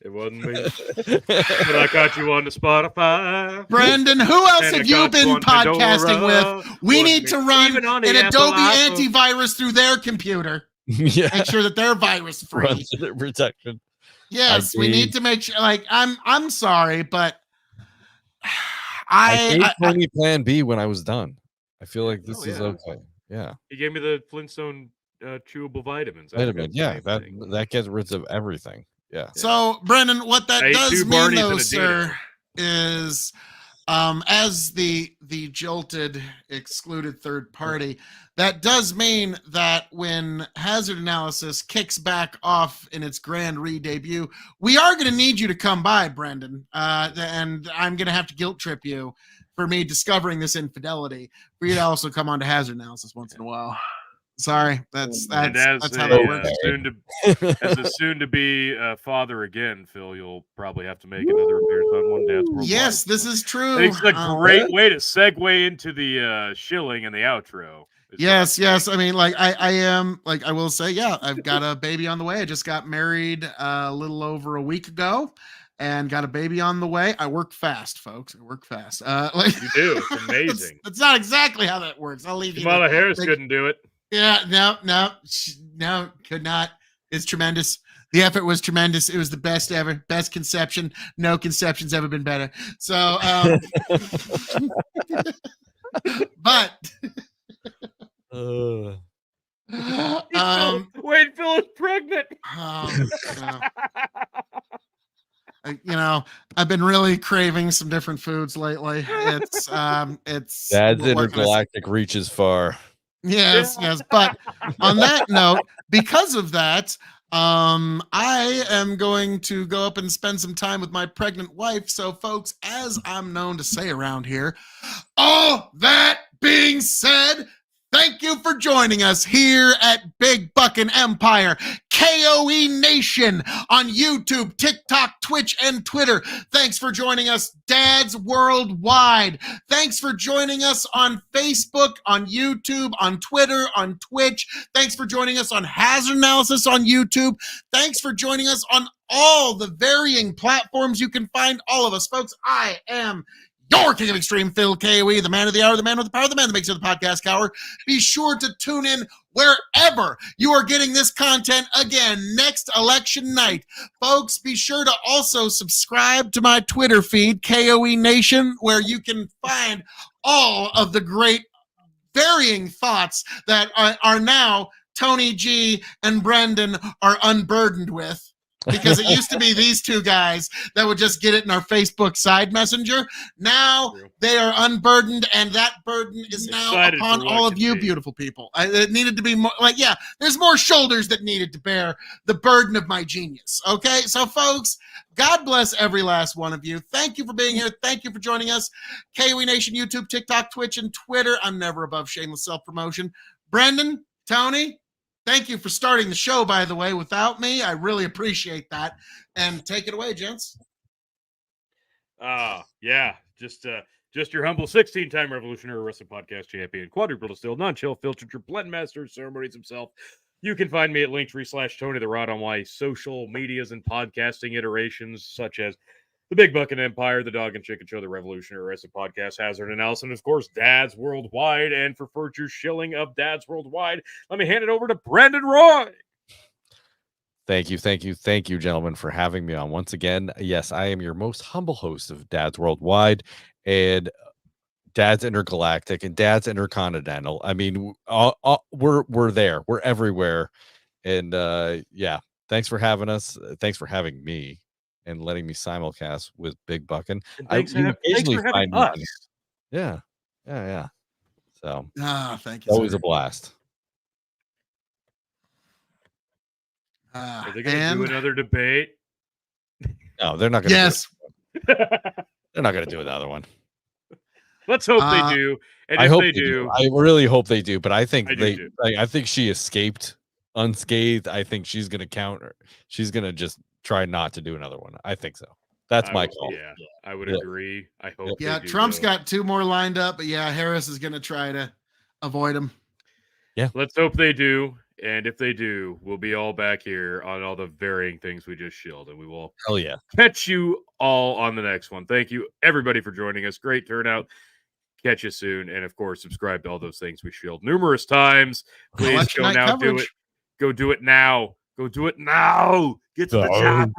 Speaker 6: It wasn't me. But I got you on the Spotify.
Speaker 9: Brendan, who else have you been podcasting with? We need to run an Adobe antivirus through their computer.
Speaker 7: Yeah.
Speaker 9: Make sure that they're virus free.
Speaker 7: Protection.
Speaker 9: Yes, we need to make sure. Like, I'm sorry, but
Speaker 7: I gave Tony Plan B when I was done. I feel like this is okay. Yeah.
Speaker 6: He gave me the Flintstone chewable vitamins.
Speaker 7: Yeah, that gets rid of everything. Yeah.
Speaker 9: So, Brendan, what that does mean, though, sir, is as the jilted, excluded third party, that does mean that when Hazard Analysis kicks back off in its grand re-debut, we are going to need you to come by, Brendan, and I'm going to have to guilt trip you for me discovering this infidelity, for you to also come on to Hazard Analysis once in a while. Sorry, that's how that works.
Speaker 6: As a soon-to-be father again, Phil, you'll probably have to make another appearance on One Dad's Worldwide.
Speaker 9: Yes, this is true.
Speaker 6: It's a great way to segue into the shilling and the outro.
Speaker 9: Yes. I mean, like I am, like I will say, yeah, I've got a baby on the way. I just got married a little over a week ago. And got a baby on the way. I work fast, folks. I work fast.
Speaker 6: You do. It's amazing.
Speaker 9: That's not exactly how that works. I'll leave you.
Speaker 6: Kamala Harris couldn't do it.
Speaker 9: Yeah, no, could not. It's tremendous. The effort was tremendous. It was the best ever. Best conception. No conception's ever been better. So, but.
Speaker 6: Wait, Phil is pregnant.
Speaker 9: I've been really craving some different foods lately. It's
Speaker 7: Dad's intergalactic reaches far.
Speaker 9: Yes. But on that note, because of that, I am going to go up and spend some time with my pregnant wife. So, folks, as I'm known to say around here, all that being said, thank you for joining us here at Big Buckin' Empire, K.O.E. Nation on YouTube, TikTok, Twitch, and Twitter. Thanks for joining us, Dads Worldwide. Thanks for joining us on Facebook, on YouTube, on Twitter, on Twitch. Thanks for joining us on Hazard Analysis on YouTube. Thanks for joining us on all the varying platforms you can find all of us. Folks, I am your king of extreme, Phil K.O.E., the man of the hour, the man with the power, the man that makes it the podcast hour. Be sure to tune in wherever you are getting this content again next election night. Folks, be sure to also subscribe to my Twitter feed, KOE Nation, where you can find all of the great varying thoughts that are now Tony G and Brendan are unburdened with. Because it used to be these two guys that would just get it in our Facebook side messenger. Now they are unburdened, and that burden is now upon all of you beautiful people. It needed to be more like, yeah, there's more shoulders that needed to bear the burden of my genius. Okay, so folks, God bless every last one of you. Thank you for being here. Thank you for joining us. KOE Nation, YouTube, TikTok, Twitch, and Twitter. I'm never above shameless self-promotion. Brendan, Tony, thank you for starting the show, by the way, without me. I really appreciate that. And take it away, gents.
Speaker 6: Yeah, just your humble 16-time Revolutionary Wrestling Podcast champion, quadruple distilled, non-chill, filtered, your blend master of ceremonies himself. You can find me at Linktree/Tony the Rod on my social medias and podcasting iterations, such as the Big Bucket Empire, the Dog and Chicken Show, the Revolutionary Wrestling Podcast, Hazard and Allison, of course, Dads Worldwide. And for Furture Schilling of Dads Worldwide, let me hand it over to Brandon Roy.
Speaker 7: Thank you, gentlemen, for having me on once again. Yes, I am your most humble host of Dads Worldwide and Dads Intergalactic and Dads Intercontinental. I mean, we're there, we're everywhere, and yeah, thanks for having us. Thanks for having me and letting me simulcast with Big Buckin.
Speaker 6: Thanks for having us.
Speaker 7: Yeah. So,
Speaker 9: thank you.
Speaker 7: Always a blast.
Speaker 6: Are they going to do another debate?
Speaker 7: No, they're not going to.
Speaker 9: Yes.
Speaker 7: They're not going to do another one.
Speaker 6: Let's hope they do. And
Speaker 7: I
Speaker 6: if
Speaker 7: hope
Speaker 6: they do,
Speaker 7: I really hope they do. But I think
Speaker 6: do
Speaker 7: I think she escaped unscathed. I think she's going to counter. She's going to just try not to do another one. I think so. That's my call.
Speaker 6: Yeah, I would agree. I hope.
Speaker 9: Yeah,
Speaker 6: they do,
Speaker 9: Trump's
Speaker 6: though.
Speaker 9: got two more lined up, but yeah, Harris is going to try to avoid them.
Speaker 7: Yeah.
Speaker 6: Let's hope they do. And if they do, we'll be all back here on all the varying things we just shilled. And we will catch you all on the next one. Thank you, everybody, for joining us. Great turnout. Catch you soon. And, of course, subscribe to all those things we shilled numerous times. Please go now. Do it. Go do it now. Go do it now. Get to the chapel.